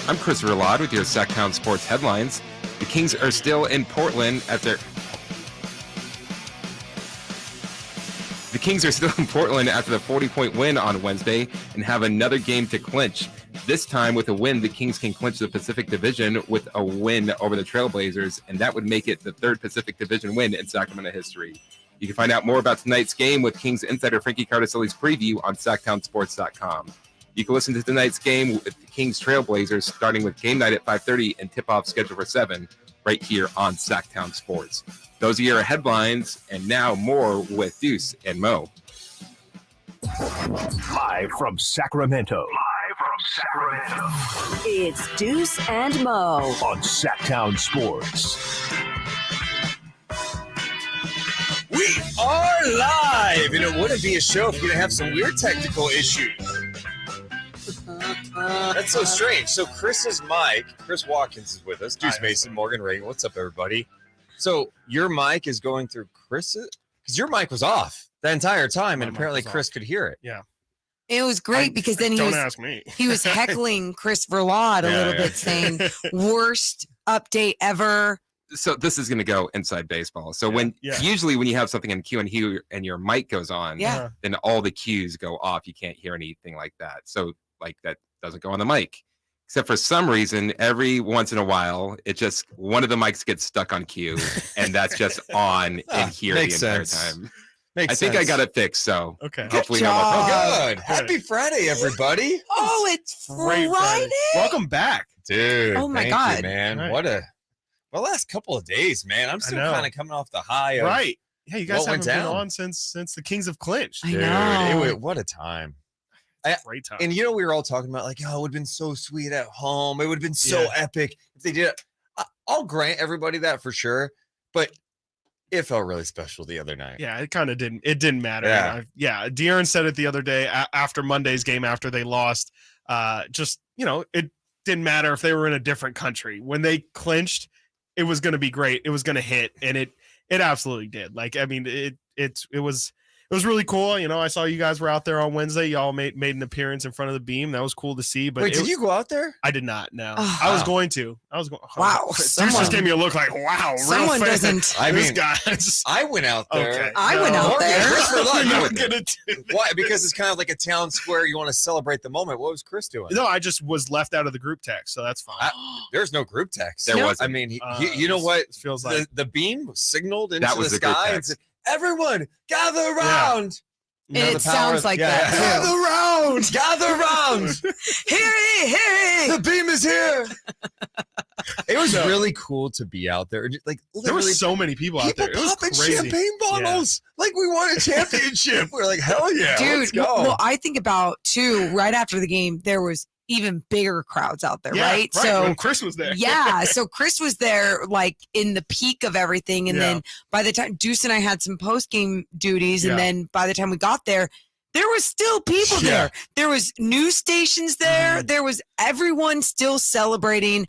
I'm Chris Verlad with your Sacktown Sports headlines. The Kings are still in Portland after the 40-point win on Wednesday and have another game to clinch. This time with a win, the Kings can clinch the Pacific Division with a win over the Trailblazers, and that would make it the third Pacific Division win in Sacramento history. You can find out more about tonight's game with Kings insider Frankie Cartoscelli's preview on SacktownSports.com. You can listen to tonight's game with the Kings Trailblazers starting with game night at 5:30 and tip-off scheduled for 7 right here on Sacktown Sports. Those are your headlines, and now more with Deuce and Mo. Live from Sacramento. It's Deuce and Mo On Sacktown Sports. We are live, and it wouldn't be a show if we didn't have some weird technical issues. That's so strange. So Chris's mic, Chris Watkins is with us. Deuce Mason, Morgan Reagan. What's up, everybody? So your mic is going through Chris's? Because your mic was off the entire time, and apparently Chris could hear it. Yeah. It was great because then Don't ask me. he was heckling Chris Verlad a little bit, saying worst update ever. So this is going to go inside baseball. So usually when you have something in queue and your mic goes on, then all the cues go off. You can't hear anything like that. So like that doesn't go on the mic. Except for some reason, every once in a while, it just one of the mics gets stuck on cue, and that's just on in here the entire time. I think I got it fixed, so hopefully good. Happy Friday, everybody. It's Friday. Welcome back. Dude, oh my thank God. you, man. Right. What a last couple of days, man. I'm still kind of coming off the high of Yeah, you guys haven't been down. on since the Kings have clinched. I know. What a time. Great time. And we were all talking about like, it would have been so sweet at home. It would have been so epic if they did it. I'll grant everybody that for sure, but it felt really special the other night. Yeah, it kind of didn't. It didn't matter. Yeah. De'Aaron said it the other day after Monday's game after they lost. It didn't matter if they were in a different country. When they clinched, it was going to be great. It was going to hit, and it absolutely did. Like, I mean, it was really cool. I saw you guys were out there on Wednesday. Y'all made an appearance in front of the beam. That was cool to see. But wait, did you go out there? I did not. No, I was going to. Wow. Deuce just gave me a look like, wow. Someone doesn't. I mean, guys. I went out there. Okay. I went out there. Why? Because it's kind of like a town square. You want to celebrate the moment. What was Chris doing? No, I just was left out of the group text, so that's fine. There's no group text. There was. I mean, you know what? It feels like The beam was signaled into the the sky and said, "Everyone, gather around." It sounds like that too. Gather round. Hear The beam is here. It was really cool to be out there. Like there were so many people out there. It was popping crazy. champagne bottles like we won a championship. We're like, hell yeah, dude. let's go. Well, I think about too. Right after the game, there was even bigger crowds out there, right? So when Chris was there. So Chris was there like in the peak of everything. And then by the time Deuce and I had some post-game duties, and then by the time we got there, there was still people there. There was news stations there. There was everyone still celebrating.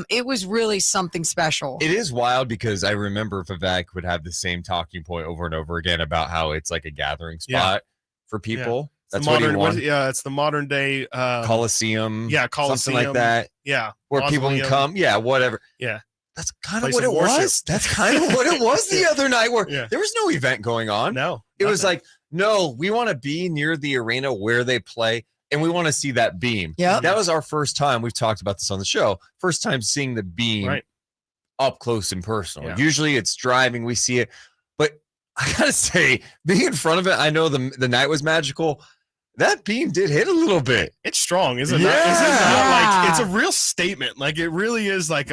It was really something special. It is wild because I remember Vivek would have the same talking point over and over again about how it's like a gathering spot for people. Yeah. That's modern, what he wanted. it's the modern day Coliseum. Yeah, Coliseum. Something like that. Yeah. Where people can come. Yeah, whatever. Yeah. That's kind Place of what of it worship. was. That's kind of what it was the other night where there was no event going on. No. It was like, no, we want to be near the arena where they play, and we want to see that beam. Yeah. That was our first time. We've talked about this on the show. First time seeing the beam up close and personal. Yeah. Usually it's driving. We see it. But I got to say, being in front of it, I know the night was magical. That beam did hit a little bit. It's strong, is it not? Yeah. Is it not? Like, it's a real statement. Like, it really is like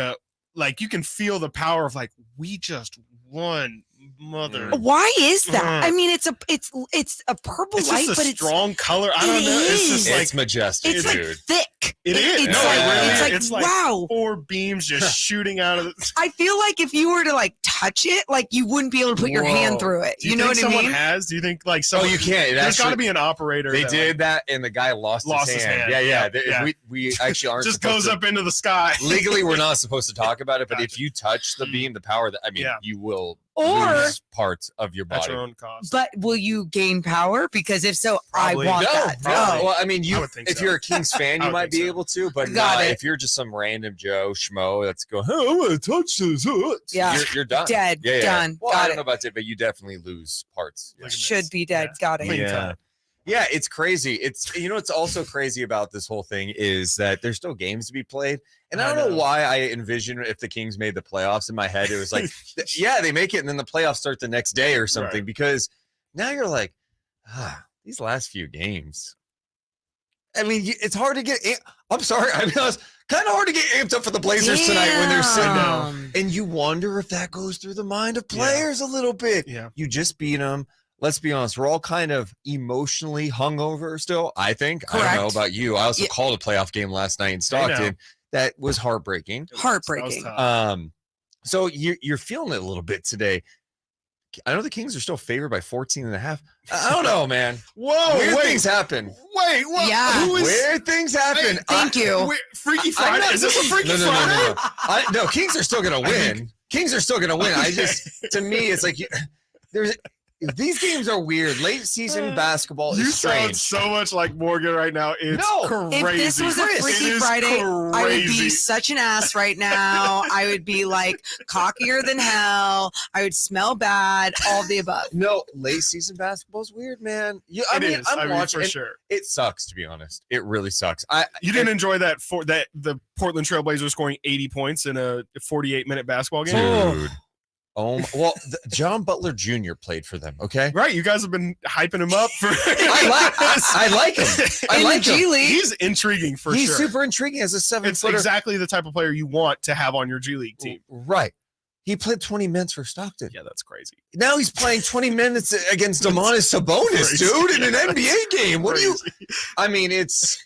you can feel the power of like, we just won, mother. Why is that? I mean, it's a purple It's light, just but a it's strong color. I don't know. It's just like it's majestic, it's dude. like thick. It is. It's No, like, it really it's is. like It's like wow. 4 beams just shooting out of the. I feel like if you were to like touch it, like you wouldn't be able to put your hand through it. Do you know think what I someone mean? has? Do you think like Oh, you can't. There's got to be an operator. They did that, and the guy lost his hand. Yeah. We actually aren't. Just goes up into the sky. Legally, we're not supposed to talk about it, but if you touch the beam, the power that you will lose parts of your body. At your own cost. But will you gain power? Because if so, Probably. I want that. No. Well, I mean, if so. you're a Kings fan, you might be able to, but if you're just some random Joe Schmo that's going, hey, I want to touch this. You're done. Dead. Done. Well, I don't know about it, but you definitely lose parts. Should be dead. Got it. Yeah, it's crazy. It's what's also crazy about this whole thing is that there's still games to be played. And I don't know why I envision if the Kings made the playoffs in my head. It was like, yeah, they make it and then the playoffs start the next day or something, because now you're like, these last few games. I mean, it's hard to get. I'm sorry. I mean, it's kind of hard to get amped up for the Blazers tonight when they're sitting down. And you wonder if that goes through the mind of players a little bit. Yeah. You just beat them. Let's be honest. We're all kind of emotionally hungover still, I think. Correct. I don't know about you. I also called a playoff game last night in Stockton. That was heartbreaking. So you're feeling it a little bit today. I know the Kings are still favored by 14.5. I don't know, man. Whoa, weird things happen. Wait, what? Yeah. Weird things happen. Thank you. Freaky Friday? Is this a Freaky Friday? No, Kings are still going to win. Kings are still going to win. To me, it's like these games are weird. Late season basketball is strange. Sound so much like Morgan right now. It's crazy. If this was a Freaky Friday, I would be such an ass right now. I would be like cockier than hell. I would smell bad. All of the above. No, late season basketball is weird, man. I'm watching for sure. It sucks, to be honest. It really sucks. You didn't enjoy that the Portland Trailblazers scoring 80 points in a 48-minute basketball game? Dude. Well, John Butler Jr. played for them. Okay, right. You guys have been hyping him up for. I like him. I like him. G League. He's intriguing for He's sure. super intriguing as a 7-footer. It's exactly the type of player you want to have on your G League team. Right. He played 20 minutes for Stockton. Yeah, that's crazy. Now he's playing 20 minutes against Domantas Sabonis, dude, in an NBA game. What do you? I mean, it's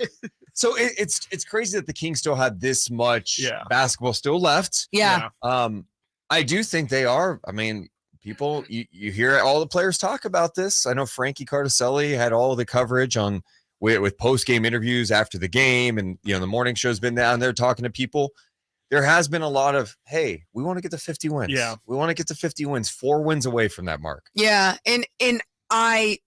crazy that the Kings still have this much basketball still left. Yeah. I do think they are. I mean, people, you hear all the players talk about this. I know Frankie Cartoscelli had all the coverage with post-game interviews after the game, and the morning show's been down there talking to people. There has been a lot of, hey, we want to get to 50 wins. Yeah. We want to get to 50 wins, 4 wins away from that mark. Yeah. And I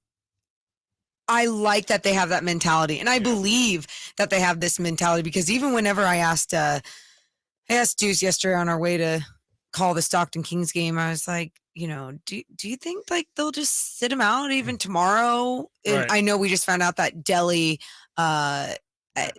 like that they have that mentality. And I believe that they have this mentality, because even whenever I asked Deuce yesterday on our way to call the Stockton Kings game, I was like, do you think like they'll just sit him out even tomorrow? And I know we just found out that Delhi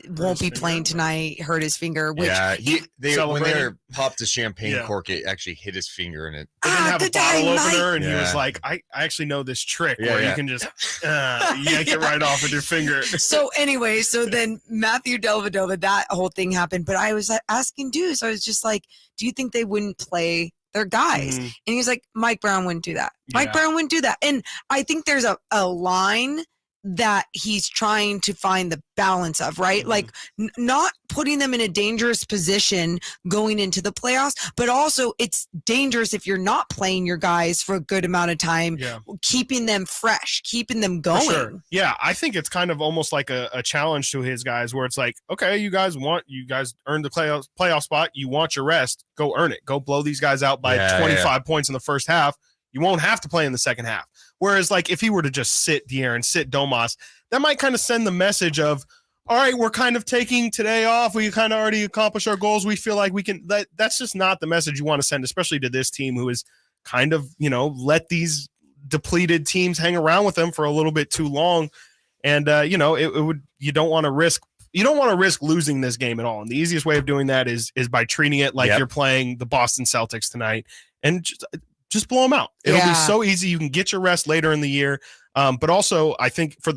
won't be playing tonight, hurt his finger. Which when they popped the champagne cork, it actually hit his finger in it. They didn't have a bottle opener, and he was like, I actually know this trick where you can just yank it right off with your finger. So anyway, then Matthew Dellavedova, that whole thing happened. But I was asking Deuce, I was just like, do you think they wouldn't play their guys? And he was like, Mike Brown wouldn't do that. Mike Brown wouldn't do that. And I think there's a line that he's trying to find the balance of, right? Like not putting them in a dangerous position going into the playoffs, but also it's dangerous if you're not playing your guys for a good amount of time, keeping them fresh, keeping them going. For sure. Yeah, I think it's kind of almost like a challenge to his guys, where it's like, okay, you guys earned the playoff spot. You want your rest. Go earn it. Go blow these guys out by 25 points in the first half. You won't have to play in the second half. Whereas, like, if he were to just sit De'Aaron, sit Domas, that might kind of send the message of, all right, we're kind of taking today off. We kind of already accomplished our goals. We feel like we can. That's just not the message you want to send, especially to this team who is kind of, let these depleted teams hang around with them for a little bit too long. And, you don't want to risk losing this game at all. And the easiest way of doing that is by treating it like you're playing the Boston Celtics tonight, and just blow them out. It'll be so easy. You can get your rest later in the year. But also, I think for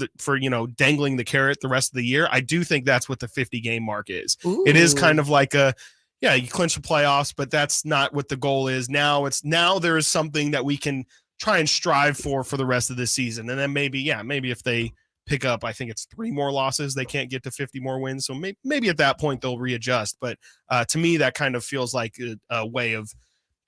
dangling the carrot the rest of the year, I do think that's what the 50 game mark is. Ooh. It is kind of like you clinch the playoffs, but that's not what the goal is. Now there is something that we can try and strive for the rest of this season. And then maybe if they pick up, I think it's 3 more losses, they can't get to 50 more wins. So maybe at that point they'll readjust. But to me, that kind of feels like a way of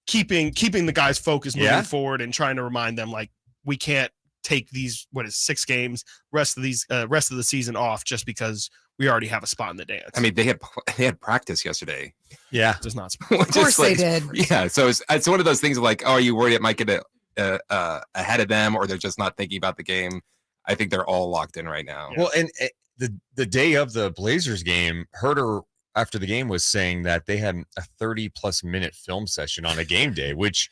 keeping the guys focused moving forward and trying to remind them like we can't take these 6 games rest of the season off just because we already have a spot in the dance. I mean, they had practice yesterday. Yeah, does not. Of course they did. Yeah, so it's one of those things like, oh, are you worried it might get ahead of them, or they're just not thinking about the game? I think they're all locked in right now. Well, and the day of the Blazers game, Herter after the game was saying that they had a 30+ minute film session on a game day, which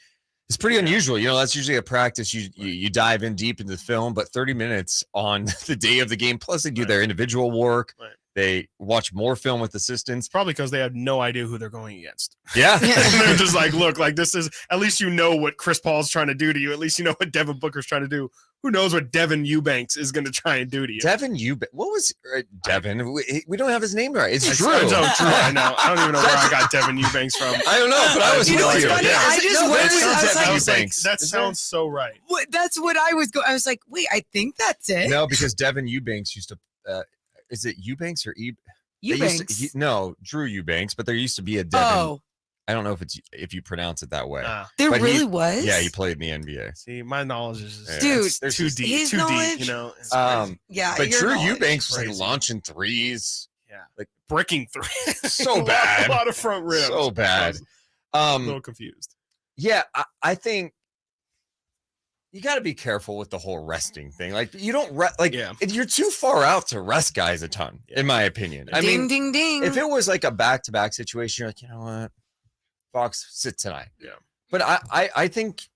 is pretty unusual. You know, that's usually a practice. You dive in deep into the film, but 30 minutes on the day of the game. Plus, they do their individual work. Right. They watch more film with assistants. Probably because they have no idea who they're going against. Yeah. They're just like, look, like this is, at least you know what Chris Paul's trying to do to you. At least you know what Devin Booker's trying to do. Who knows what Devin Eubanks is going to try and do to you? Devin Eubanks. What was Devin? We don't have his name right. It's Drew. Drew. I know. I don't even know where I got Devin Eubanks from. I don't know, but I was You know what's funny? Yeah. I just was like, Eubanks. That sounds so right. that's what I was going. I was like, wait, I think that's it. No, because Devin Eubanks used to. Is it Eubanks or Eubanks. No, Drew Eubanks, but there used to be a Devin. Oh, I don't know if you pronounce it that way. there but really was. Yeah, he played in the NBA. See, my knowledge is just, Dude, it's too deep. his Too knowledge- deep, you know. It's Yeah, But your Drew knowledge. Eubanks was like Crazy. launching threes. Yeah, like breaking three. So bad. A lot of front ribs. So bad. A little confused. Yeah, I think you got to be careful with the whole resting thing. Like you don't you're too far out to rest guys a ton, in my opinion. I Ding, mean, ding, ding. if it was like a back-to-back situation, you're like, you know what, Fox, sit tonight. Yeah. But I think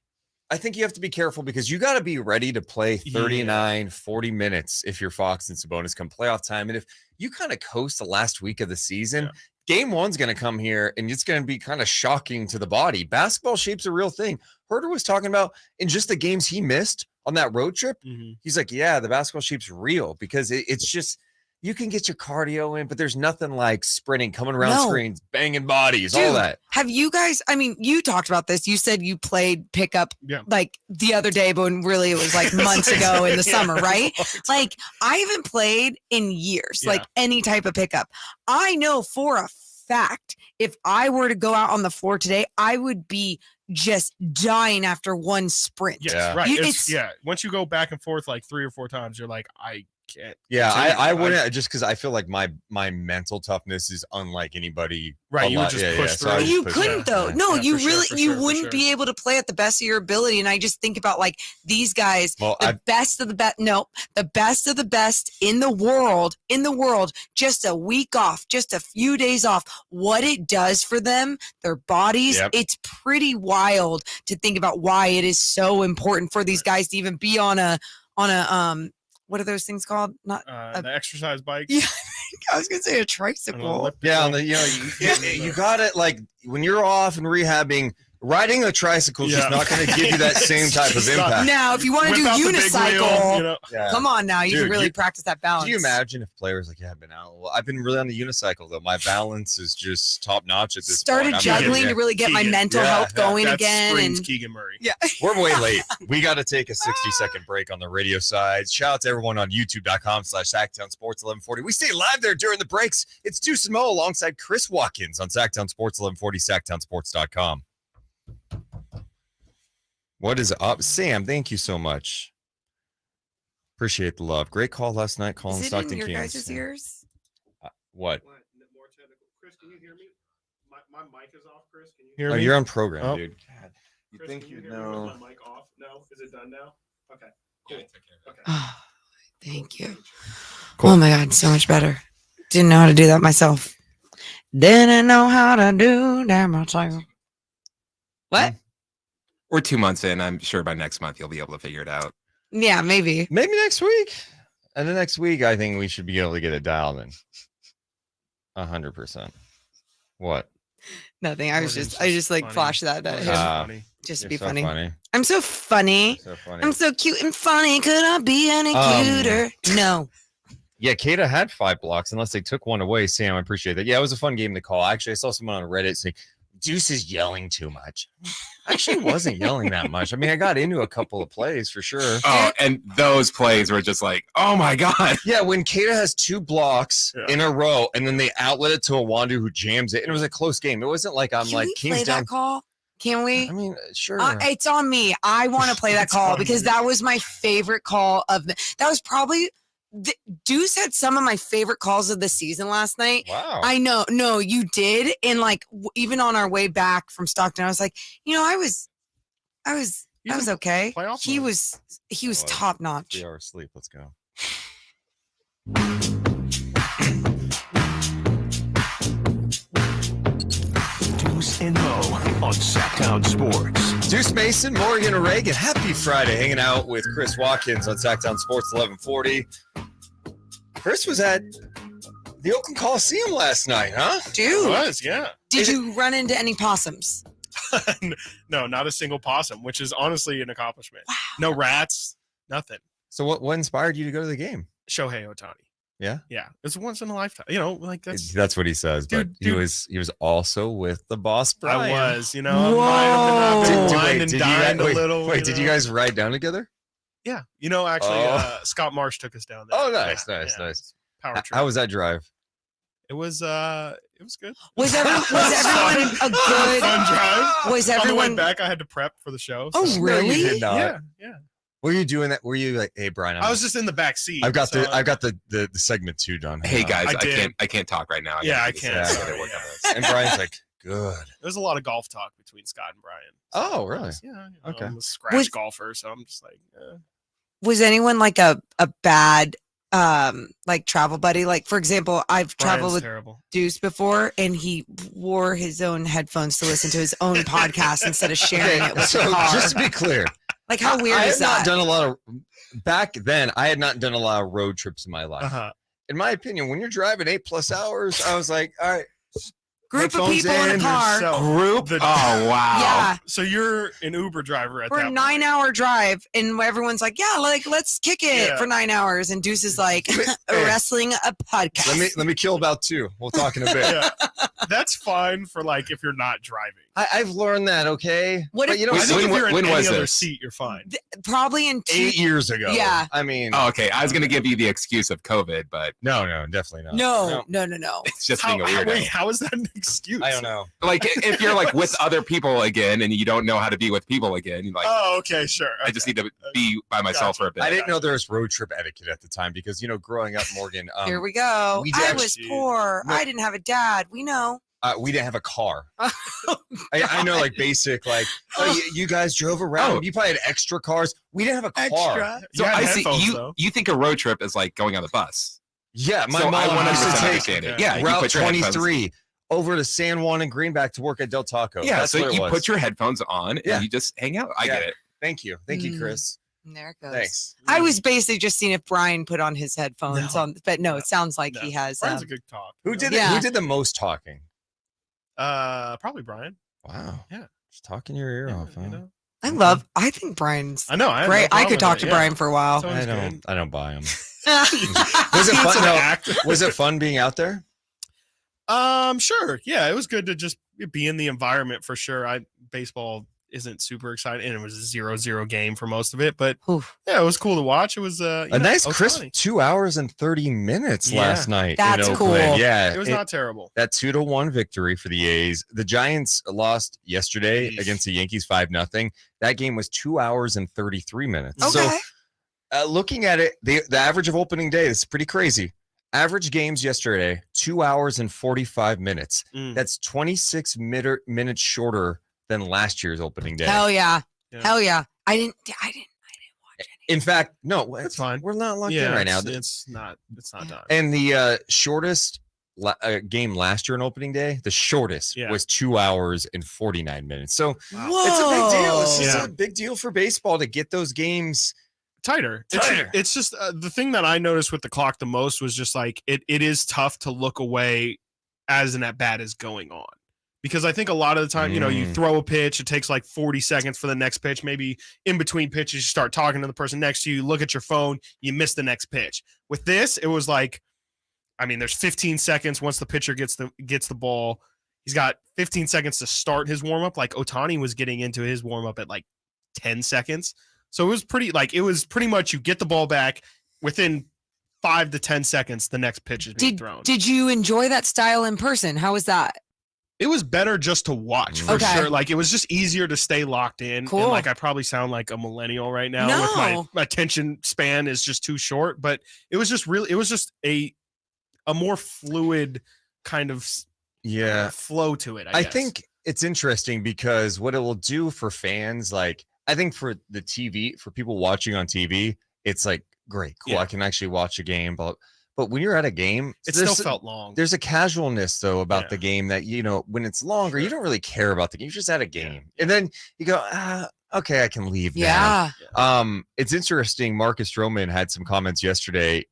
you have to be careful because you got to be ready to play 39, 40 minutes if you're Fox and Sabonis come playoff time. And if you kind of coast the last week of the season, game one's going to come here and it's going to be kind of shocking to the body. Basketball shape's a real thing. Herter was talking about in just the games he missed on that road trip. He's like, yeah, the basketball shape's real because it's just, you can get your cardio in, but there's nothing like sprinting, coming around screens, banging bodies, all that. Have you guys, I mean, you talked about this. You said you played pickup like the other day, but when really it was like months ago in the summer, right? Like I haven't played in years, like any type of pickup. I know for a fact, if I were to go out on the floor today, I would be just dying after one sprint. Yes, right. Once you go back and forth like 3 or 4 times, you're like, I can't. Yeah, I wouldn't just because I feel like my mental toughness is unlike anybody. Right, you would just push through. So you couldn't though. No, you really you wouldn't be be able to play at the best of your ability. And I just think about like these guys, the best of the best. No, the best of the best in the world. Just a week off, just a few days off. What it does for them, their bodies. It's pretty wild to think about why it is so important for these guys to even be on a what are those things called? Not the exercise bike. Yeah, I was gonna say a tricycle. Yeah, on the you got it. Like when you're off and rehabbing, riding a tricycle is just not going to give you that same type of impact. Now, if you want to do unicycle, wheel, come on now, you can really practice that balance. Can you imagine if players like, I've been out. Well, I've been really on the unicycle though. My balance is just top notch at this Started point. juggling to really get my mental health going again. And Keegan Murray. Yeah, we're way late. We got to take a 60-second break on the radio side. Shout out to everyone on YouTube.com/Sacktown Sports 1140. We stay live there during the breaks. It's Deuce and Mo alongside Chris Watkins on Sacktown Sports 1140, SacktownSports.com. What is up, Sam? Thank you so much. Appreciate the love. Great call last night. Calling Stockton Kings. Is it in your guys' ears? What? More technical. Chris, can you hear me? My mic is off. Chris, can you hear Oh, me? you're on program, dude. God, you Chris, think can you hear me know? with my mic off? No. Is it done now? Okay. Cool. Okay. Oh, thank you. Cool. Oh my God, so much better. Didn't know how to do that myself. Didn't know how to do that myself. What? We're 2 months in. I'm sure by next month you'll be able to figure it out. Yeah, maybe. Maybe next week. And the next week, I think we should be able to get it dialed in. 100%. What? Nothing. I just like flashed that at him. Just to be funny. I'm so funny. I'm so cute and funny. Could I be any cuter? No. Yeah, Kata had 5 blocks unless they took one away. Sam, I appreciate that. Yeah, it was a fun game to call. Actually, I saw someone on Reddit saying, Deuce is yelling too much. I actually wasn't yelling that much. I mean, I got into a couple of plays for sure. Oh, and those plays were just like, oh my God. Yeah, when Kata has 2 blocks in a row and then they outlet it to Awandu who jams it. And it was a close game. It wasn't like I'm Can like we Kings play down. that call? Can we? I mean, sure. It's on me. I want to play that call because that was my favorite call that was probably Deuce had some of my favorite calls of the season last night. Wow. I know. No, you did. And like, even on our way back from Stockton, I was like, I was okay. He was top notch. 3 hours sleep. Let's go. Deuce and Mo on Sacktown Sports. Deuce Mason, Morgan Reagan. Happy Friday, hanging out with Chris Watkins on Sacktown Sports 1140. Chris was at the Oakland Coliseum last night, huh? Dude, It was, yeah. did you run into any possums? No, not a single possum, which is honestly an accomplishment. Wow. No rats, nothing. So what inspired you to go to the game? Shohei Ohtani. Yeah? Yeah. It's once in a lifetime. Like That's what he says, but Dude. he was also with the boss Brian. I was, I Whoa. might have been Wait, and did dined you, a little. Wait, did you guys ride down together? Yeah. Actually, Oh. Scott Marsh took us down there. Oh, nice. Yeah. Power trip. How was that drive? It was good. Was everyone a good? Fun drive. Was On the way everyone? back, I had to prep for the show. Oh, so- really? No, you did not. Yeah. Were you doing that? Were you like, hey Brian? I was just in the back seat. I've got so- the segment 2 done. Hey guys, I did. I can't talk right now. Yeah, gotta I take a can't. second. I gotta Sorry, work on yeah. this. And Brian's like, good. There's a lot of golf talk between Scott and Brian. Oh, really? Yeah. Okay. I'm a scratch Was- golfer, so I'm just like, Was anyone like a bad like travel buddy? Like, for example, I've traveled Brian's with terrible. Deuce before, and he wore his own headphones to listen to his own podcast instead of sharing it with So the car. just to be clear, Like, how weird I is have not that? done a lot of back then. I had not done a lot of road trips in my life. Uh-huh. In my opinion, when you're driving 8+ hours, I was like, all right, Group of headphones people in a in, car So, Group? the- Oh wow. Yeah. So you're an Uber driver at for that a point. 9-hour drive, and everyone's like, "Yeah, like let's kick it Yeah. for 9 hours." And Deuce is like, "Wrestling a podcast." let me kill about 2. We'll talk in a bit. Yeah. That's fine for like if you're not driving. I've learned that. Okay, What but if- you know, I think if when- you're in when any was other this? seat, you're fine. Probably in 8 years ago. Yeah. I mean, Oh, okay. I was gonna give you the excuse of COVID, but no, definitely not. No. it's just being a weirdo. How is that an excuse? I don't know. Like if you're like with other people again and you don't know how to be with people again, you're like, Oh, okay, sure. I just need to be by myself for a bit. I didn't know there was road trip etiquette at the time because growing up, Morgan, Here we go. we I actually- was poor. No. I didn't have a dad. We know. we didn't have a car. I know, like basic, like you guys drove around. Oh. You probably had extra cars. We didn't have a car. Extra. So You had I see headphones, you. though. You think a road trip is like going on the bus? Yeah, my So I mom used to 100% take understand it. Okay. Yeah, you Route put your headphones- 23 over to San Juan and Greenback to work at Del Taco. Yeah, That's so what it you was. put your headphones on Yeah. and you just hang out. I Yeah. get it. Thank you, Mm. Chris. And there it goes. Thanks. I was basically just seeing if Brian put on his headphones No. on, but no, No. it sounds like No. he has. Brian's a good talk. Who did Yeah. Who did the most talking? Probably Brian. Wow. Yeah. Just talking your ear Yeah, off. Huh? I think Brian's I know. I have no great. I problem could talk with to it, Brian for a while. So- I Sounds don't. I don't buy them. Was Was it fun? No. Was it fun being out there? Sure. Yeah, it was good to just be in the environment for sure. Baseball isn't super exciting, and it was a 0-0 game for most of it, but Oof. yeah, it was cool to watch. It was A nice it was crisp funny. 2 hours and 30 minutes Yeah. last night. in That's Oakland. cool. Yeah, It was not terrible. that 2-1 victory for the A's. The Giants lost yesterday Yeesh. against the Yankees 5-0. That game was 2 hours and 33 minutes. Okay. So looking at it, the average of opening day is pretty crazy. Average games yesterday, 2 hours and 45 minutes. Mm. That's 26 minutes shorter than last year's opening day. Hell yeah. Yeah. Hell yeah. I didn't watch any. In fact, no, That's fine. We're not locked in Yeah, right now. it's not done. And the shortest game last year on opening day, the shortest Yeah. was 2 hours and 49 minutes. So Whoa. it's a big deal. It's just Yeah. a big deal for baseball to get those games tighter. Tighter. It's just the thing that I noticed with the clock the most was just like it is tough to look away as an at bat is going on. Because I think a lot of the time, you Mm. throw a pitch, it takes like 40 seconds for the next pitch. Maybe in between pitches, you start talking to the person next to you, look at your phone, you miss the next pitch. With this, it was like, I mean, there's 15 seconds once the pitcher gets the ball. He's got 15 seconds to start his warm up. Like Ohtani was getting into his warm up at like 10 seconds. So it was pretty much you get the ball back within 5 to 10 seconds. The next pitch is being thrown. Did you enjoy that style in person? How was that? It was better just to watch for Okay. sure. Like it was just easier to stay locked in. Cool. And like I probably sound like a millennial right now No. with my attention span is just too short. But it was just a more fluid kind of flow to it. I guess. think it's interesting because what it will do for fans, like I think for the TV, for people watching on TV, it's like great, cool. Yeah. I can actually watch a game, but when you're at a game, it still felt long. There's a casualness though about the game that when it's longer, you don't really care about the game. You're just at a game, and then you go, okay, I can leave now. It's interesting. Marcus Stroman had some comments yesterday.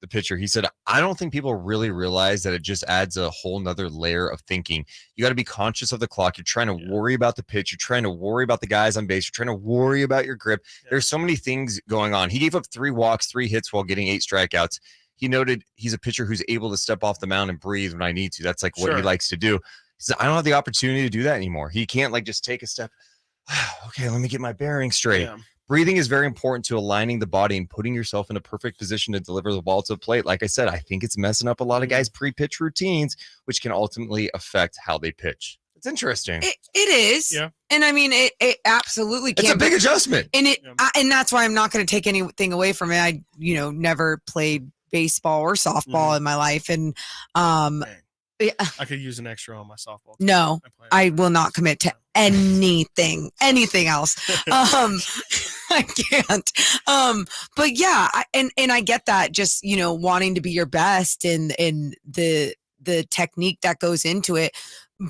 The pitcher, he said, I don't think people really realize that it just adds a whole nother layer of thinking. You got to be conscious of the clock. You're trying to worry about the pitch. You're trying to worry about the guys on base. You're trying to worry about your grip. There's so many things going on. He gave up 3 walks, 3 hits while getting 8 strikeouts. He noted he's a pitcher who's able to step off the mound and breathe when I need to. That's like what he likes to do. He said, I don't have the opportunity to do that anymore. He can't like just take a step. Okay, let me get my bearings straight. Yeah. Breathing is very important to aligning the body and putting yourself in a perfect position to deliver the ball to the plate. Like I said, I think it's messing up a lot of guys' pre-pitch routines, which can ultimately affect how they pitch. It's interesting. It is. Yeah. And I mean, it absolutely can. It's a big adjustment. And and that's why I'm not going to take anything away from it. I, never played baseball or softball in my life. And I could use an extra on my softball. No, I will not commit to anything else. I can't. But yeah, and I get that, just, wanting to be your best and the technique that goes into it.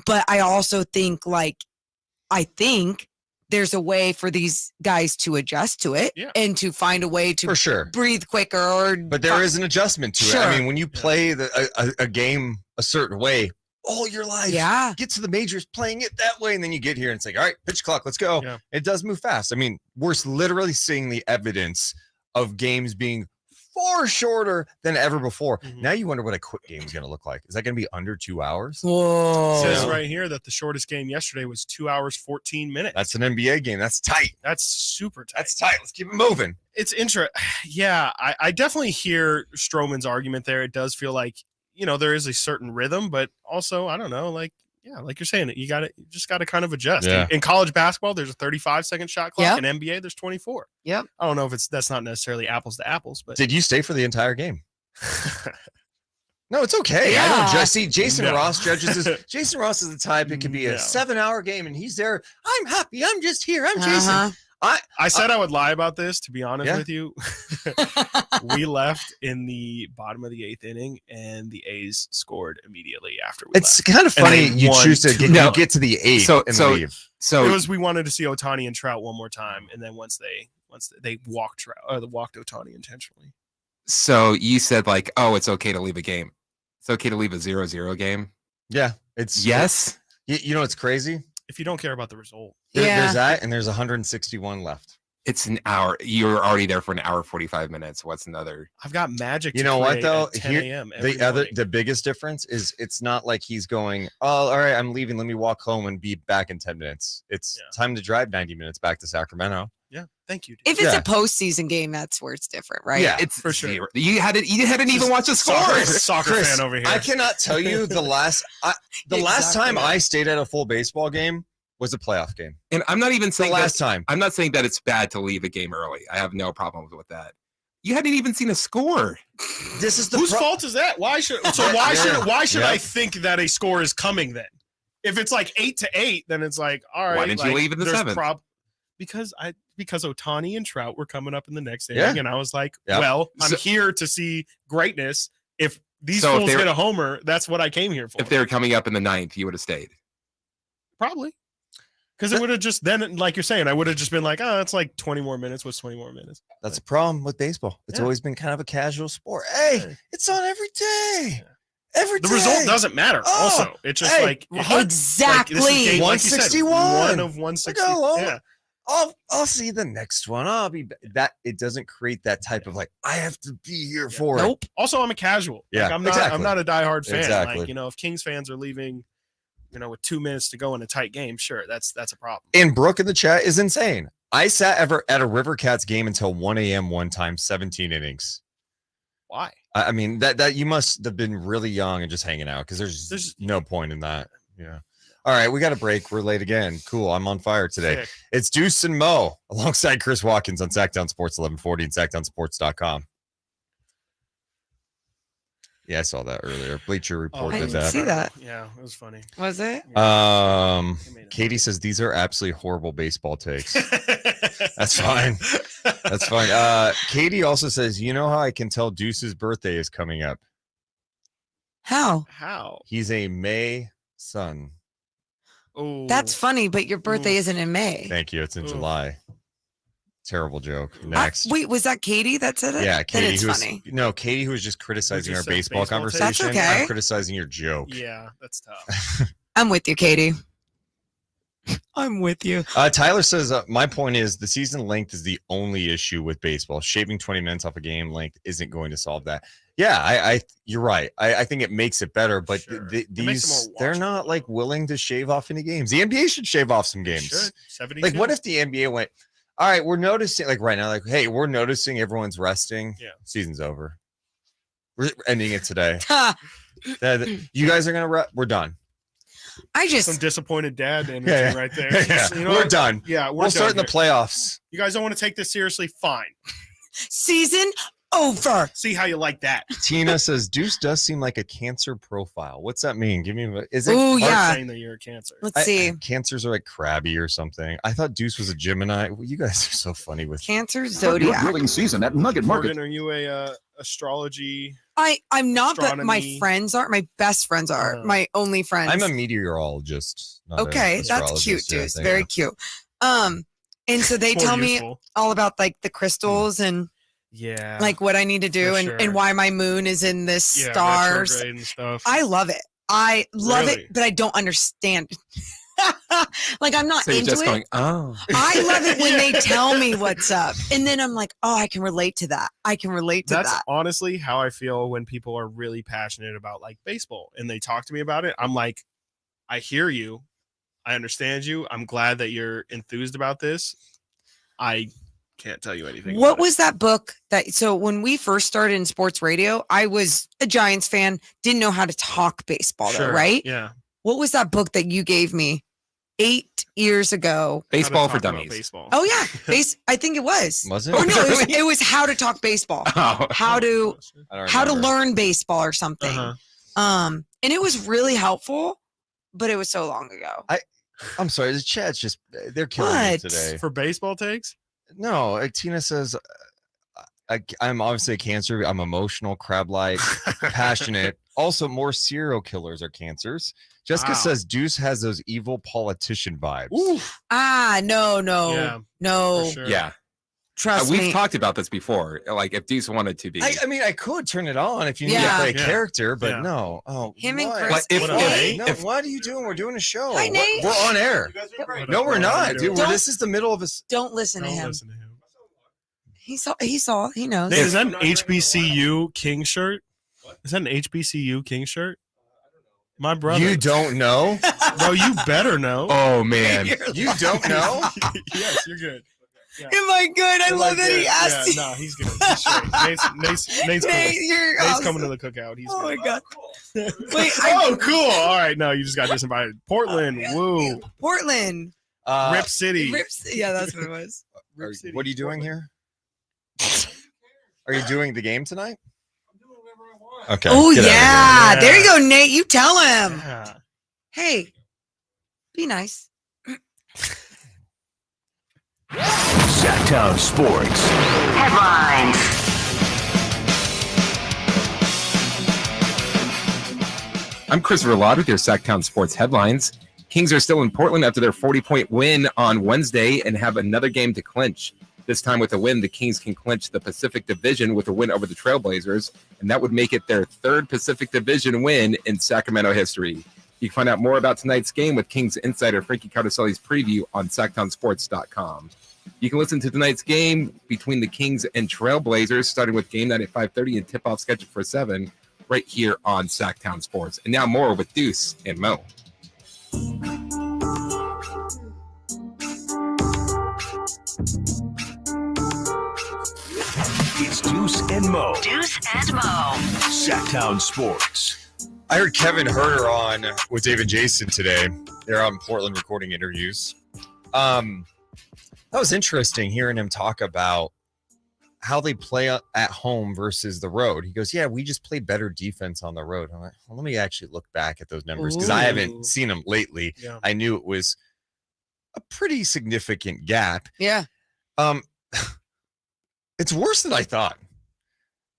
But I also think there's a way for these guys to adjust to it and to find a way to for sure breathe quicker. But there is an adjustment to it. I mean, when you play a game a certain way all your life, get to the majors playing it that way, and then you get here and it's like, all right, pitch clock, let's go. Yeah. It does move fast. I mean, we're literally seeing the evidence of games being far shorter than ever before. Now you wonder what a quick game is going to look like. Is that going to be under 2 hours? Whoa. It says right here that the shortest game yesterday was 2 hours, 14 minutes. That's an NBA game. That's tight. That's super tight. That's tight. Let's keep it moving. It's interesting. Yeah, I definitely hear Stroman's argument there. It does feel like, there is a certain rhythm, but also, I don't know, like you're saying, you just got to kind of adjust. Yeah. In college basketball, there's a 35-second shot clock. In NBA, there's 24. Yep. I don't know if that's not necessarily apples to apples, but did you stay for the entire game? No, it's okay. Yeah. I don't judge. See, Jason Ross judges this. Jason Ross is the type. It could be a 7-hour game, and he's there. I'm happy. I'm just here. I'm Jason. I said I would lie about this, to be honest with you. We left in the bottom of the 8th inning, and the A's scored immediately after we It's left. kind of funny you choose to get to the 8th and leave. So it was, we wanted to see Ohtani and Trout one more time, and then once they walked Trout, or they walked Ohtani intentionally. So you said like, oh, it's okay to leave a game. It's okay to leave a 0-0 game. Yeah, it's yes. You know what's crazy? If you don't care about the result. There's that, and there's 161 left. It's an hour. You're already there for an hour 45 minutes. What's another? I've got Magic. You know what though? At 10 a.m. The biggest difference is it's not like he's going, oh, all right, I'm leaving. Let me walk home and be back in 10 minutes. It's time to drive 90 minutes back to Sacramento. Yeah, thank you. If it's a postseason game, that's where it's different, right? Yeah, it's for sure. Zero. You hadn't even watched the scores. Soccer Chris, fan over here. I cannot tell you the last time I stayed at a full baseball game was a playoff game. And I'm not even saying I'm not saying that it's bad to leave a game early. I have no problem with that. You hadn't even seen a score. This is whose fault is that? Why should I think that a score is coming then? If it's like 8-8, then it's like, all right. Why didn't you leave in the 7th? Because Ohtani and Trout were coming up in the next inning, and I was like, well, I'm here to see greatness. If these fools hit a homer, that's what I came here for. If they were coming up in the 9th, you would have stayed. Probably. Because it would have just then, like you're saying, I would have just been like, oh, it's like 20 more minutes. What's 20 more minutes? That's a problem with baseball. It's always been kind of a casual sport. Hey, it's on every day. Every day. The result doesn't matter. Also, it's just like exactly like, game, 161. Like one of 160. Yeah. I'll see the next one. I'll be that. It doesn't create that type of like I have to be here for it. Also, I'm a casual. Yeah, like, I'm not a diehard fan. Exactly. Like, if Kings fans are leaving, with 2 minutes to go in a tight game, sure, that's a problem. And Brooke in the chat is insane. I sat at a River Cats game until 1 a.m. one time, 17 innings. Why? I mean that you must have been really young and just hanging out because there's no point in that. Yeah. All right, we got a break. We're late again. Cool. I'm on fire today. Sick. It's Deuce and Mo alongside Chris Watkins on Sacktown Sports 1140 and sacktownsports.com. Yeah, I saw that earlier. Bleacher Report I did didn't that. see that. Yeah, it was funny. Was it? Katie says these are absolutely horrible baseball takes. That's fine. That's fine. Katie also says, you know how I can tell Deuce's birthday is coming up? How? How? He's a May son. Oh, That's funny, but your birthday isn't in May. Thank you. It's in Ooh. July. Terrible joke. Next. Wait, was that Katie that said it? Yeah, Then Katie. it's Who was, funny. no, Katie, who was just criticizing Who our just said baseball baseball takes? conversation. That's okay. I'm criticizing your joke. Yeah, that's tough. I'm with you, Katie. I'm with you. Tyler says, my point is the season length is the only issue with baseball. Shaving 20 minutes off a game length isn't going to solve that. Yeah, you're right. I think it makes it better, but Sure. these more they're not like willing to shave off any games. The NBA should shave off some games. Should. 72. Like, what if the NBA went, all right, we're noticing, like right now, like, hey, we're noticing everyone's resting. Yeah. Season's over. We're ending it today. Ha, You guys are gonna we're done. I just some disappointed dad energy Yeah. right there? Yeah, You know we're what? done. Yeah, We'll start in the here. playoffs. You guys don't want to take this seriously? Fine. season over. See how you like that. Tina says Deuce does seem like a Cancer profile. What's that mean? Give me. Is it? Ooh, Hard yeah. saying that you're a Cancer. Let's see. Cancers are like crabby or something. I thought Deuce was a Gemini. Well, you guys are so funny with. Cancer Zodiac. Grilling season at Nugget Market. Morgan, are you a astrology? I'm not, but my Astronomy. friends are. My best friends are. My only friends. I'm a meteorologist. not an Okay, that's cute, astrologist. Yeah, Deuce. thank Very you. cute. And so they More tell me useful. all about like the crystals and Yeah. like what I need to do For and sure. why my moon is in this yeah, stars. retrograde and stuff. I love it. I love Really? it, but I don't understand it. Like I'm not So you're into just it. going, oh. I love it when they tell me what's up. And then I'm like, oh, I can relate to that. I can relate to That's that. honestly how I feel when people are really passionate about like baseball and they talk to me about it. I'm like, I hear you. I understand you. I'm glad that you're enthused about this. I can't tell you anything. What about it. was that book that so when we first started in sports radio, I was a Giants fan, didn't know how to talk baseball though, Sure. right? Yeah. What was that book that you gave me 8 years ago? Baseball How to for talk about dummies. Baseball. Oh yeah, I think it was. Was it? Or no, Really? it was how to talk baseball, Oh. how to I don't how to remember. learn baseball or something. Uh-huh. And it was really helpful, but it was so long ago. I'm sorry. The chat's just they're killing me What? today. For baseball takes? No, Tina says I'm obviously a Cancer. I'm emotional, crab-like, passionate. Also, more serial killers are Cancers. Jessica Wow. says Deuce has those evil politician vibes. Ooh. No, Yeah, no. for sure. Yeah. Trust We've me. talked about this before. Like if Deuce wanted to be. I mean, I could turn it on if you need Yeah. to play a Yeah. character, but Yeah. no. Oh, Him and what? Chris. Like, if- What Hey, up, Nate. No, if- what are you doing? We're doing a show. Hi, Nate. We're on air. What No, up, we're what not, are you dude. doing? Don't- This is the middle of a. Don't listen to Don't him. listen to him. He saw, he knows. Nate, is that an HBCU King shirt? Is that an HBCU King shirt? My brother. You don't know? Bro, you better know. Oh man. You don't know? Yes, you're good. Yeah. Am I good? I Am love I that he good? asked Yeah, no, he's good. He's straight. Nate's cool. Nate, you're Nate's awesome. coming to the cookout. He's Oh my good. god. Wait, oh, cool. All right, no, you just got disinvited. Portland, woo. Portland. Rip City. Yeah, that's what it was. What are you doing here? Are you doing the game tonight? Okay. Oh get out of here. yeah. here. There you go, Nate. You tell him. Yeah. Hey, be nice. Sacktown Sports. Headlines. I'm Chris Verlad with your Sacktown Sports headlines. Kings are still in Portland after their 40-point win on Wednesday and have another game to clinch. This time with a win, the Kings can clinch the Pacific Division with a win over the Trailblazers, and that would make it their third Pacific Division win in Sacramento history. You can find out more about tonight's game with Kings insider Frankie Cartoscelli's preview on sacktownsports.com. You can listen to tonight's game between the Kings and Trailblazers, starting with game night at 5:30 and tip-off scheduled for 7, right here on Sacktown Sports. And now more with Deuce and Mo. It's Deuce and Mo. Deuce and Mo. Sacktown Sports. I heard Kevin Herter on with David Jason today. They're out in Portland recording interviews. That was interesting hearing him talk about how they play at home versus the road. He goes, yeah, we just play better defense on the road. I'm like, well, let me actually look back at those numbers because I haven't seen them lately. Yeah. I knew it was a pretty significant gap. Yeah. It's worse than I thought.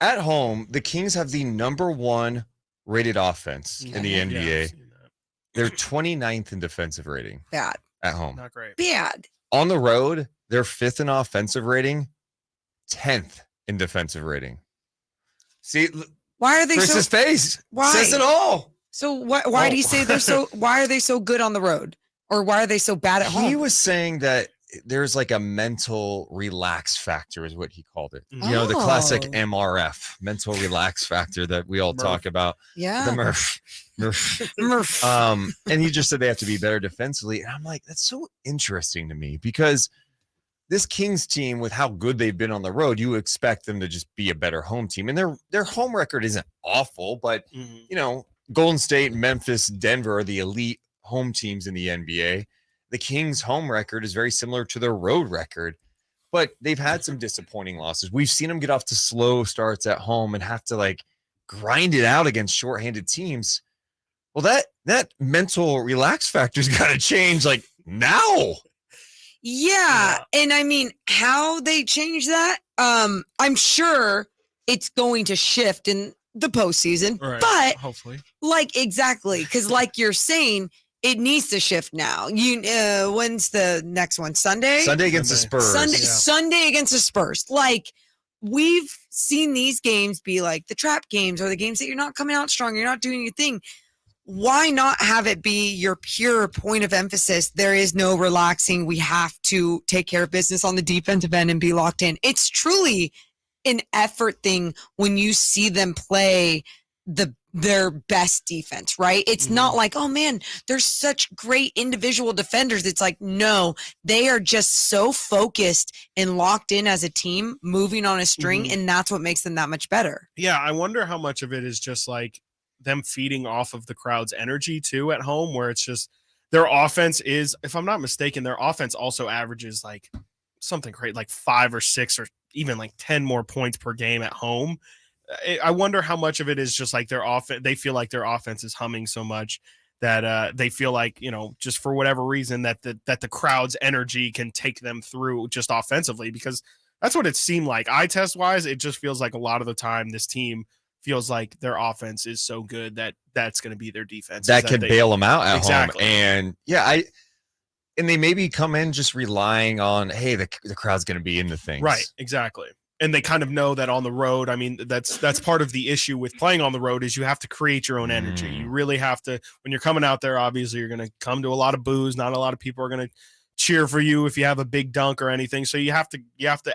At home, the Kings have the number 1 rated offense in the NBA. Yeah, I've seen that. They're 29th in defensive rating Bad. at home. Not great. Bad. On the road, they're 5th in offensive rating, 10th in defensive rating. See, Why are they Chris's face Why? says it all. So why do you say they're so? Why are they so good on the road, or why are they so bad at home? He was saying that there's like a mental relax factor, is what he called it. You know, the classic Oh. MRF, mental relax factor that we all talk about. Yeah. The Murph. Murph. And he just said they have to be better defensively. And I'm like, that's so interesting to me because this Kings team, with how good they've been on the road, you expect them to just be a better home team. And their home record isn't awful, but you know, Golden State, Memphis, Denver are the elite home teams in the NBA. The Kings' home record is very similar to their road record, but they've had some disappointing losses. We've seen them get off to slow starts at home and have to like grind it out against shorthanded teams. Well, that mental relax factor's got to change like now. Yeah. And I mean, how they change that, I'm sure it's going to shift in the postseason, Right. but Hopefully. like exactly because like you're saying, it needs to shift now. When's the next one? Sunday Against the Spurs. Sunday against the Spurs. Like we've seen these games be like the trap games or the games that you're not coming out strong, you're not doing your thing. Why not have it be your pure point of emphasis? There is no relaxing. We have to take care of business on the defensive end and be locked in. It's truly an effort thing when you see them play their best defense, right? It's not like, oh man, they're such great individual defenders. It's like, no, they are just so focused and locked in as a team, moving on a string, and that's what makes them that much better. Yeah, I wonder how much of it is just like them feeding off of the crowd's energy too at home, where it's just their offense is, if I'm not mistaken, their offense also averages like something great, like 5 or 6 or even like 10 more points per game at home. I wonder how much of it is just like their offense. They feel like their offense is humming so much that they feel like, you know, just for whatever reason that the crowd's energy can take them through just offensively, because that's what it seemed like. Eye test wise, it just feels like a lot of the time this team feels like their offense is so good that that's going to be their defense. That can bail them out at home. Exactly. And yeah, and they maybe come in just relying on, hey, the crowd's going to be into things. Right. Exactly. And they kind of know that on the road. I mean, that's part of the issue with playing on the road is you have to create your own energy. You really have to, when you're coming out there, obviously you're going to come to a lot of boos. Not a lot of people are going to cheer for you if you have a big dunk or anything. So you have to,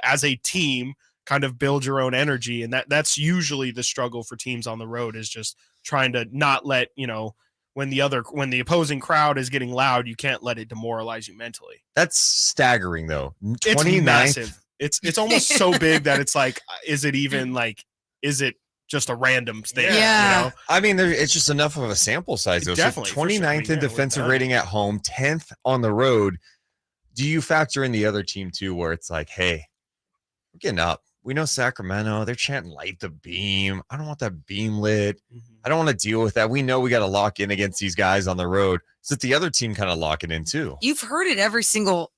as a team, kind of build your own energy. And that's usually the struggle for teams on the road, is just trying to not let, you know, when the opposing crowd is getting loud, you can't let it demoralize you mentally. That's staggering though. It's 29th. massive. It's almost so big that it's like, is it just a random thing? Yeah. You know? I mean, it's just enough of a sample size though. Definitely, So for 29th sure. I mean, in yeah, defensive we're done. rating at home, 10th on the road. Do you factor in the other team too, where it's like, hey, we're getting up. We know Sacramento, they're chanting light the beam. I don't want that beam lit. I don't want to deal with that. We know we got to lock in against these guys on the road. So that the other team kind of lock it in too. You've heard it every single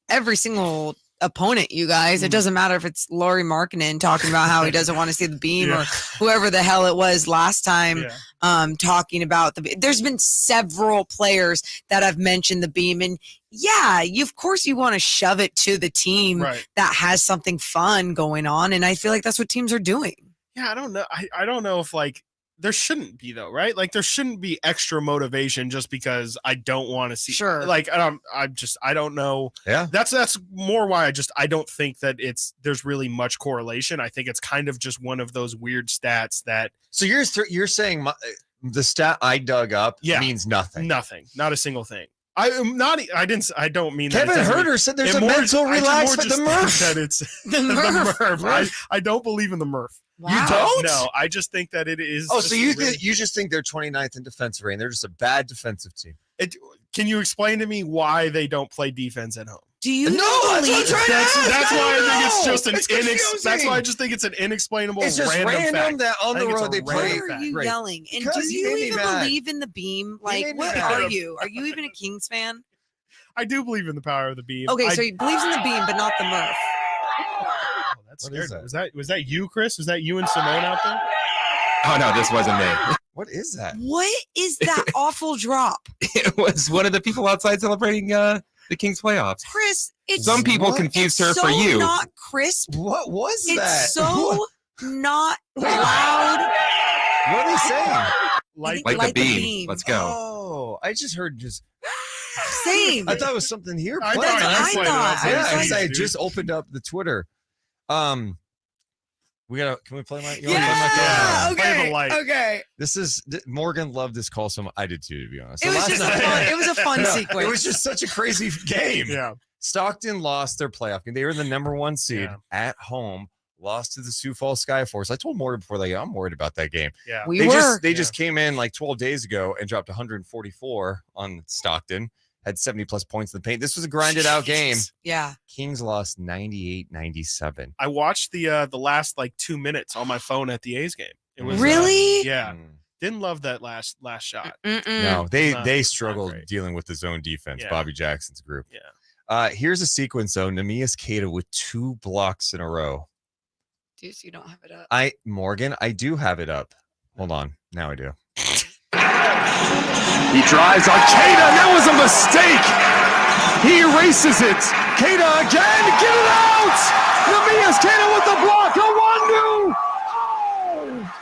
opponent, you guys. It doesn't matter if it's Laurie Markkinen talking about how he doesn't want to see the beam or whoever the hell it was last time talking about there's been several players that have mentioned the beam, and of course you want to shove it to the team that has something fun going on, and I feel like that's what teams are doing. Yeah, I don't know. I don't know if like there shouldn't be though, right? Like there shouldn't be extra motivation just because I don't want to see. Sure. Like I don't know. Yeah. That's more why I don't think that there's really much correlation. I think it's kind of just one of those weird stats that. So you're saying the stat I dug up means nothing. Nothing. Not a single thing. I'm not. I don't mean that. Kevin Herter said there's a mental relax for the Murph. That it's The Murph. I don't believe in the Murph. Wow. You don't? No, I just think that it is. Oh, just so you really- you just think they're 29th in defensive rating? They're just a bad defensive team. Can you explain to me why they don't play defense at home? Do you No, that's what I'm trying to That's ask. why I think it's know. just It's confusing. that's why I just think it's an inexplainable It's just random fact. that on I the think it's road a they Why play. random are fact. you Right. yelling? And Because do you you made me even mad. believe in the beam? Like, made me what mad. are you? Are you even a Kings fan? I do believe in the power of the beam. Okay, so he believes in the beam, but not the Murph. Oh, that What is scared me. that? Was that you, Chris? Was that you and Simone out there? Oh no, this wasn't me. What is that? What is that awful drop? It was one of the people outside celebrating the Kings playoffs. Chris, it's Some people What? confused it's her so for you. not crisp. What was It's that? so not loud. What are they saying? Like, Like the Like the beam. beam. Let's go. Oh, I just heard just. Same. I thought it was something here. I playing. thought- I played it. thought- was like, Yeah, I was because I dude. just opened up the Twitter. We gotta. Can we play my? You wanna play my Yeah. call? Play the Okay. light. Okay. This is Morgan loved this call so much. I did too, to be honest. It So was last just a night- fun. It was a fun Yeah, sequence. It was just such a crazy game. Yeah. Stockton lost their playoff game. They were the #1 seed Yeah. at home. Lost to the Sioux Falls Skyforce. I told Morgan before I'm worried about that game. Yeah. we They were. just came in like 12 days ago and dropped 144 on Stockton. Had 70 plus points in the paint. This was a grinded out game. Yeah. Kings lost 98-97. I watched the last like 2 minutes on my phone at the A's game. It was Really? yeah. Mm. Didn't love that last shot. Mm-mm. No, they not- they not struggled great. dealing with the zone defense. Yeah. Bobby Jackson's group. Yeah. Here's a sequence though. Nemias Queta with 2 blocks in a row. Deuce, you don't have it up. Morgan, I do have it up. Hold on. Now I do. He drives on Queta. That was a mistake. He erases it. Queta again. Get it out. Nemias Queta with the block. A 1-2.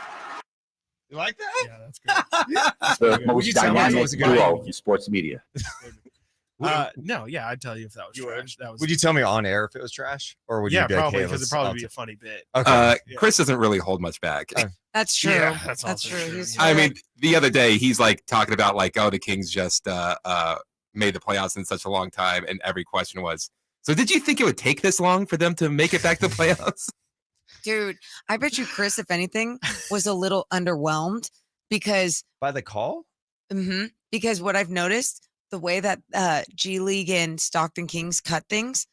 You like that? Yeah, that's good. The Would most you tell me dynamic it was a good duo game? in sports media. No, yeah, I'd tell you if that was You would? trash. That was Would you tell me on air if it was trash? Or would yeah, you be like, probably hey, because let's- it'd probably I'll be t- a funny bit. Okay. Yeah. Chris doesn't really hold much back. That's true. Yeah, that's That's also true. true, He's yeah. I right. mean, the other day he's like talking about like, oh, the Kings just made the playoffs in such a long time, and every question was, so did you think it would take this long for them to make it back to the playoffs? Dude, I bet you Chris, if anything, was a little underwhelmed because By the call? because what I've noticed, the way that G League and Stockton Kings cut things,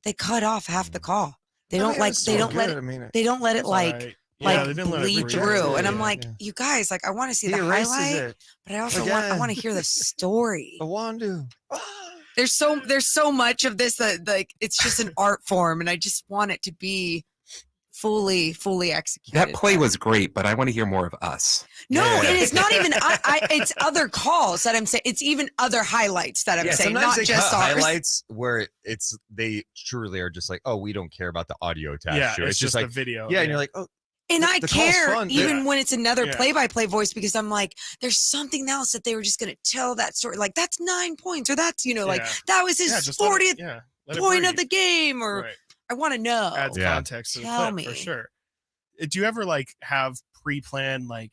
they cut off half the call. They don't like they don't let it they don't let it It's like alright. like Yeah, they didn't let it bleed breathe. through. And I'm Yeah, like, yeah. you guys, like I want to see He the erases highlight, it. but I also want to hear the story. A Wandu. There's so much of this that like it's just an art form, and I just want it to be fully executed. That play was great, but I want to hear more of us. No, Yeah. it is not even. It's other calls that I'm saying. It's even other highlights that I'm Yeah, saying, sometimes not they just cut ours. highlights where it's they truly are just like, oh, we don't care about the audio attached Yeah, to it. it's just like, the video. yeah, and you're like, oh, And The- I the call's care fun, even yeah. when it's another Yeah. play-by-play voice because I'm like, there's something else that they were just going to tell that story. Like that's 9 points, or that's like Yeah. that was his just let it- 40th let it point of breathe. the game, or Right. I want to know. Adds Yeah. context to the Tell clip for me. sure. Do you ever like have pre-planned like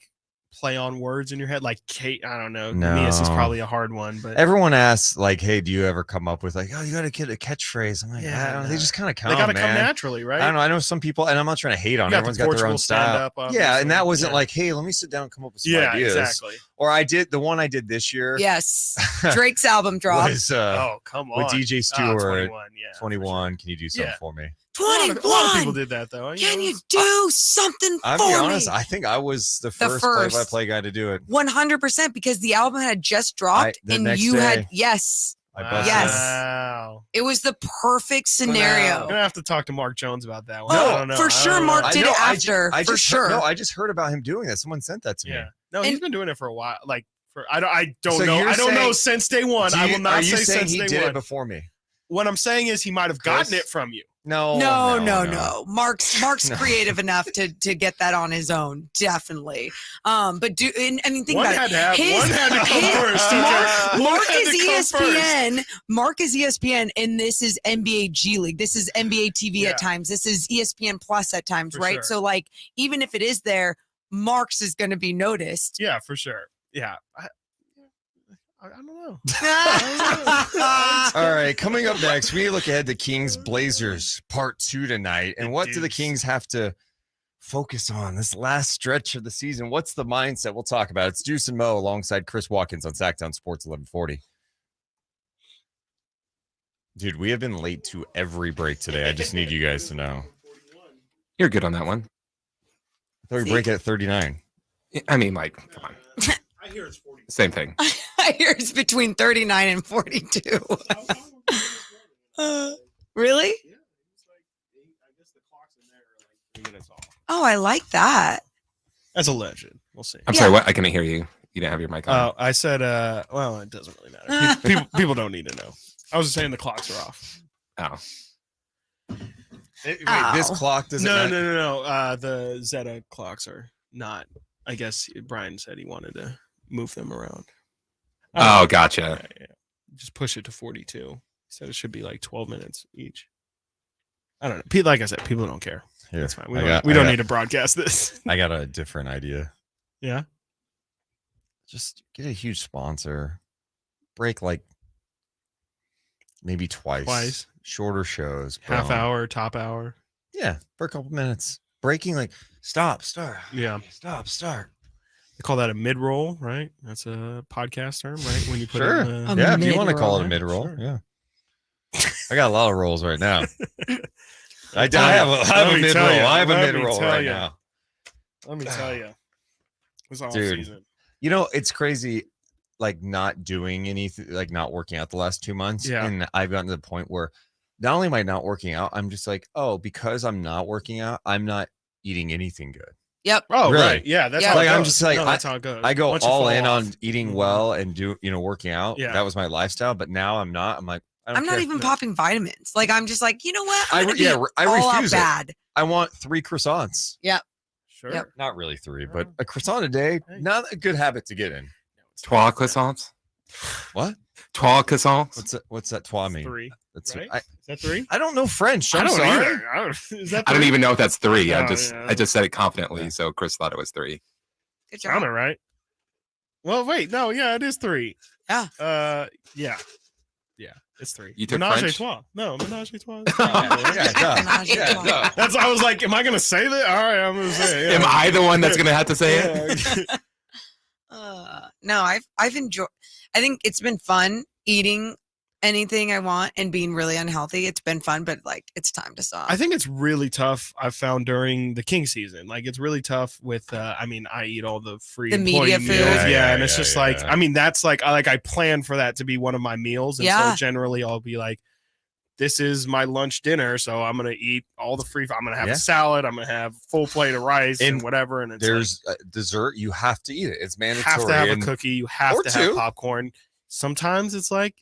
play on words in your head? Like Kate, I don't know. Nemias is No. probably a hard one, but everyone asks like, hey, do you ever come up with like, oh, you got to get a catchphrase? I'm like, Yeah, I don't know. They no. just kind of come. they gotta man. come naturally, right? I don't know. I know some people, and I'm not trying to hate on. You got Everyone's the got their own Portugal style. stand-up, Yeah, obviously. and that wasn't Yeah. like, hey, let me sit down and come up with some Yeah, ideas. exactly. Or I did the one I did this year. Yes, Drake's album drop. Was Oh, come on. with DJ Oh, Stewart. 21, yeah. for 21. sure. Can you do something Yeah. for me? A lot of people 21. did that though. Can know, you do something I'll for be honest. me? I think I was the The first first. play-by-play guy to do it. 100% because the album had just dropped The and next you day. had yes, I busted Yes. it. Wow. it was the perfect I'm scenario. gonna have to talk to Mark Jones about that one. Oh, I don't know. for I sure, don't know. Mark I did know, it I ju- after, I for just sure. No, I just heard about him doing that. Someone sent that to me. Yeah. No, he's And- been doing it for a while. Like for I don't So know. you're I don't know saying- since day one. Do I you- will not are you say saying since he day did one. it before me? What I'm saying is he might have gotten Chris? it from you. No. No. Mark's No. creative enough to get that on his own, definitely. But I mean, think One about had it. to have. One had to come first. Mark, One Mark had is to come first. ESPN. Mark is ESPN, and this is NBA G League. This is NBA TV Yeah. at times. This is ESPN Plus at times, For right? sure. So, like, even if it is there, Mark's is going to be noticed. Yeah, for sure. Yeah. I don't know. All right, coming up next, we look ahead to Kings Blazers Part 2 tonight. And what do the Kings have to focus on this last stretch of the season? What's the mindset? We'll talk about it. It's Deuce and Mo alongside Chris Watkins on Sacktown Sports 1140. Dude, we have been late to every break today. I just need you guys to know. You're good on that one. I thought we break at 39. I mean, like, come on. I hear it's 40. Same thing. I hear it's between 39 and 42. Really? Yeah, it's like I guess the clocks in there are like 3 minutes off. Oh, I like that. That's a legend. We'll see. I'm sorry, what? I couldn't hear you. You didn't have your mic on. Oh, I said, well, it doesn't really matter. People don't need to know. I was just saying the clocks are off. Oh. Wait, this clock doesn't matter? No. The Zeta clocks are not. I guess Brian said he wanted to move them around. Oh, gotcha. Yeah. Just push it to 42. He said it should be like 12 minutes each. I don't know. Like I said, people don't care. Here, That's fine. We don't need to broadcast this. I got a different idea. Yeah. Just get a huge sponsor. Break like maybe twice. Shorter shows. Half hour, top hour. Yeah, for a couple minutes. Breaking like stop, start. Yeah. Stop, start. They call that a mid-roll, right? That's a podcast term, right? When you put Sure. in Yeah, if you want to call mid-roll. it a mid-roll. Sure. Yeah. I got a lot of rolls right now. I have a mid-roll. I have a mid-roll right now. Let me tell you. It's all Dude. season. You know, it's crazy, like not doing anything, like not working out the last 2 months. Yeah. And I've gotten to the point where not only am I not working out, I'm just like, oh, because I'm not working out, I'm not eating anything good. Yep. Oh, Really? right. Yeah, that's Yeah. how it Like, I'm goes. just like, No, that's how it goes. I go Once you all fall in off. on eating Mhm. well and working out. Yeah. That was my lifestyle. But now I'm not. I'm like, I don't I'm not care. even popping vitamins. Like, I'm just like, you know what? I'm gonna be I all out refuse it. bad. I want 3 croissants. Sure. Yep. Not really 3, but a croissant a day. Hey. Not a good habit to get in. Trois croissants? What? Trois croissants? What's that trois mean? 3. That's Right? I, Is that 3? I don't know French. I I'm don't sorry. either. Is that I don't 3? even know if that's 3. Oh, I yeah. just said it confidently, so Chris thought it was 3. Good job. Sounded right. Well, wait. No, yeah, it is 3. Yeah. Yeah. It's 3. You took Menage a French? trois. No, menage a trois. Yeah, duh. Menage a Yeah, trois. duh. That's. I was like, am I gonna say that? All right, I'm gonna say it. Yeah. Am I the one that's going to have to say it? Yeah. No, I've enjoyed. I think it's been fun eating anything I want and being really unhealthy. It's been fun, but like it's time to stop. I think it's really tough. I've found during the King season, like it's really tough with. I mean, I eat all the free The media employee food. meals, Yeah, and it's yeah, just yeah. like, I mean, that's like I plan for that to be one of my meals, and Yeah. so generally I'll be like, this is my lunch dinner, so I'm gonna eat all the free. I'm gonna have Yeah. a salad. I'm gonna have full plate of rice and And whatever. And it's There's dessert. You have to eat it. It's like, mandatory. have to have a and cookie. You have or to have two. popcorn. Sometimes it's like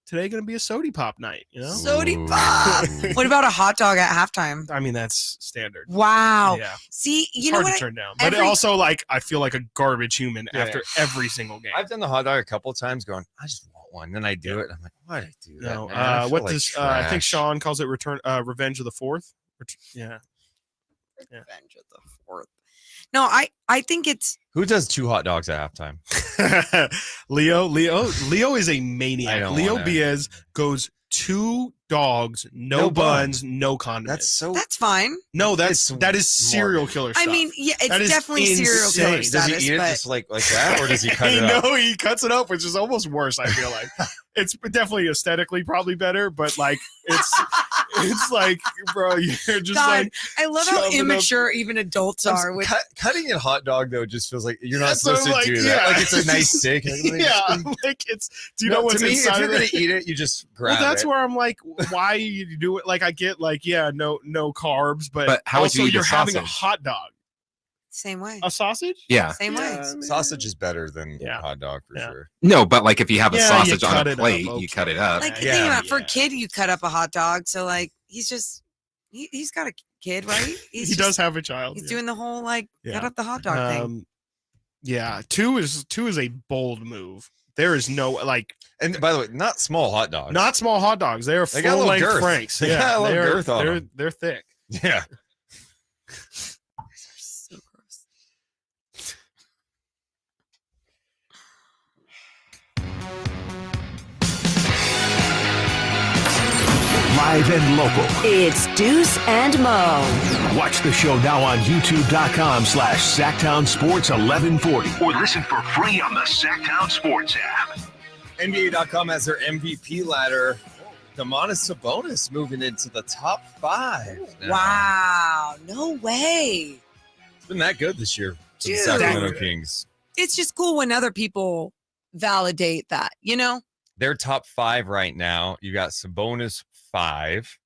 today gonna be a sody pop night. You know, Sody Ooh. pop. What about a hot dog at halftime? I mean that's standard. Wow. Yeah. See, you It's know hard what? to turn down. But every- also, like, I feel like a garbage human Yeah, after every single game. I've done the hot dog a couple of times going, I just want one. Then I do it. I'm like, why did I do that? No, man? I feel what like does I think trash. Sean calls it Revenge of the Fourth. Yeah. Yeah. Revenge of the Fourth. No, I think it's Who does 2 hot dogs at halftime? Leo is a I maniac. don't Leo wanna- Biaz goes 2 dogs, no No buns, no condiments. That's so. that's fine. no, that it's is serial morbid. killer stuff. I mean, yeah, That it's is definitely serial insane. killer Does he status, Does he eat it but just like that, or does he cut Hey, it up? no, he cuts it up, which is almost worse. I feel like it's definitely aesthetically probably better, but like it's like, bro, you're just God, like I love how shoving up- immature even adults are with Cutting a hot dog though just feels like you're not That's supposed to what I'm do like, that. yeah. Like it's a nice steak. yeah, like it's. Do you know what's to me? If inside you're of gonna it? eat it, you just grab Well, that's it. where I'm like, why you do it? Like, I get like, yeah, no carbs, but But how would also you eat a you're having a sausage? hot dog, same way. a sausage. Yeah. Same way. Sausage is better than Yeah. hot dog for Yeah. sure. No, but like if you have a Yeah, you sausage cut on it a up, plate, okay. you cut it up. Like Yeah. think about it, for a Yeah. kid, you cut up a hot dog. So like he's got a kid, right? He He's does have a child. He's yeah. doing the whole like Yeah. cut up the hot dog thing. Yeah, two is a bold move. There is no like And by the way, not small hot dogs. not small hot dogs. They are They got a full little length girth. franks. They Yeah, got a little they're- girth on they're, them. They're thick. Yeah. So gross. live and local. It's Deuce and Mo. Watch the show now on youtube.com/SacktownSports1140 or listen for free on the Sacktown Sports app. NBA.com has their MVP ladder. Domantas Sabonis moving into the top 5 now. Wow. No way. It's been that good this year for the Dude. Sacramento Kings. It's just cool when other people validate that, you know? They're top 5 right now. You got Sabonis 5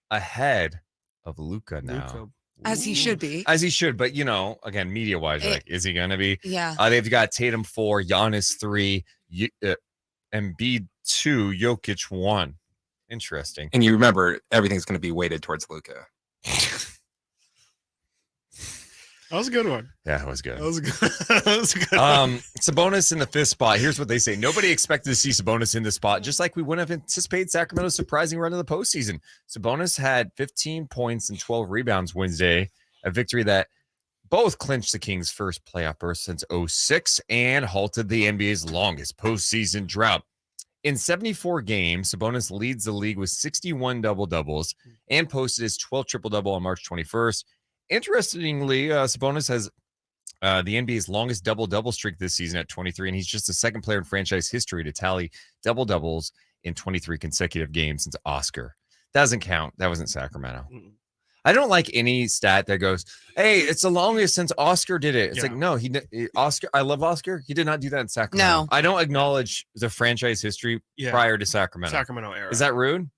ahead of Luka now. As he should be. As he should, but again, media-wise, like, is he gonna be? Yeah. They've got Tatum 4, Giannis 3, Embiid 2, Jokic 1. Interesting. And you remember, everything's going to be weighted towards Luka. That was a good one. Yeah, that was good. That was a good. That was a good Sabonis in the 5th spot. Here's what they say. Nobody expected to see Sabonis in this spot, just like we wouldn't have anticipated Sacramento's surprising run to the postseason. Sabonis had 15 points and 12 rebounds Wednesday, a victory that both clinched the Kings' first playoff berth since 2006 and halted the NBA's longest postseason drought. In 74 games, Sabonis leads the league with 61 double-doubles and posted his 12th triple-double on March 21st. Interestingly, Sabonis has the NBA's longest double-double streak this season at 23, and he's just the second player in franchise history to tally double-doubles in 23 consecutive games since Oscar. Doesn't count. That wasn't Sacramento. I don't like any stat that goes, hey, it's the longest since Oscar did it. It's like, no, Oscar. I love Oscar. He did not do that in Sacramento. No. I don't acknowledge the franchise history prior to Sacramento. Sacramento era. Is that rude?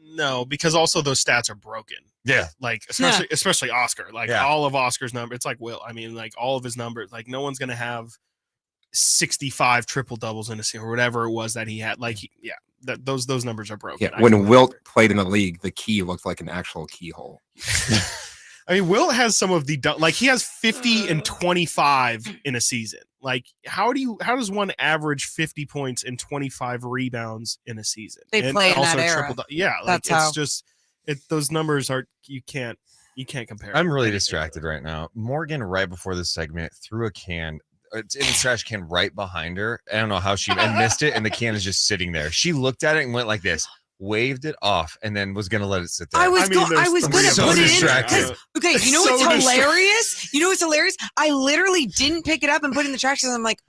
No, because also those stats are broken. Yeah. Like, especially Oscar. Like, all of Oscar's numbers. It's like Will. I mean, like, all of his numbers. Like, no one's going to have 65 triple doubles in a season or whatever it was that he had. Like, those numbers are broken. Yeah, when Wilt played in the league, the key looked like an actual keyhole. I mean, Wilt has some of the he has 50 and 25 in a season. Like, how does one average 50 points and 25 rebounds in a season? They play in that era. Like, it's just those numbers are you can't compare. I'm really distracted right now. Morgan, right before this segment, threw a can. It's in the trash can right behind her. I don't know how she missed it, and the can is just sitting there. She looked at it and went like this, waved it off, and then was gonna let it sit there. I was going to so put it distracted. in. Okay, you know what's hilarious? You know what's hilarious? I literally didn't pick it up and put it in the trash because I'm like,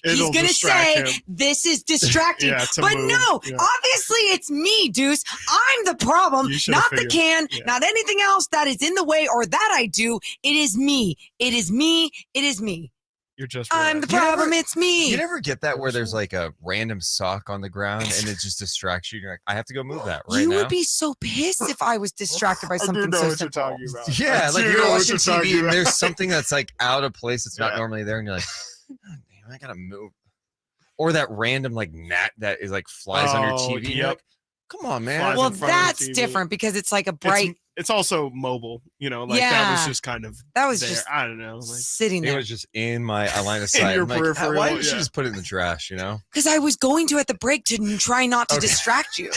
he's going to say this is distracting. But no, obviously it's me, Deuce. I'm the problem, not the can, not anything else that is in the way or that I do. It is me. It is me. It is me. You're just I'm the problem. It's me. You never get that where there's like a random sock on the ground and it just distracts you. You're like, I have to go move that right now. You would be so pissed if I was distracted by something so simple. Talking about. Yeah, like you're watching TV and there's something that's like out of place that's not normally there, and you're like, oh, damn, I gotta move. Or that random like gnat that is like flies on your TV. Yep. Like, come on, man. Well, that's different because it's like a bright. It's also mobile, that was just kind of that was there. just I don't know, like, sitting there. It was just in my line of sight. your I'm like, peripheral, why didn't you just put it in the trash, Because I was going to at the break to try not to distract you.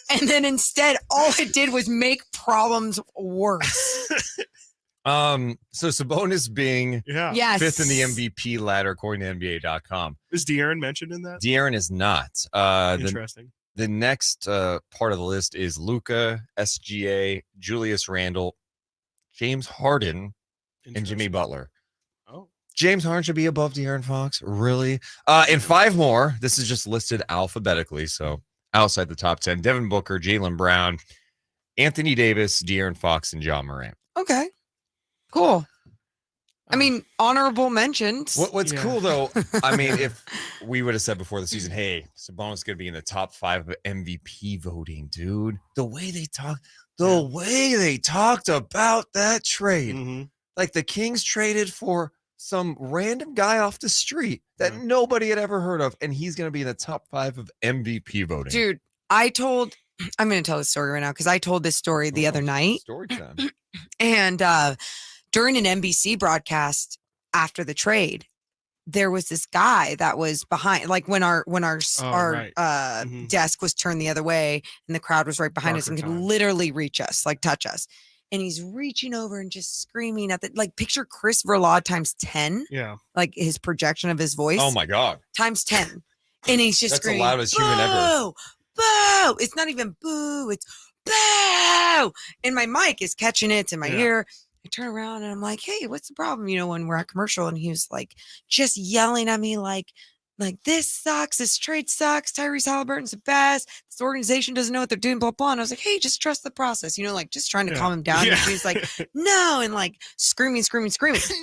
And then instead, all it did was make problems worse. So Sabonis being yes. 5th in the MVP ladder according to NBA.com. Is De'Aaron mentioned in that? De'Aaron is not. Interesting. The next part of the list is Luka, SGA, Julius Randle, James Harden, and Jimmy Butler. Oh, James Harden should be above De'Aaron Fox, really? And 5 more. This is just listed alphabetically, so outside the top 10: Devin Booker, Jaylen Brown, Anthony Davis, De'Aaron Fox, and John Morant. Okay, cool. I mean, honorable mentions. What's cool, though, I mean, if we would have said before the season, hey, Sabonis is going to be in the top 5 of MVP voting, dude. The way they talked about that trade. Like the Kings traded for some random guy off the street that nobody had ever heard of, and he's going to be in the top 5 of MVP voting. Dude, I'm going to tell this story right now because I told this story the other night. Story time. And during an NBC broadcast after the trade, there was this guy that was behind, like when our desk was turned the other way and the crowd was right behind us and could literally reach us, like touch us. And he's reaching over and just screaming at picture Chris Verlaud times 10. Yeah. Like his projection of his voice. Oh my God. Times 10. And he's just That's screaming, the loudest human ever. Boo! It's not even boo. It's boo! And my mic is catching it in my ear. I turn around and I'm like, hey, what's the problem? When we're at commercial, and he was like just yelling at me like this sucks, this trade sucks, Tyrese Halliburton's the best, this organization doesn't know what they're doing, blah, blah. And I was like, hey, just trust the process, just trying to calm him down. And he's like, no, and like screaming.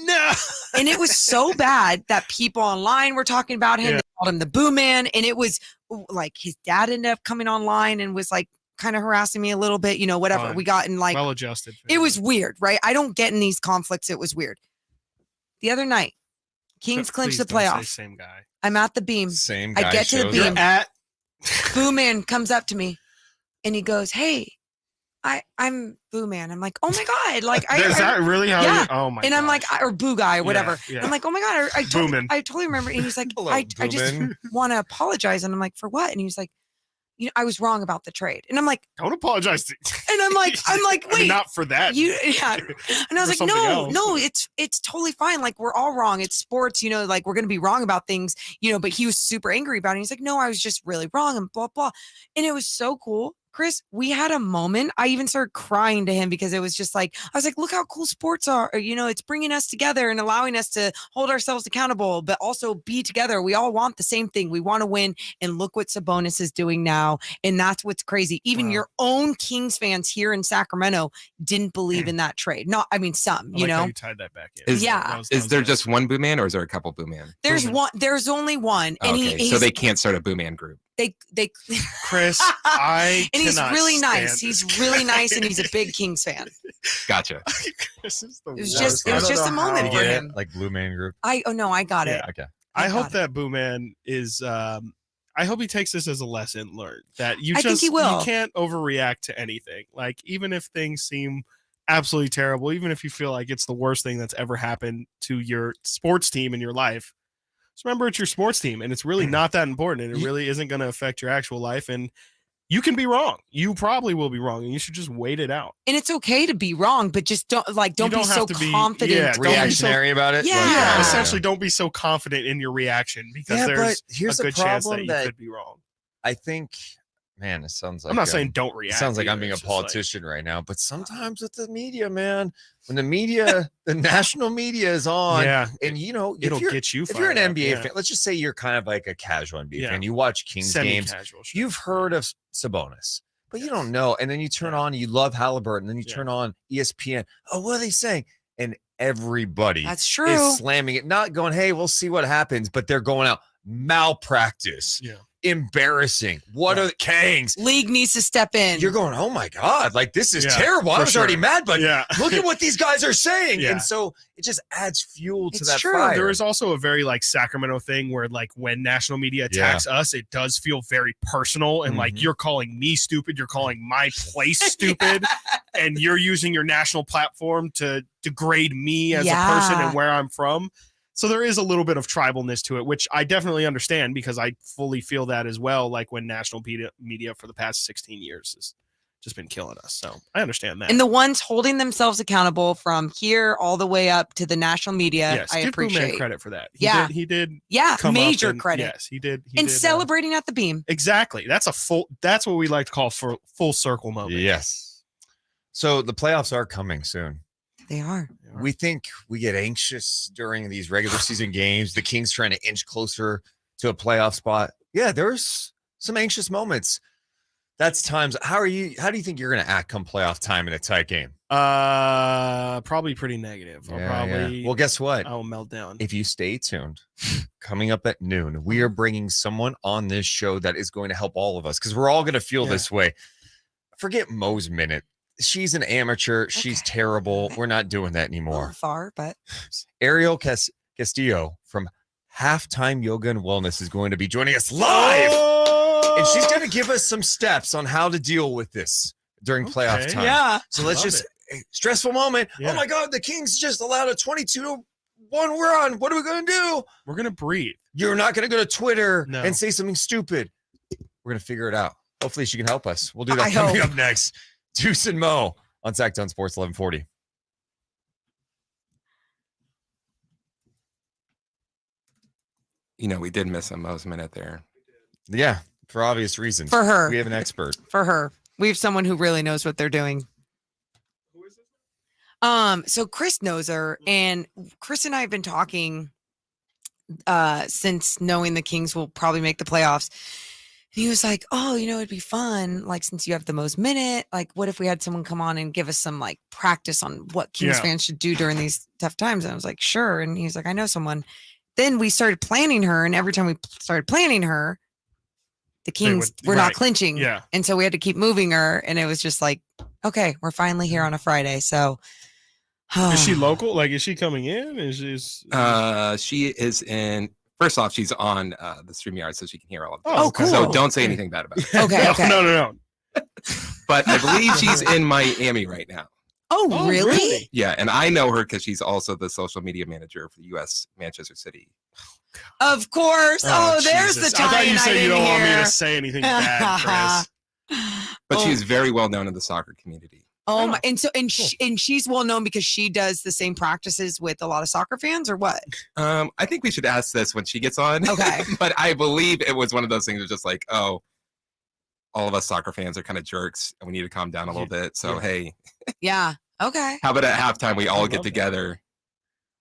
No. And it was so bad that people online were talking about him. They called him the Boo Man. And it was like his dad ended up coming online and was like kind of harassing me a little bit, whatever. Fine. We got in like, well adjusted. It was weird, right? I don't get in these conflicts. It was weird. The other night, Kings clinched the playoffs. Same guy. I'm at the beam. Same guy. I get to the beam. You're at Boo Man comes up to me and he goes, hey, I'm Boo Man. I'm like, oh my God. Like, is that really how yeah. Oh my And I'm like, or Boo Guy or whatever. Yeah. I'm like, oh my God. I totally remember. And he's like, Hello, I just want to apologize. And I'm like, for what? And he was like, I was wrong about the trade. And I'm like, don't apologize. And I'm like, wait, I mean, not for that. And I was like, no, it's totally fine. Like, we're all wrong. It's sports, like we're going to be wrong about things, but he was super angry about it. He's like, no, I was just really wrong and blah, blah. And it was so cool. Chris, we had a moment. I even started crying to him because it was just like, I was like, look how cool sports are. It's bringing us together and allowing us to hold ourselves accountable, but also be together. We all want the same thing. We want to win. And look what Sabonis is doing now. And that's what's crazy. Even your own Kings fans here in Sacramento didn't believe in that trade. Not, I mean, some, I like how you tied that back in. Is there just one Boo Man or is there a couple Boo Man? There's one. There's only one. And so they can't start a Boo Man group. They Chris, and he's really nice. He's really nice, and he's a big Kings fan. Gotcha. This is the It was just a moment for him. Like Blue Man Group. I got it. Okay. I hope that Boo Man is. I hope he takes this as a lesson learned that I think he will. You can't overreact to anything. Like even if things seem absolutely terrible, even if you feel like it's the worst thing that's ever happened to your sports team in your life. Just remember it's your sports team and it's really not that important and it really isn't going to affect your actual life. And you can be wrong. You probably will be wrong and you should just wait it out. And it's okay to be wrong, but just don't be so confident. Reactionary about it. Yeah. Essentially don't be so confident in your reaction because there's a good chance that you could be wrong. I think, man, it sounds like I'm not saying don't react. It sounds like I'm being a politician right now, but sometimes with the media, man, when the media, the national media is on, and it'll get you. If you're an NBA fan, let's just say you're kind of like a casual NBA fan, you watch Kings games, you've heard of Sabonis, but you don't know. And then you turn on, you love Halliburton, then you turn on ESPN. Oh, what are they saying? And everybody that's true is slamming it, not going, hey, we'll see what happens, but they're going out malpractice. Yeah. Embarrassing. What are the Kings? League needs to step in. You're going, oh my God, like this is terrible. I was already mad, but look at what these guys are saying. And so it just adds fuel to that fire. There is also a very like Sacramento thing where like when national media attacks us, it does feel very personal and like you're calling me stupid, you're calling my place stupid, and you're using your national platform to degrade me as a person and where I'm from. So there is a little bit of tribalness to it, which I definitely understand because I fully feel that as well. Like when national media for the past 16 years has just been killing us. So I understand that. And the ones holding themselves accountable from here all the way up to the national media, I appreciate. Give Boo Man credit for that. He did. Yeah, major credit. Yes, he did. And celebrating at the beam. Exactly. That's what we like to call for full circle moment. Yes. So the playoffs are coming soon. They are. We think we get anxious during these regular season games. The Kings trying to inch closer to a playoff spot. Yeah, there's some anxious moments. That's times. How do you think you're going to act come playoff time in a tight game? Probably pretty negative. Well, guess what? I'll melt down. If you stay tuned, coming up at noon, we are bringing someone on this show that is going to help all of us because we're all going to feel this way. Forget Mo's minute. She's an amateur. She's terrible. We're not doing that anymore. Far, but Ariel Castillo from Halftime Yoga and Wellness is going to be joining us live. And she's going to give us some steps on how to deal with this during playoff time. Yeah. So let's stressful moment. Yeah. Oh my God, the Kings just allowed a 22-1 run. What are we going to do? We're going to breathe. You're not going to go to Twitter and say something stupid. We're going to figure it out. Hopefully she can help us. We'll do that coming up next. Deuce and Mo on Sacktown Sports 1140. We did miss a Mo's minute there. Yeah, for obvious reasons. For her. We have an expert. For her. We have someone who really knows what they're doing. So Chris knows her, and Chris and I have been talking since knowing the Kings will probably make the playoffs. And he was like, "Oh, it'd be fun. Like, since you have the most minute, like, what if we had someone come on and give us some like practice on what Kings fans should do during these tough times?" And I was like, "Sure." And he's like, "I know someone." Then we started planning her, and every time we started planning her, the Kings were not clinching. Yeah. And so we had to keep moving her, and it was just like, okay, we're finally here on a Friday. So is she local? Like, is she coming in? She is in. First off, she's on the StreamYard, so she can hear all of this. Oh, cool. So don't say anything bad about it. Okay. No. But I believe she's in Miami right now. Oh, really? Yeah, and I know her because she's also the social media manager for the U.S. Manchester City. Of course. Oh, there's Jesus. the time. I thought you said you don't want me hear. to say anything bad, Chris. But she's very well known in the soccer community. Oh my! And so, she's well known because she does the same practices with a lot of soccer fans, or what? I think we should ask this when she gets on. Okay. But I believe it was one of those things that's just like, oh, all of us soccer fans are kind of jerks, and we need to calm down a little bit. So hey, Yeah. Okay. how about at halftime we all get together,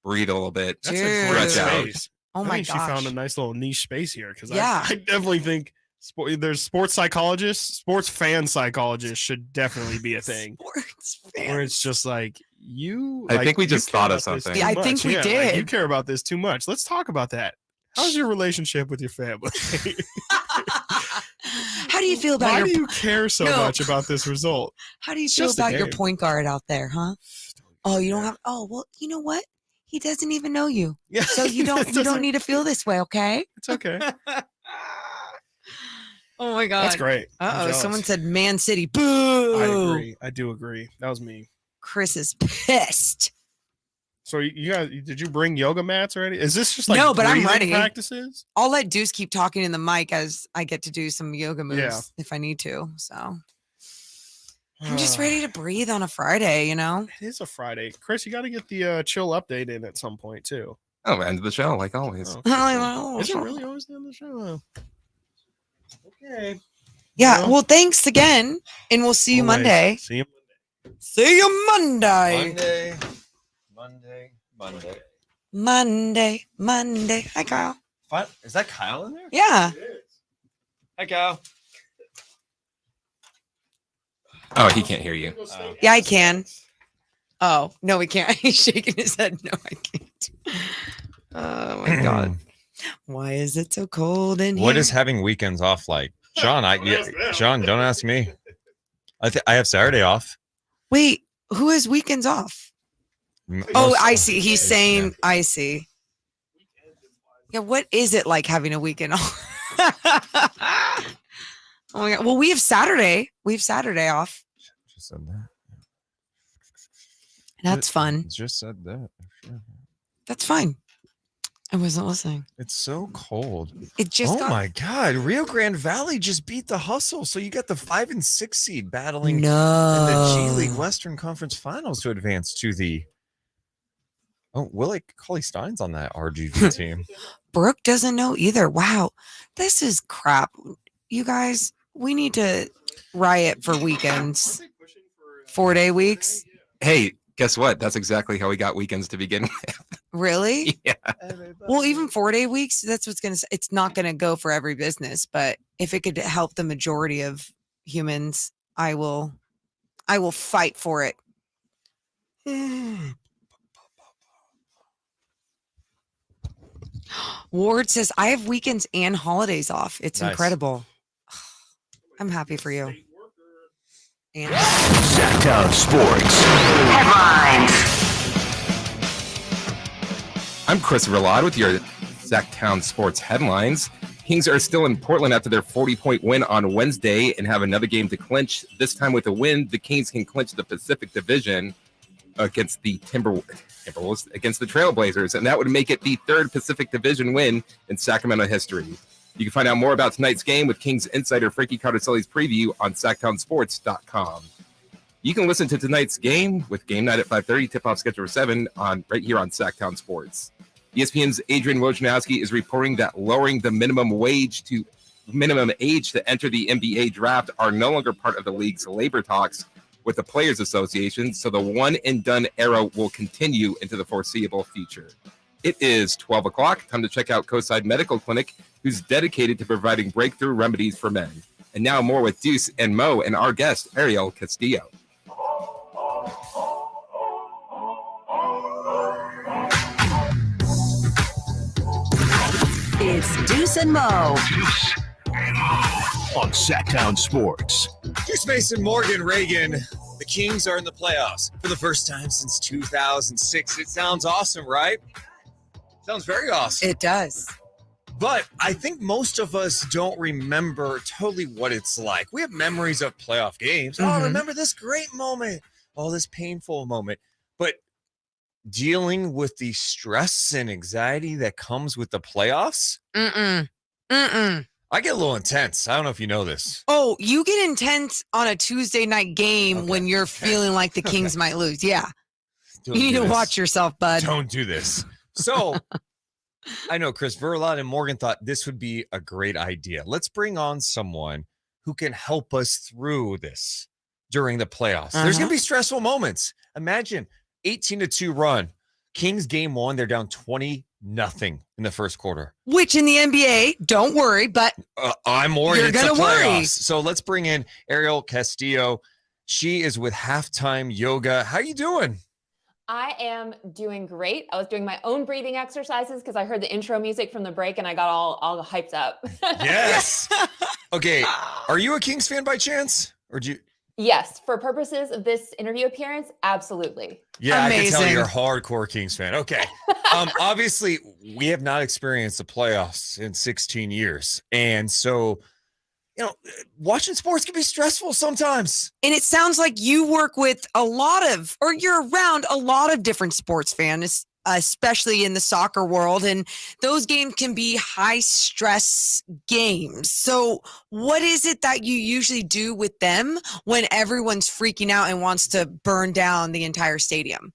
breathe a little bit, That's a great stretch out. space. Oh I my think gosh. she found a nice little niche space here because Yeah. I definitely think there's sports psychologists, sports fan psychologists should definitely be a thing. Sports Where fans. it's just like I think we just thought of something. Yeah, I think we did. Like, you care about this too much. Let's talk about that. How's your relationship with your family? How do you feel about Why your? do you care so much about this result? How do you It's feel just a about your game. point guard out there, huh? Oh, you don't have. Oh, well, you know what? He doesn't even know you, Yeah, so you don't need to feel this way, okay? It's okay. Oh my god, That's great. I'm Uh-oh, jealous. someone said Man City. Boo! I agree. I do agree. That was me. Chris is pissed. So you guys, did you bring yoga mats already? Is this just like No, but I'm breathing ready. practices? I'll let Deuce keep talking in the mic as I get to do some yoga moves Yeah. if I need to. So I'm just ready to breathe on a Friday, It is a Friday. Chris, you got to get the chill update in at some point too. Oh, end of the show, like always. Oh, is it really always the end of the show? Okay. Yeah. Well, Well, thanks again, and we'll see you always. Monday. See you. See you Monday. Monday. Hi, Kyle. Is that Kyle in there? Yeah. Hi, Kyle. Oh, he can't hear you. Yeah, I can. Oh, no, we can't. He's shaking his head. No, I can't. Oh my God. Why is it so cold in here? What is having weekends off like? Sean, Sean, don't ask me. I have Saturday off. Wait, who has weekends off? Oh, I see. He's saying, I see. Yeah, what is it like having a weekend off? Oh my God. Well, we have Saturday. We have Saturday off. Just said that. That's fun. Just said that. That's fine. I wasn't listening. It's so cold. It just got my God. Rio Grande Valley just beat the Hustle. So you got the 5 and 6 seed battling in the G no. League Western Conference Finals to advance to the. Oh, Willie Cauley Stein's on that RGV team. Brooke doesn't know either. Wow. This is crap. You guys, we need to riot for weekends. 4-day weeks. Hey, guess what? That's exactly how we got weekends to begin with. Really? Yeah. Well, even 4-day weeks, that's what's going to, it's not going to go for every business, but if it could help the majority of humans, I will fight for it. Ward says, I have weekends and holidays off. It's Nice. incredible. I'm happy for you. And Sacktown Sports. Headlines. I'm Chris Rillard with your Sacktown Sports headlines. Kings are still in Portland after their 40-point win on Wednesday and have another game to clinch. This time with a win, the Kings can clinch the Pacific Division against the Timberwolves against the Trailblazers, and that would make it the third Pacific Division win in Sacramento history. You can find out more about tonight's game with Kings insider Frankie Cartoscelli's preview on sacktownsports.com. You can listen to tonight's game with Game Night at 5:30, tip-off schedule 7 right here on Sacktown Sports. ESPN's Adrian Wojnarowski is reporting that lowering the minimum wage to minimum age to enter the NBA draft are no longer part of the league's labor talks with the Players Association, so the one and done era will continue into the foreseeable future. It is 12 o'clock. Time to check out Coastside Medical Clinic, who's dedicated to providing breakthrough remedies for men. And now more with Deuce and Mo and our guest, Ariel Castillo. It's Deuce and Mo. Deuce and Mo on Sacktown Sports. Deuce Mason, Morgan, Reagan. The Kings are in the playoffs for the first time since 2006. It sounds awesome, right? Sounds very awesome. It does. But I think most of us don't remember totally what it's like. We have memories of playoff games. Oh, remember this great moment. Oh, this painful moment. But dealing with the stress and anxiety that comes with the playoffs, I get a little intense. I don't know if you know this. Oh, you get intense on a Tuesday night game when you're feeling like the Kings might lose. Yeah. Don't You need do to this. watch yourself, bud. Don't do this. So I know Chris Verlot and Morgan thought this would be a great idea. Let's bring on someone who can help us through this during the playoffs. There's going to be stressful moments. Imagine 18-2 run. Kings game 1, they're down 20-0 in the first quarter. Which in the NBA, don't worry, but I'm worried. You're It's the gonna worry. playoffs. So let's bring in Ariel Castillo. She is with Halftime Yoga. How you doing? I am doing great. I was doing my own breathing exercises because I heard the intro music from the break and I got all hyped up. Yes. Okay. Are you a Kings fan by chance? Or do you? Yes, for purposes of this interview appearance, absolutely. Yeah, Amazing. I can tell you're a hardcore Kings fan. Okay. Obviously, we have not experienced the playoffs in 16 years. And so, watching sports can be stressful sometimes. and it sounds like you work with you're around a lot of different sports fans, especially in the soccer world, and those games can be high stress games. So what is it that you usually do with them when everyone's freaking out and wants to burn down the entire stadium?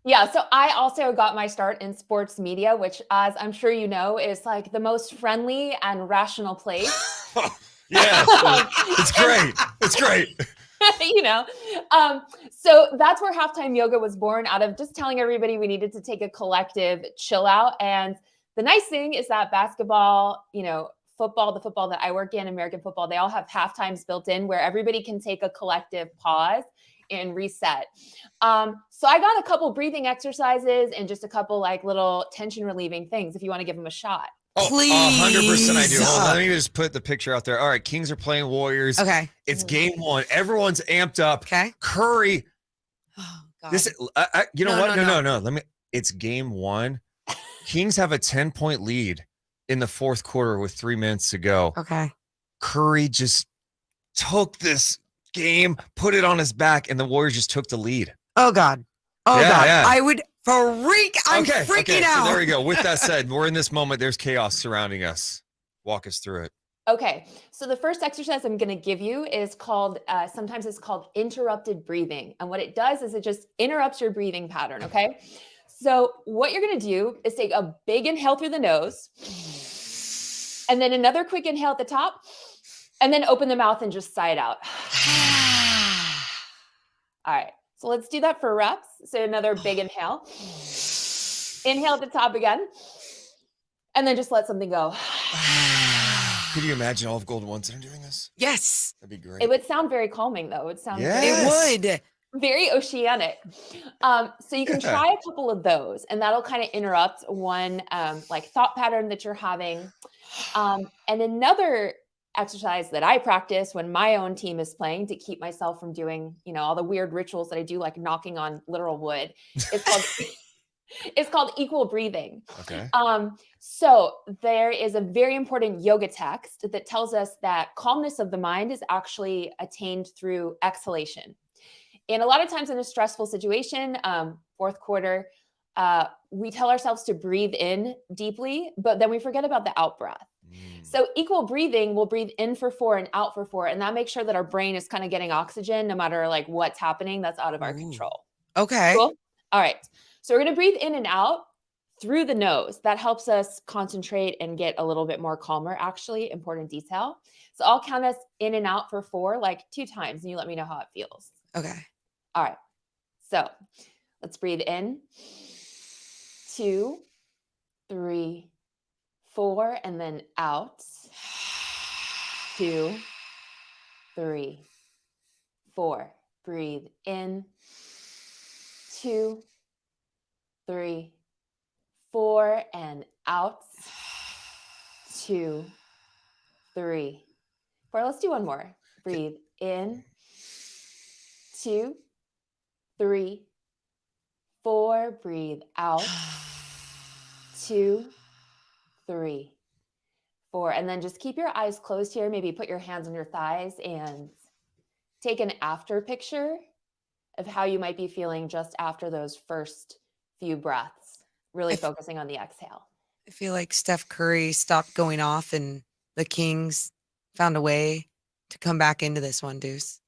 Yeah, so I also got my start in sports media, which, as I'm sure you know, is like the most friendly and rational place. Yeah, it's great. It's great. So that's where Halftime Yoga was born, out of just telling everybody we needed to take a collective chill out. And the nice thing is that basketball, football, the football that I work in, American football, they all have halftimes built in where everybody can take a collective pause and reset. So I got a couple breathing exercises and just a couple like little tension relieving things if you want to give them a shot. Oh, Please. 100% I do. Hold on, let me just put the picture out there. All right, Kings are playing Warriors. Okay. It's game 1. Everyone's amped up. Okay. Curry. Oh, God. This, you know No, what? no, No. It's game 1. Kings have a 10-point lead in the fourth quarter with 3 minutes to go. Okay. Curry just took this game, put it on his back, and the Warriors just took the lead. Oh, God. Oh, Yeah, God. yeah. I would freak. I'm freaking out. So there we go. With that said, we're in this moment. There's chaos surrounding us. Walk us through it. Okay, so the first exercise I'm going to give you is called, sometimes it's called interrupted breathing. And what it does is it just interrupts your breathing pattern, okay? So what you're going to do is take a big inhale through the nose, and then another quick inhale at the top, and then open the mouth and just sigh it out. All right, so let's do that for reps. So another big inhale. Inhale at the top again, and then just let something go. Could you imagine all of Golden Ones that are doing this? Yes. That'd be great. It would sound very calming, though. It would sound Yes. It would. very oceanic. So you can try a couple of those, and that'll kind of interrupt one like thought pattern that you're having. And another exercise that I practice when my own team is playing to keep myself from doing, all the weird rituals that I do, like knocking on literal wood, it's called equal breathing. Okay. So there is a very important yoga text that tells us that calmness of the mind is actually attained through exhalation. And a lot of times in a stressful situation, fourth quarter, we tell ourselves to breathe in deeply, but then we forget about the out breath. So equal breathing, we'll breathe in for 4 and out for 4. And that makes sure that our brain is kind of getting oxygen no matter like what's happening that's out of our control. Okay. Cool. All right. So we're going to breathe in and out through the nose. That helps us concentrate and get a little bit more calmer, actually, important detail. So I'll count us in and out for 4, like 2 times, and you let me know how it feels. Okay. All right. So let's breathe in. 2, 3, 4, and then out. 2, 3, 4. Breathe in. 2, 3, 4, and out. 2, 3, 4. Let's do one more. Breathe in. 2, 3, 4. Breathe out. 2, 3, 4. And then just keep your eyes closed here. Maybe put your hands on your thighs and take an after picture of how you might be feeling just after those first few breaths, really focusing on the exhale. I feel like Steph Curry stopped going off and the Kings found a way to come back into this one, Deuce.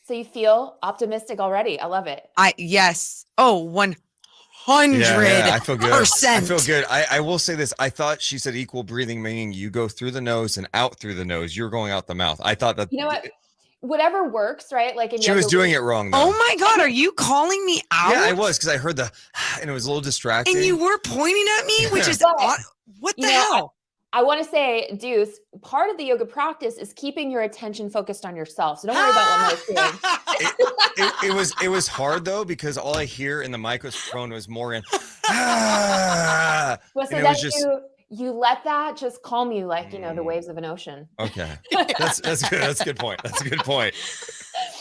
So you feel optimistic already. I love it. Yes. Oh, 100%. I feel good. I feel good. I will say this. I thought she said equal breathing, meaning you go through the nose and out through the nose. You're going out the mouth. I thought that. You know what? Whatever works, right? Like in she was doing it wrong, though. Oh my God, are you calling me out? Yeah, I was, because I heard and it was a little distracting. And you were pointing at me, which is what the hell? I want to say, Deuce, part of the yoga practice is keeping your attention focused on yourself. So don't worry about what Mo's doing. It was hard though, because all I hear in the microphone was Morgan. Well, so then you let that just calm you, like the waves of an ocean. Okay, that's good. That's a good point. That's a good point.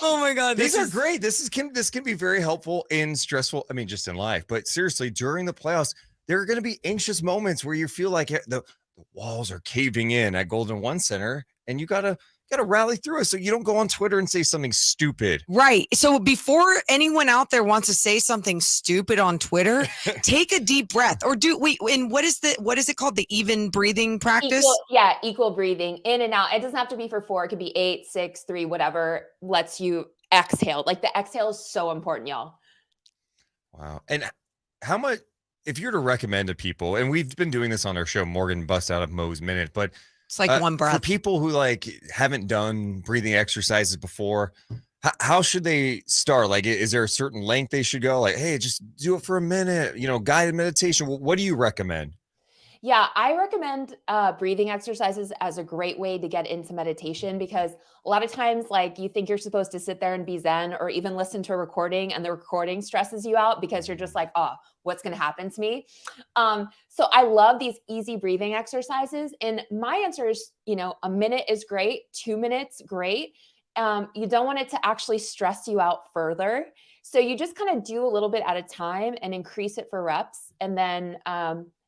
Oh my God, these are great. This can be very helpful in stressful. I mean, just in life, but seriously, during the playoffs, there are going to be anxious moments where you feel like the walls are caving in at Golden One Center, and you gotta rally through it so you don't go on Twitter and say something stupid. Right. So before anyone out there wants to say something stupid on Twitter, take a deep breath or and what is it called? The even breathing practice? Equal breathing in and out. It doesn't have to be for 4. It could be 8, 6, 3, whatever lets you exhale. Like the exhale is so important, y'all. Wow. And how much, if you're to recommend to people, and we've been doing this on our show, Morgan busts out of Mo's Minute, but it's like one breath. For people who haven't done breathing exercises before, how should they start? Like, is there a certain length they should go? Like, hey, just do it for a minute, guided meditation. What do you recommend? Yeah, I recommend breathing exercises as a great way to get into meditation, because a lot of times, you think you're supposed to sit there and be zen or even listen to a recording, and the recording stresses you out because you're just like, oh, what's going to happen to me? So I love these easy breathing exercises. And my answer is, a minute is great. 2 minutes, great. You don't want it to actually stress you out further. So you just kind of do a little bit at a time and increase it for reps. And then,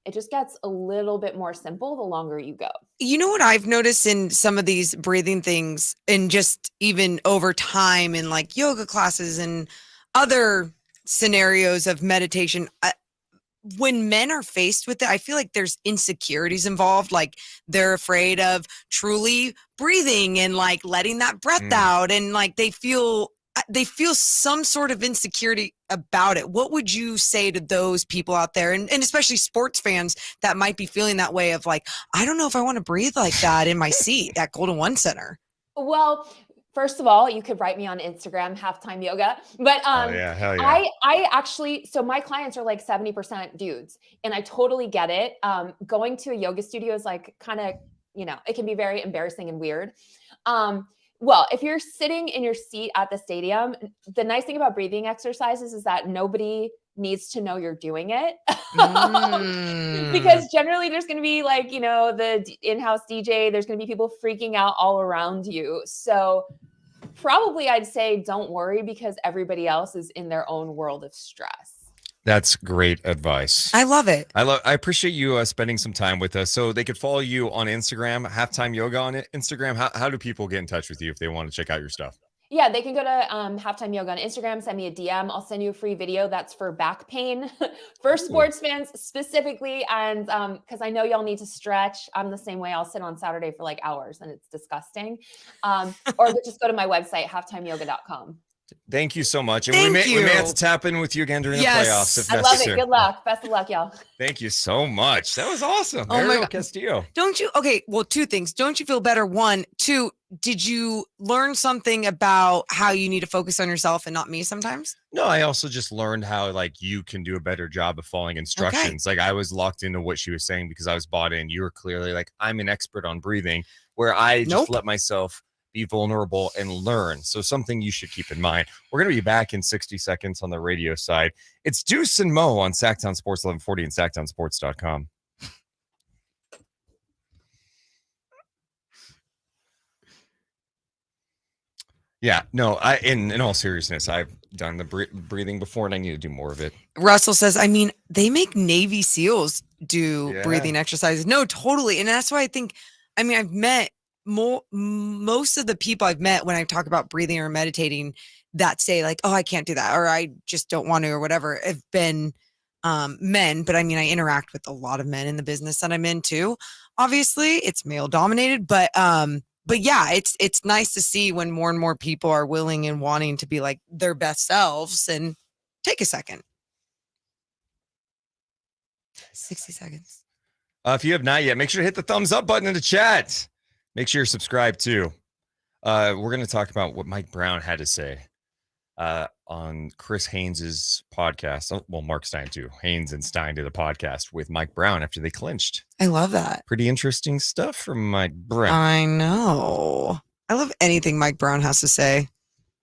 it just gets a little bit more simple the longer you go. You know what I've noticed in some of these breathing things, and just even over time in yoga classes and other scenarios of meditation, when men are faced with it, I feel like there's insecurities involved. Like they're afraid of truly breathing and letting that breath out, and they feel some sort of insecurity about it. What would you say to those people out there, and especially sports fans that might be feeling that way of I don't know if I want to breathe like that in my seat at Golden One Center? Well, first of all, you could write me on Instagram, Halftime Yoga. But hell yeah. I actually, so my clients are 70% dudes, and I totally get it. Going to a yoga studio is kind of, it can be very embarrassing and weird. Well, if you're sitting in your seat at the stadium, the nice thing about breathing exercises is that nobody needs to know you're doing it. Because generally there's going to be the in-house DJ, there's going to be people freaking out all around you. So probably I'd say don't worry, because everybody else is in their own world of stress. That's great advice. I love it. I appreciate you spending some time with us. So they could follow you on Instagram, Halftime Yoga on Instagram. How do people get in touch with you if they want to check out your stuff? Yeah, they can go to Halftime Yoga on Instagram, send me a DM. I'll send you a free video that's for back pain, for sports fans specifically. And because I know y'all need to stretch. I'm the same way. I'll sit on Saturday for hours and it's disgusting. Or just go to my website, halftimeyoga.com. Thank you so much. And Thank we may have you. to tap in with you again during Yes. the playoffs if I love necessary. it. Good luck. Best of luck, y'all. Thank you so much. That was awesome. Oh my Ariel God. Castillo. Don't you? Okay, well, two things. Don't you feel better? One, two, did you learn something about how you need to focus on yourself and not me sometimes? No, I also just learned how like you can do a better job of following instructions. Like I was locked into what she was saying because I was bought in. You were clearly like, I'm an expert on breathing, where I just let myself be vulnerable and learn. So something you should keep in mind. We're going to be back in 60 seconds on the radio side. It's Deuce and Mo on Sacktown Sports 1140 and sacktownsports.com. Yeah, no, in all seriousness, I've done the breathing before and I need to do more of it. Russell says, I mean, they make Navy SEALs do breathing exercises. No, totally. And that's why I think, I mean, I've met most of the people I've met when I talk about breathing or meditating that say like, oh, I can't do that, or I just don't want to, or whatever, have been men. But I mean, I interact with a lot of men in the business that I'm in too. Obviously it's male dominated, but yeah, it's nice to see when more and more people are willing and wanting to be like their best selves. And take a second. 60 seconds. If you have not yet, make sure to hit the thumbs up button in the chat. Make sure you're subscribed too. We're going to talk about what Mike Brown had to say on Chris Haynes's podcast. Oh, well, Mark Stein too. Haynes and Stein did a podcast with Mike Brown after they clinched. I love that. Pretty interesting stuff from Mike Brown. I know. I love anything Mike Brown has to say.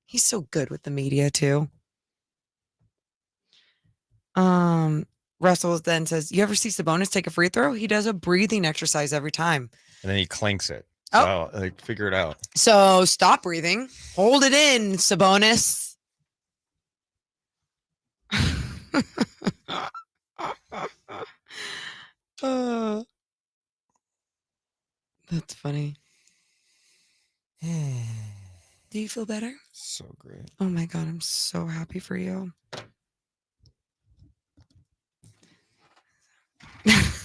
He's so good with the media too. Russell then says, you ever see Sabonis take a free throw? He does a breathing exercise every time. And then he clinks it. So like figure it out. So stop breathing. Hold it in, Sabonis. That's funny. Do you feel better? So great. Oh my God, I'm so happy for you.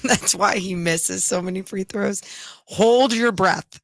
That's why he misses so many free throws. Hold your breath.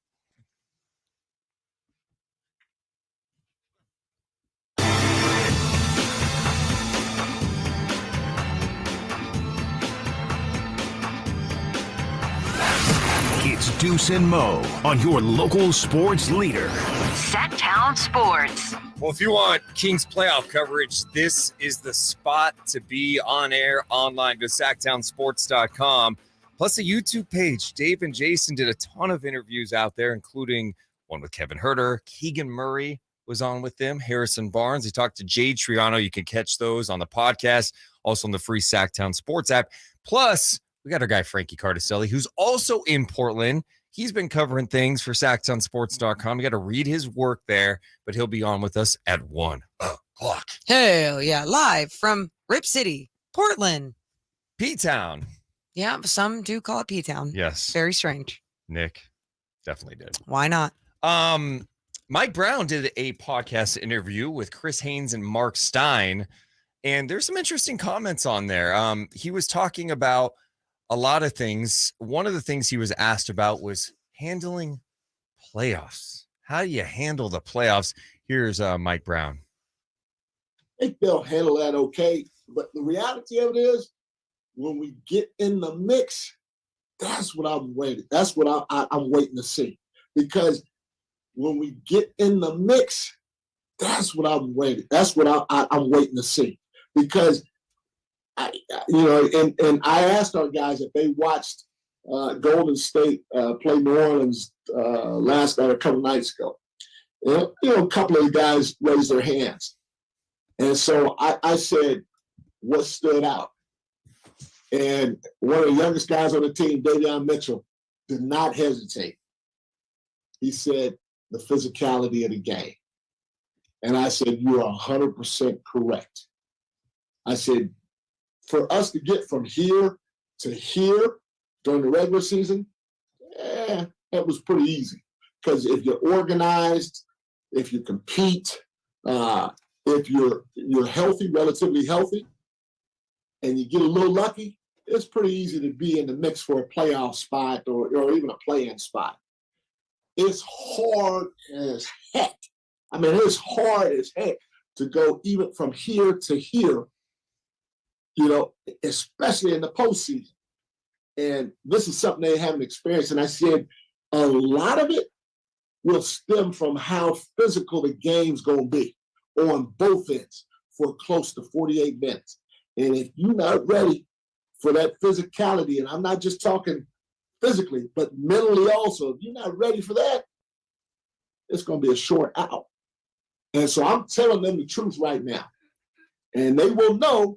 It's Deuce and Mo on your local sports leader. Sacktown Sports. Well, if you want Kings playoff coverage, this is the spot to be on air, online. Go to sacktownsports.com. Plus a YouTube page. Dave and Jason did a ton of interviews out there, including one with Kevin Herter. Keegan Murray was on with them. Harrison Barnes. He talked to Jade Triano. You can catch those on the podcast, also on the free Sacktown Sports app. Plus, we got our guy Frankie Cartoscelli, who's also in Portland. He's been covering things for sacktownsports.com. You got to read his work there, but he'll be on with us at 1 o'clock. Hell yeah. Live from Rip City, Portland. P-Town. Yeah, some do call it P-Town. Yes. Very strange. Nick definitely did. Why not? Mike Brown did a podcast interview with Chris Haynes and Mark Stein, and there's some interesting comments on there. He was talking about a lot of things. One of the things he was asked about was handling playoffs. How do you handle the playoffs? Here's Mike Brown. I think they'll handle that okay. But the reality of it is, when we get in the mix, that's what I'm waiting. That's what I'm waiting to see. Because when we get in the mix, that's what I'm waiting. That's what I'm waiting to see. Because I asked our guys if they watched Golden State play New Orleans last night, a couple nights ago. A couple of the guys raised their hands. And so I said, what stood out? And one of the youngest guys on the team, Davion Mitchell, did not hesitate. He said, the physicality of the game. And I said, you are 100% correct. I said, for us to get from here to here during the regular season, that was pretty easy. Because if you're organized, if you compete, if you're healthy, relatively healthy, and you get a little lucky, it's pretty easy to be in the mix for a playoff spot or even a play-in spot. It's hard as heck. I mean, it's hard as heck to go even from here to here, especially in the postseason. And this is something they haven't experienced. And I said a lot of it will stem from how physical the game's going to be on both ends for close to 48 minutes. And if you're not ready for that physicality, and I'm not just talking physically, but mentally also, if you're not ready for that, it's going to be a short out. And so I'm telling them the truth right now. And they will know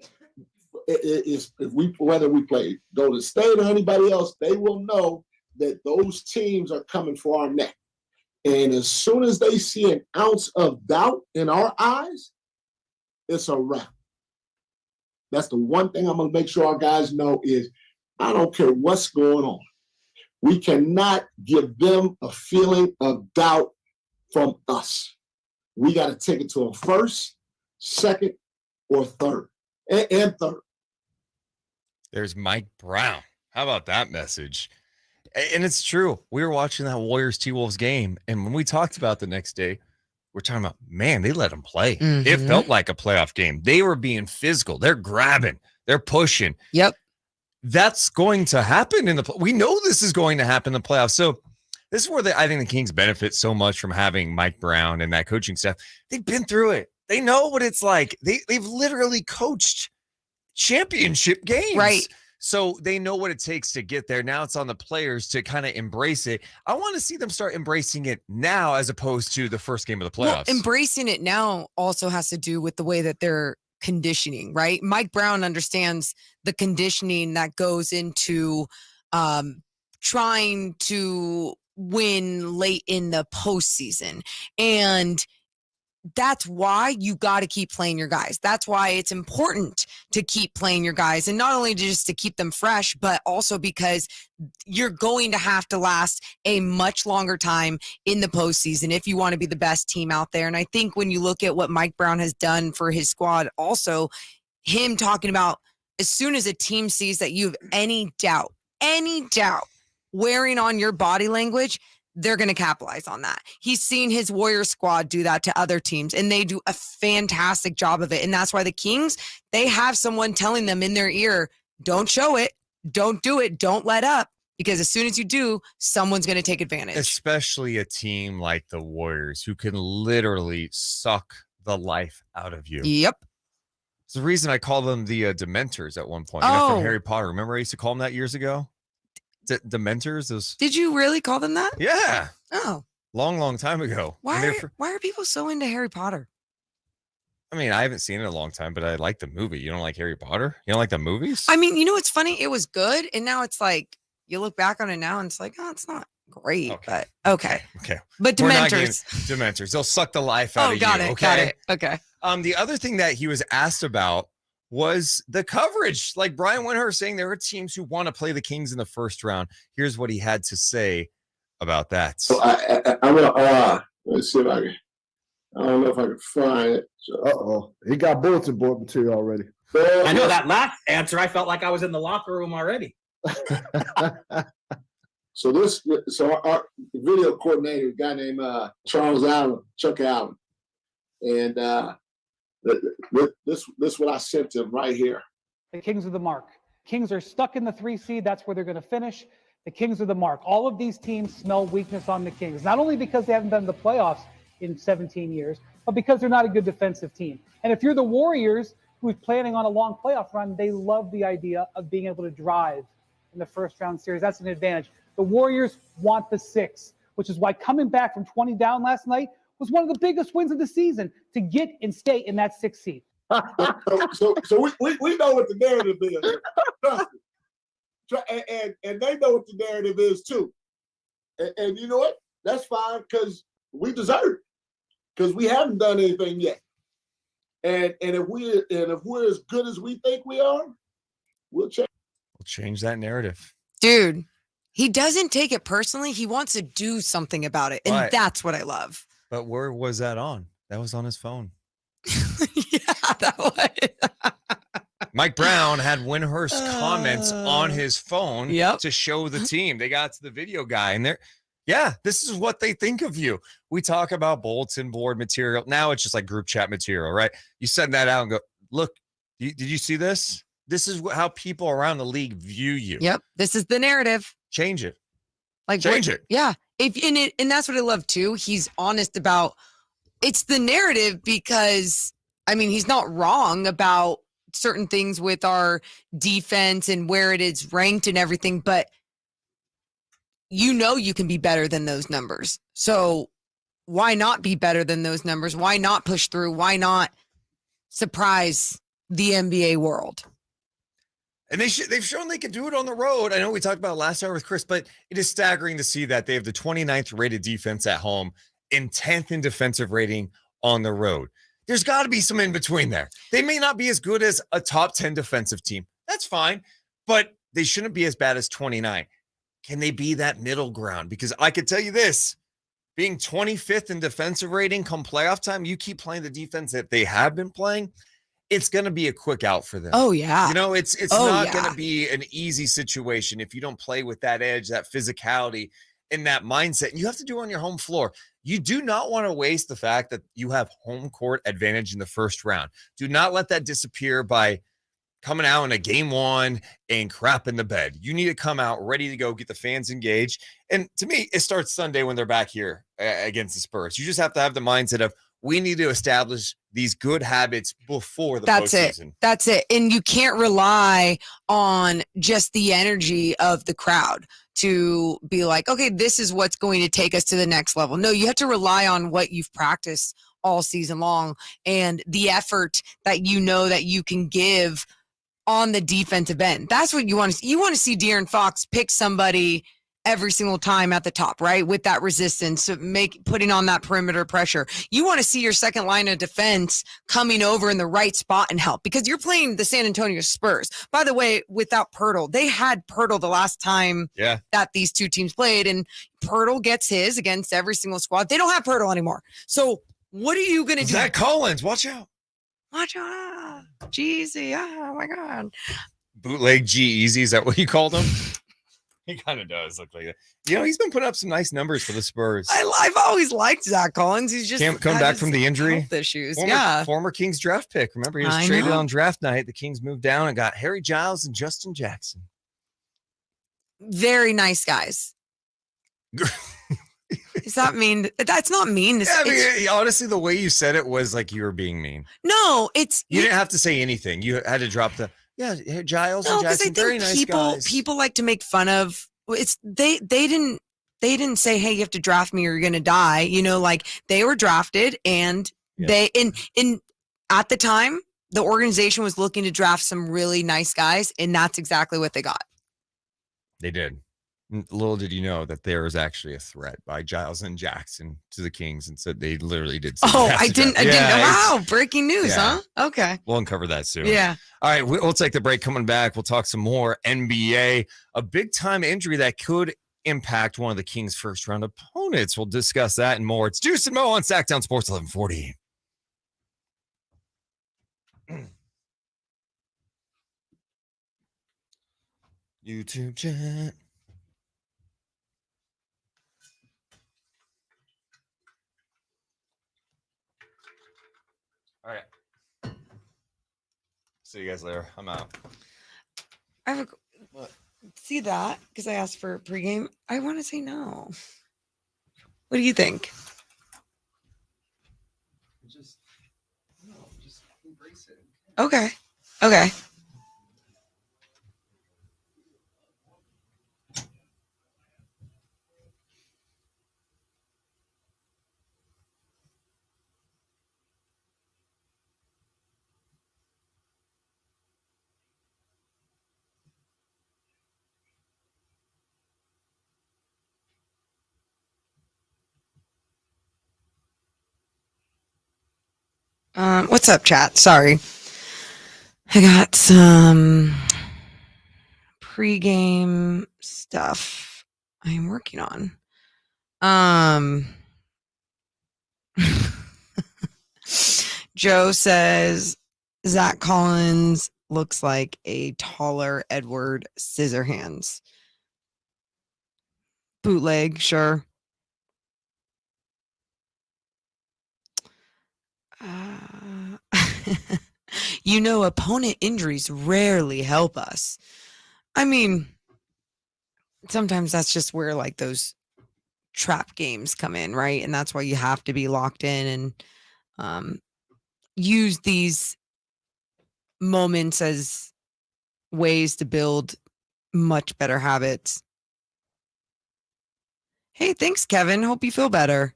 whether we play Golden State or anybody else, they will know that those teams are coming for our neck. And as soon as they see an ounce of doubt in our eyes, it's a wrap. That's the one thing I'm going to make sure our guys know is I don't care what's going on. We cannot give them a feeling of doubt from us. We got to take it to them first, second, or third, and third. There's Mike Brown. How about that message? And it's true. We were watching that Warriors T-Wolves game, and when we talked about the next day, we're talking about, man, they let them play. Mm-hmm. It felt like a playoff game. They were being physical. They're grabbing. They're pushing. Yep. That's going to happen in the we know this is going to happen in the playoffs. So this is where I think the Kings benefit so much from having Mike Brown and that coaching staff. They've been through it. They know what it's like. They've literally coached championship games. Right. So they know what it takes to get there. Now it's on the players to kind of embrace it. I want to see them start embracing it now as opposed to the first game of the playoffs. Well, embracing it now also has to do with the way that they're conditioning, right? Mike Brown understands the conditioning that goes into trying to win late in the postseason. And that's why you got to keep playing your guys. That's why it's important to keep playing your guys. And not only just to keep them fresh, but also because you're going to have to last a much longer time in the postseason if you want to be the best team out there. And I think when you look at what Mike Brown has done for his squad, also him talking about as soon as a team sees that you have any doubt wearing on your body language, they're going to capitalize on that. He's seen his Warrior squad do that to other teams, and they do a fantastic job of it. And that's why the Kings, they have someone telling them in their ear, don't show it, don't do it, don't let up, because as soon as you do, someone's going to take advantage. Especially a team like the Warriors who can literally suck the life out of you. Yep. It's the reason I call them the Dementors at one point. Oh. From Harry Potter. Remember I used to call them that years ago? Dementors? Those... Did you really call them that? Yeah. Oh. Long time ago. Why are people so into Harry Potter? I mean, I haven't seen it in a long time, but I like the movie. You don't like Harry Potter? You don't like the movies? I mean, you know what's funny? It was good, and now it's like, you look back on it now, and it's like, oh, it's not great, but okay. But Dementors. They'll suck the life out of you. Got it. Okay. The other thing that he was asked about was the coverage. Like Brian Windhorst saying there are teams who want to play the Kings in the first round. Here's what he had to say about that. So I'm gonna let's see if I can. I don't know if I can find it. So, he got bulletin board material already. I know that last answer. I felt like I was in the locker room already. So our video coordinator, a guy named Chuck Allen, and this is what I sent to him right here. The Kings are the mark. Kings are stuck in the 3 seed. That's where they're going to finish. The Kings are the mark. All of these teams smell weakness on the Kings, not only because they haven't been in the playoffs in 17 years, but because they're not a good defensive team. And if you're the Warriors, who's planning on a long playoff run, they love the idea of being able to drive in the first round series. That's an advantage. The Warriors want the 6, which is why coming back from 20 down last night was one of the biggest wins of the season to get and stay in that 6th seed. So we know what the narrative is. Trust me. And they know what the narrative is too. And you know what? That's fine because we deserve it. Because we haven't done anything yet. And if we're as good as we think we are, we'll change. We'll change that narrative. Dude, he doesn't take it personally. He wants to do something about it. And that's what I love. But where was that on? That was on his phone. Yeah, that was. Mike Brown had Windhorst's comments on his phone Yep. to show the team. They got to the video guy, and Yeah, this is what they think of you. We talk about bulletin board material. Now it's just like group chat material, right? You send that out and go, look, did you see this? This is how people around the league view you. Yep. This is the narrative. Change it. Like Change it. Yeah. And that's what I love too. He's honest about it's the narrative because I mean, he's not wrong about certain things with our defense and where it is ranked and everything, but you can be better than those numbers. So why not be better than those numbers? Why not push through? Why not surprise the NBA world? And they've shown they can do it on the road. I know we talked about it last hour with Chris, but it is staggering to see that they have the 29th rated defense at home and 10th in defensive rating on the road. There's got to be some in between there. They may not be as good as a top 10 defensive team. That's fine, but they shouldn't be as bad as 29. Can they be that middle ground? Because I could tell you this, being 25th in defensive rating come playoff time, you keep playing the defense that they have been playing, it's going to be a quick out for them. Oh, yeah. You know, it's not going to be an easy situation if you don't play with that edge, that physicality, and that mindset. And you have to do it on your home floor. You do not want to waste the fact that you have home court advantage in the first round. Do not let that disappear by coming out in a game one and crap in the bed. You need to come out ready to go, get the fans engaged. And to me, it starts Sunday when they're back here against the Spurs. You just have to have the mindset of, we need to establish these good habits before the postseason. That's it. And you can't rely on just the energy of the crowd to be like, okay, this is what's going to take us to the next level. No, you have to rely on what you've practiced all season long and the effort that you know that you can give on the defensive end. That's what you want to see. You want to see De'Aaron Fox pick somebody every single time at the top, right? With that resistance, putting on that perimeter pressure. You want to see your second line of defense coming over in the right spot and help because you're playing the San Antonio Spurs. By the way, without Pirtle, they had Pirtle the last time that these two teams played, and Pirtle gets his against every single squad. They don't have Pirtle anymore. So what are you going to do? Zach Collins, watch out. Watch out. Jeezy. Oh, my God. Bootleg G-Eazy, is that what you called him? He kind of does look like that. You know, he's been putting up some nice numbers for the Spurs. I've always liked Zach Collins. He's just come back from the injury. Health issues. Former Kings draft pick. Remember, he was traded on draft night. The Kings moved down and got Harry Giles and Justin Jackson. Very nice guys. Is that mean? That's not mean. Honestly, the way you said it was like you were being mean. No, you didn't have to say anything. You had to drop the Giles and Jackson. Very nice guys. People like to make fun of. They didn't say, hey, you have to draft me or you're gonna die. You know, like they were drafted and they at the time the organization was looking to draft some really nice guys, and that's exactly what they got. They did. Little did you know that there was actually a threat by Giles and Jackson to the Kings, and said they literally did. I didn't know. Wow, breaking news, huh? Okay. We'll uncover that soon. Yeah. All right, we'll take the break. Coming back, we'll talk some more NBA. A big-time injury that could impact one of the Kings' first-round opponents. We'll discuss that and more. It's Deuce and Mo on Sacktown Sports 1140. YouTube chat. All right. See you guys later. I'm out. I have see that because I asked for pregame. I want to say no. What do you think? Just embrace it. Okay. Okay. What's up, chat? Sorry. I got some pregame stuff I'm working on. Joe says Zach Collins looks like a taller Edward Scissorhands. Bootleg, sure. Opponent injuries rarely help us. I mean, sometimes that's just where like those trap games come in, right? And that's why you have to be locked in and use these moments as ways to build much better habits. Hey, thanks, Kevin. Hope you feel better.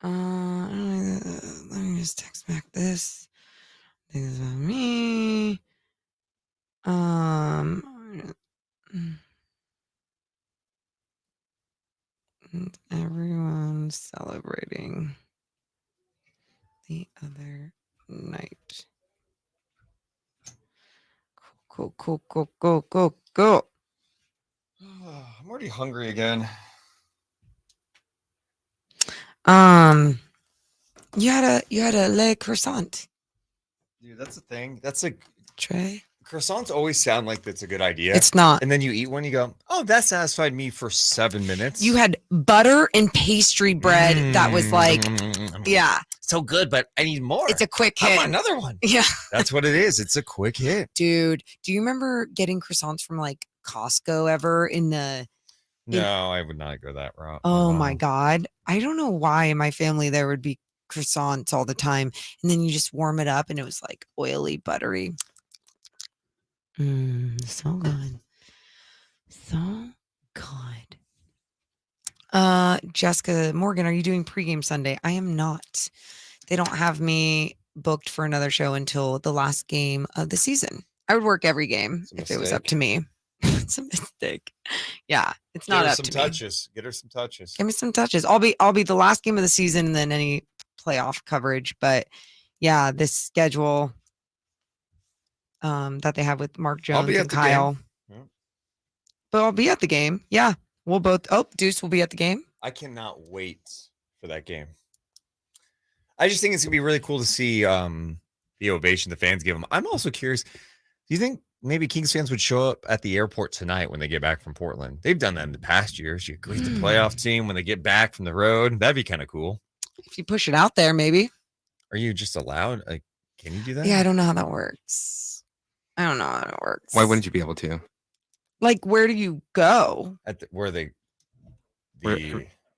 Let me just text back this. Things about me. And everyone's celebrating the other night. Cool. I'm already hungry again. You had a le croissant. Dude, that's the thing. That's a Trey. Croissants always sound like that's a good idea. It's not. And then you eat one, you go, oh, that satisfied me for 7 minutes. You had butter and pastry bread that was like, yeah. So good, but I need more. It's a quick hit. I want another one. Yeah. That's what it is. It's a quick hit. Dude, do you remember getting croissants from like Costco ever No, I would not go that route. Oh my God. I don't know why in my family there would be croissants all the time. And then you just warm it up and it was like oily, buttery. So good. So good. Jessica Morgan, are you doing pregame Sunday? I am not. They don't have me booked for another show until the last game of the season. I would work every game if it was up to me. It's a mistake. Yeah, it's not up to me. Get her some touches. Give me some touches. I'll be the last game of the season and then any playoff coverage. But yeah, this schedule that they have with Mark Jones and Kyle. But I'll be at the game. Yeah. We'll both. Oh, Deuce will be at the game. I cannot wait for that game. I just think it's gonna be really cool to see the ovation the fans give them. I'm also curious. Do you think maybe Kings fans would show up at the airport tonight when they get back from Portland? They've done that in the past years. You greet the playoff team when they get back from the road. That'd be kind of cool. If you push it out there, maybe. Are you just allowed? Like, can you do that? Yeah, I don't know how that works. I don't know how that works. Why wouldn't you be able to? Like, where do you go? At the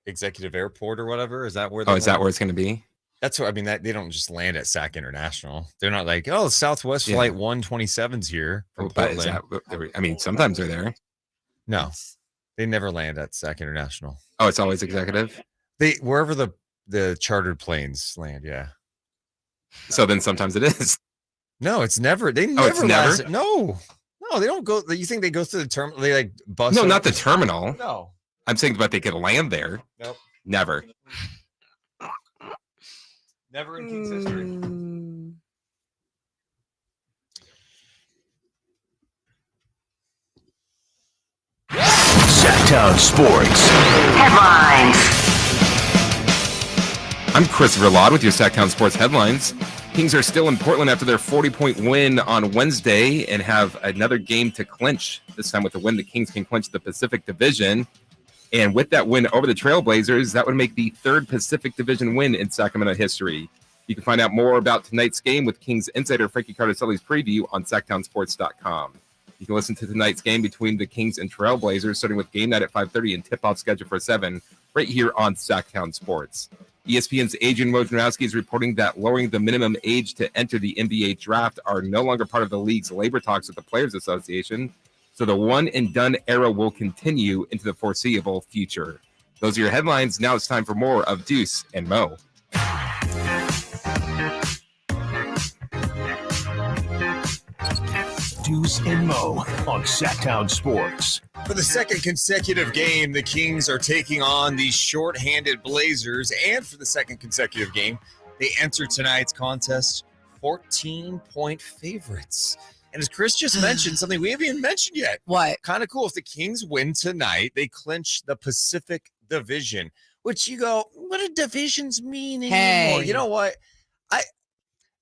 executive airport or whatever? Is that where? Oh, is that where it's going to be? That's what I mean. That they don't just land at SAC International. They're not like, oh, Southwest Flight 127's here from Portland. I mean, sometimes they're there. No, they never land at SAC International. Oh, it's always executive. They wherever the chartered planes land. Yeah. So then sometimes it is. No, it's never. They never. No, they don't go. You think they go through the terminal? They like bus? No, not the terminal. No, I'm saying, but they could land there. Nope. Never. Never in Kings history. Sacktown Sports Headlines. I'm Christopher Laud with your Sacktown Sports headlines. Kings are still in Portland after their 40-point win on Wednesday and have another game to clinch. This time with the win, the Kings can clinch the Pacific Division. And with that win over the Trailblazers, that would make the third Pacific Division win in Sacramento history. You can find out more about tonight's game with Kings insider Frankie Cartoscelli's preview on sacktownsports.com. You can listen to tonight's game between the Kings and Trailblazers, starting with game night at 5:30 and tip-off scheduled for 7, right here on Sacktown Sports. ESPN's Adrian Wojnarowski is reporting that lowering the minimum age to enter the NBA draft are no longer part of the league's labor talks with the Players Association, so the one-and-done era will continue into the foreseeable future. Those are your headlines. Now it's time for more of Deuce and Mo. Deuce and Mo on Sacktown Sports. For the second consecutive game, the Kings are taking on the shorthanded Blazers, and for the second consecutive game, they enter tonight's contest 14-point favorites. And as Chris just mentioned, something we haven't even mentioned yet. What? Kind of cool. If the Kings win tonight, they clinch the Pacific Division, which you go, what do divisions mean anymore? Hey. You know what?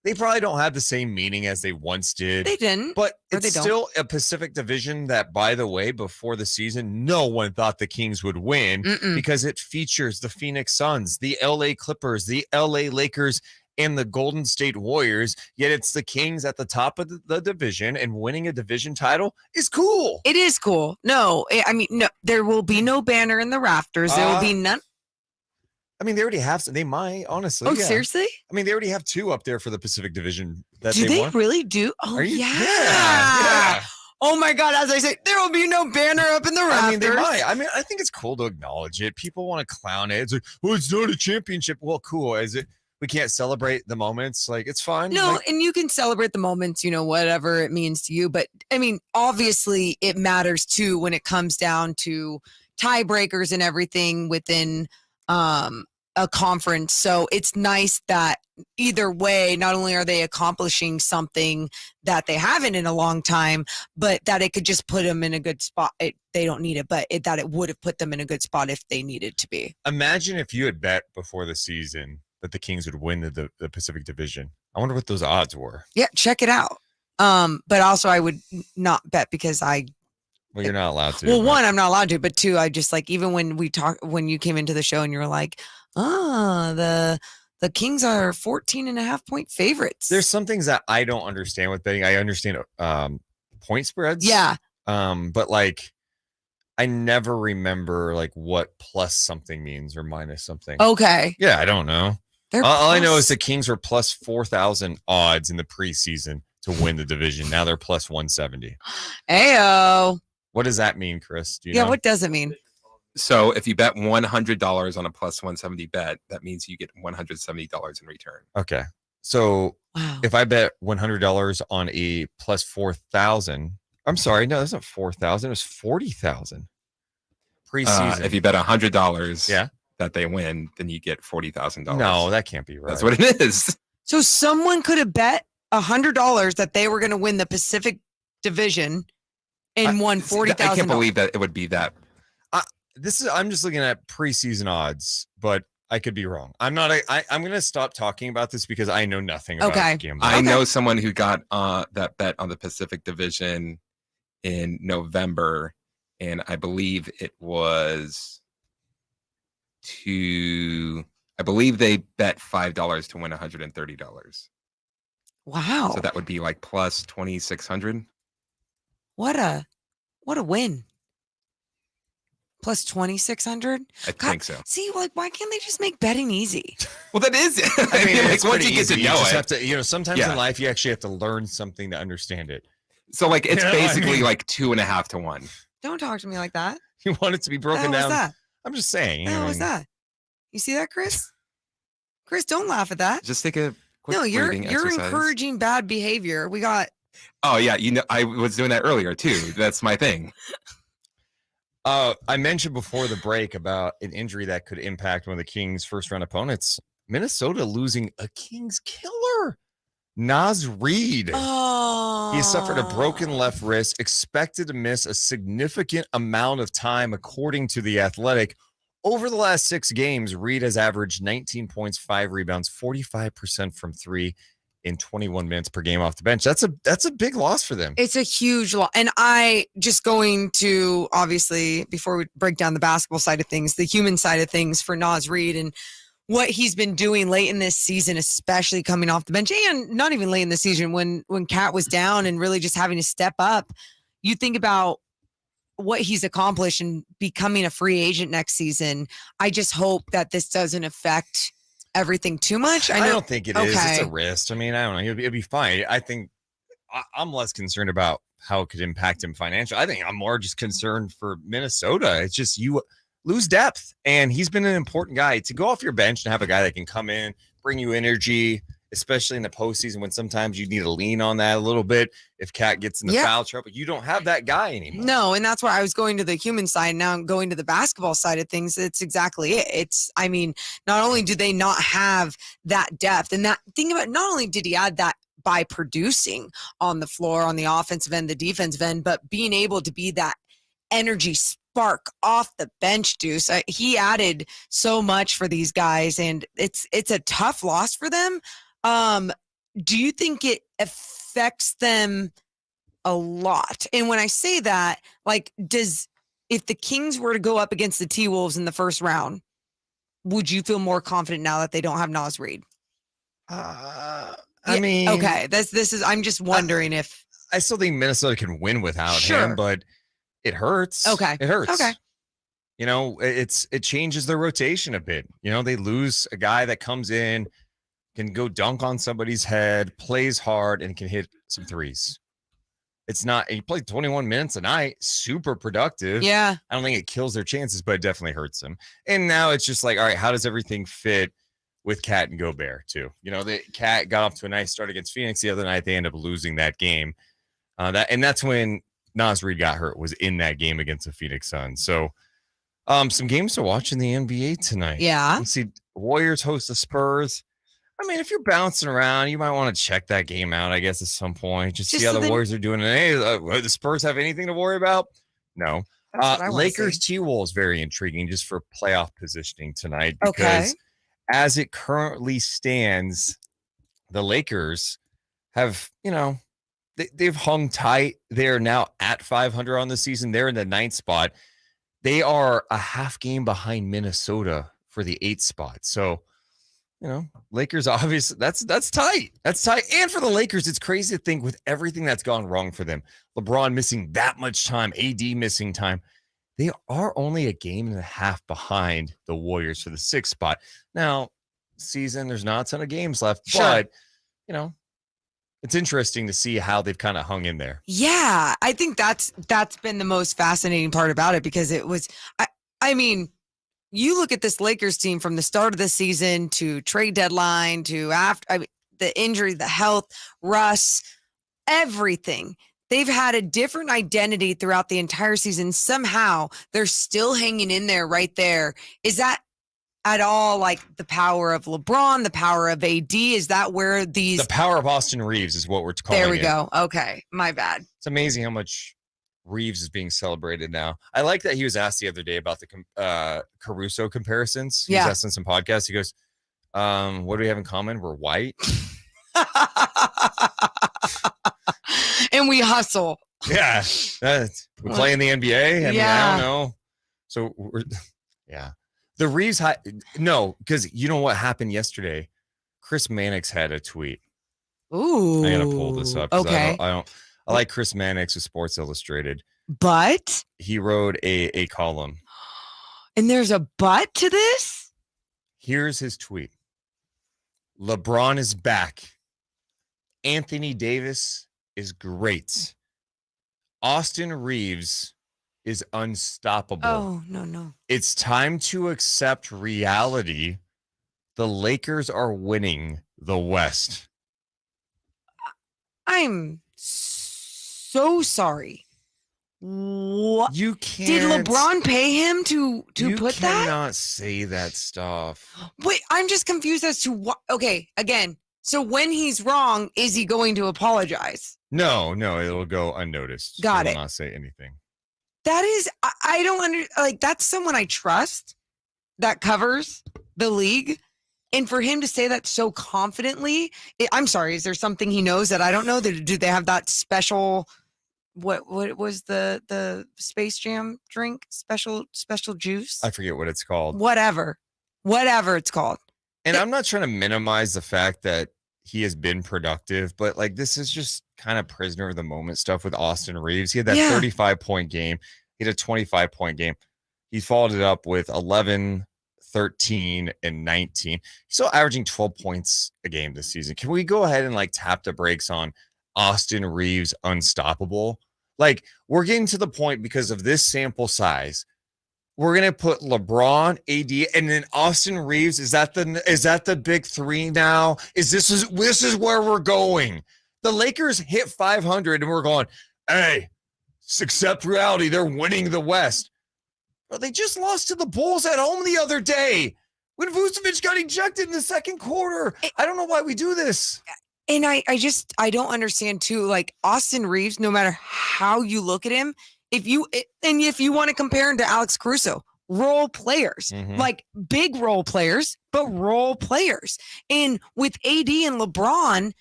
They probably don't have the same meaning as they once did. They didn't. But Or it's they don't. still a Pacific Division that, by the way, before the season, no one thought the Kings would win because it features the Phoenix Suns, the LA Clippers, the LA Lakers, and the Golden State Warriors. Yet it's the Kings at the top of the division, and winning a division title is cool. It is cool. No, I mean, no, there will be no banner in the rafters. There will be none. I mean, they already have some. They might, honestly. Oh, yeah. seriously? I mean, they already have 2 up there for the Pacific Division. That Do they won. really do? Oh, Are you? yeah. Yeah. Oh, my God. As I say, there will be no banner up in the rafters. I mean, they might. I mean, I think it's cool to acknowledge it. People want to clown it. It's like, well, it's not a championship. Well, cool. Is it? We can't celebrate the moments. Like, it's fine. No, like, and you can celebrate the moments, whatever it means to you. But, I mean, obviously it matters, too, when it comes down to tiebreakers and everything within a conference. So it's nice that either way, not only are they accomplishing something that they haven't in a long time, but that it could just put them in a good spot. They don't need it, but that it would have put them in a good spot if they needed to be. imagine if you had bet before the season that the Kings would win the Pacific Division. I wonder what those odds were. Yeah, check it out. But also I would not bet because Well, you're not allowed to. well, but- one, I'm not allowed to, but two, I just like, even when you came into the show and you were like, the Kings are 14.5-point favorites. There's some things that I don't understand with betting. I understand point spreads. Yeah. But like, I never remember like what plus something means or minus something. Okay. Yeah, I don't know. They're All I know plus- is the Kings were plus 4,000 odds in the preseason to win the division. Now they're plus 170. Ayo. What does that mean, Chris? Do you Yeah, know? what does it mean? So if you bet $100 on a plus 170 bet, that means you get $170 in return. Okay. So Wow. if I bet $100 on a plus 4,000, I'm sorry, no, that's not 4,000. It was 40,000 preseason. If you bet $100 Yeah. that they win, then you get $40,000. No, that can't be right. That's what it is. So someone could have bet $100 that they were going to win the Pacific Division and won $40,000. I can't believe that it would be that. I'm just looking at preseason odds, but I could be wrong. I'm going to stop talking about this because I know nothing about gambling. I know someone who got that bet on the Pacific Division in November, and I believe it was I believe they bet $5 to win $130. Wow. So that would be like plus 2,600. What a win. Plus 2,600. I think so. See, like, why can't they just make betting easy? Well, that is. I mean, like, it's once pretty you get easy. to You know just it. have to, sometimes Yeah. in life you actually have to learn something to understand it. So like it's You know what I basically mean? like 2.5 to 1. Don't talk to me like that. You want it to be broken What down. that? I'm just saying. What was that? You see that, Chris? Chris, don't laugh at that. Just take a quick No, you're breathing exercise. encouraging bad behavior. We got Oh yeah, I was doing that earlier too. That's my thing. I mentioned before the break about an injury that could impact one of the Kings' first-round opponents. Minnesota losing a Kings killer, Naz Reid. Oh. He suffered a broken left wrist, expected to miss a significant amount of time, according to The Athletic. Over the last 6 games, Reid has averaged 19 points, 5 rebounds, 45% from 3 in 21 minutes per game off the bench. That's a big loss for them. It's a huge loss. And I just going to, obviously, before we break down the basketball side of things, the human side of things for Naz Reid and what he's been doing late in this season, especially coming off the bench, and not even late in the season when Kat was down and really just having to step up. You think about what he's accomplished and becoming a free agent next season. I just hope that this doesn't affect everything too much. I don't think it is. Okay. It's a wrist. I mean, I don't know. It'll be fine. I think I'm less concerned about how it could impact him financially. I think I'm more just concerned for Minnesota. It's just you lose depth, and he's been an important guy to go off your bench and have a guy that can come in, bring you energy, especially in the postseason when sometimes you need to lean on that a little bit. If Kat gets in the foul trouble, you don't have that guy anymore. No, and that's why I was going to the human side. Now I'm going to the basketball side of things. It's exactly it. I mean, not only do they not have that depth, and that thing about, not only did he add that by producing on the floor, on the offensive end, the defensive end, but being able to be that energy spark off the bench, Deuce. He added so much for these guys, and it's a tough loss for them. do you think it affects them a lot? And when I say that, like, if the Kings were to go up against the T-Wolves in the first round, would you feel more confident now that they don't have Naz Reid? I mean, okay, this is. I'm just wondering if I still think Minnesota can win without him, but it hurts. Okay, it hurts. Okay, you know, it changes their rotation a bit. You know, they lose a guy that comes in, can go dunk on somebody's head, plays hard, and can hit some threes. It's not, he played 21 minutes a night, super productive. Yeah. I don't think it kills their chances, but it definitely hurts them. And now it's just like, all right, how does everything fit with Cat and Gobert too? You know, the Cat got off to a nice start against Phoenix the other night. They end up losing that game. That's when Naz Reid got hurt, was in that game against the Phoenix Suns. So some games to watch in the NBA tonight. Yeah. Let's see, Warriors host the Spurs. I mean, if you're bouncing around, you might want to check that game out, I guess, at some point. Just see how the Warriors are doing. Hey, the Spurs have anything to worry about? No. Lakers T-Wolves, very intriguing just for playoff positioning tonight. Because as it currently stands, the Lakers have, you know, they've hung tight. They're now at 500 on the season. They're in the 9th spot. They are a half game behind Minnesota for the 8th spot. So, you know, Lakers obviously that's tight. That's tight. And for the Lakers, it's crazy to think with everything that's gone wrong for them. LeBron missing that much time, AD missing time. They are only a game and a half behind the Warriors for the 6th spot. Now, season, there's not a ton of games left, but you know, it's interesting to see how they've kind of hung in there. Yeah, I think that's been the most fascinating part about it, because it was I mean, you look at this Lakers team from the start of the season to trade deadline to after, I mean, the injury, the health, Russ, everything. They've had a different identity throughout the entire season. Somehow they're still hanging in there right there. Is that at all like the power of LeBron, the power of AD? Is that where the power of Austin Reeves is what we're calling it. There we go. Okay. My bad. It's amazing how much Reeves is being celebrated now. I like that he was asked the other day about the Caruso comparisons. He was asked on some podcasts. He goes, what do we have in common? We're white. And we hustle. Yeah. We play in the NBA. I mean, I don't know. So, the Reeves, no, because you know what happened yesterday? Chris Mannix had a tweet. Ooh. I'm going to pull this up. Okay. I like Chris Mannix with Sports Illustrated. But he wrote a column. And there's a but to this? Here's his tweet. LeBron is back. Anthony Davis is great. Austin Reeves is unstoppable. Oh, no. It's time to accept reality. The Lakers are winning the West. I'm so sorry. What? You can't. Did LeBron pay him to put that? You cannot say that stuff. Wait, I'm just confused as to what. Okay, again. So when he's wrong, is he going to apologize? No, it'll go unnoticed. Got he it. will not say anything. That is, I don't that's someone I trust that covers the league. And for him to say that so confidently, I'm sorry, is there something he knows that I don't know? Do they have that special, what was the Space Jam drink? Special juice? I forget what it's called. Whatever it's called. And I'm not trying to minimize the fact that he has been productive, but like this is just kind of prisoner of the moment stuff with Austin Reeves. He had that 35-point game. He had a 25-point game. He followed it up with 11, 13, and 19. He's still averaging 12 points a game this season. Can we go ahead and like tap the brakes on Austin Reeves unstoppable? Like we're getting to the point because of this sample size. We're gonna put LeBron, AD, and then Austin Reeves. Is that the big three now? This is where we're going. The Lakers hit 500, and we're going, hey, accept reality. They're winning the West. But they just lost to the Bulls at home the other day when Vucevic got ejected in the second quarter. I don't know why we do this. And I don't understand too. Like Austin Reeves, no matter how you look at him. If you want to compare him to Alex Caruso, role players, like big role players, but role players. And with AD and LeBron,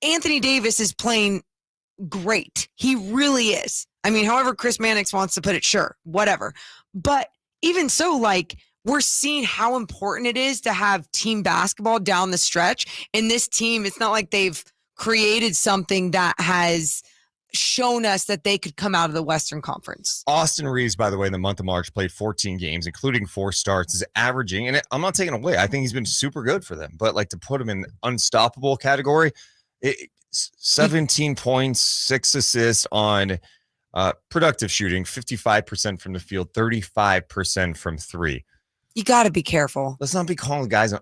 Anthony Davis is playing great. He really is. I mean, however Chris Mannix wants to put it, sure, whatever. But even so, like, we're seeing how important it is to have team basketball down the stretch. And this team, it's not like they've created something that has shown us that they could come out of the Western Conference. Austin Reeves, by the way, in the month of March, played 14 games, including 4 starts, is averaging, and I'm not taking away, I think he's been super good for them, but like to put him in unstoppable category, 17 points, 6 assists on productive shooting, 55% from the field, 35% from 3. You got to be careful. Let's not be calling guys.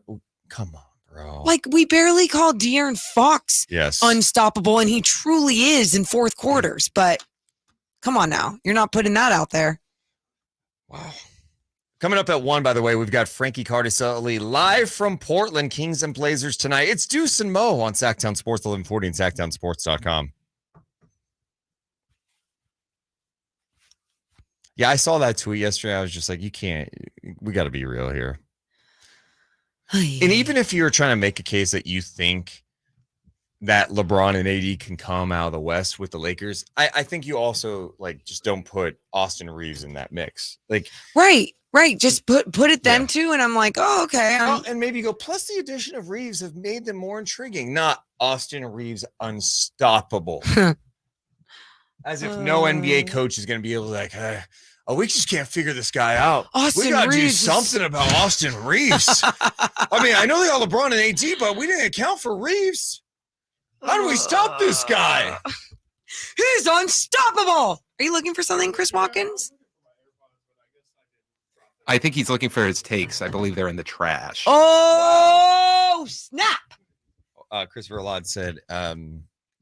Come on, bro. Like, we barely called De'Aaron Fox unstoppable, and he truly is in fourth quarters. But come on now. You're not putting that out there. Wow. Coming up at 1, by the way, we've got Frankie Cartoscelli live from Portland, Kings and Blazers tonight. It's Deuce and Mo on Sacktown Sports, 1140 and sacktownsports.com. Yeah, I saw that tweet yesterday. I was just like, we got to be real here. And even if you're trying to make a case that you think that LeBron and AD can come out of the West with the Lakers, I think you also like just don't put Austin Reeves in that mix. Like, right. Just put it them too, and I'm like, oh, okay. And maybe go, plus the addition of Reeves have made them more intriguing, not Austin Reeves unstoppable. As if no NBA coach is going to be able to like, we just can't figure this guy out. We got to do something about Austin Reeves. I mean, I know they got LeBron and AD, but we didn't account for Reeves. How do we stop this guy? He's unstoppable. Are you looking for something, Chris Watkins? I think he's looking for his takes. I believe they're in the trash. Oh, snap. Christopher Ladd said,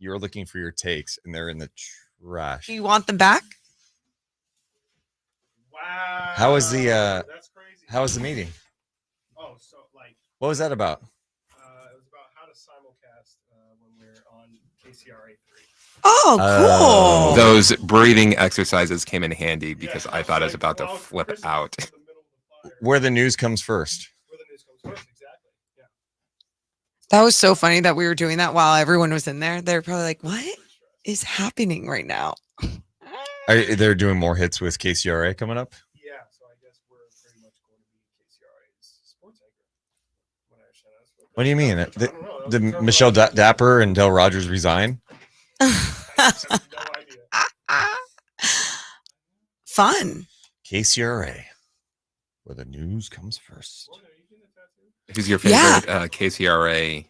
you're looking for your takes, and they're in the trash. Do you want them back? Wow. How was the that's crazy. How was the meeting? Oh, so like what was that about? It was about how to simulcast when we're on KCRA 3. Oh, cool. Those breathing exercises came in handy because I thought I was about to flip out. Where the news comes first. Where the news comes first, exactly. Yeah. That was so funny that we were doing that while everyone was in there. They're probably like, what is happening right now? They're doing more hits with KCRA coming up? Yeah, so I guess we're pretty much going to be KCRA's sports anchor. What do you mean? Did Michelle Dapper and Del Rogers resign? Fun. KCRA, where the news comes first. Who's your favorite KCRA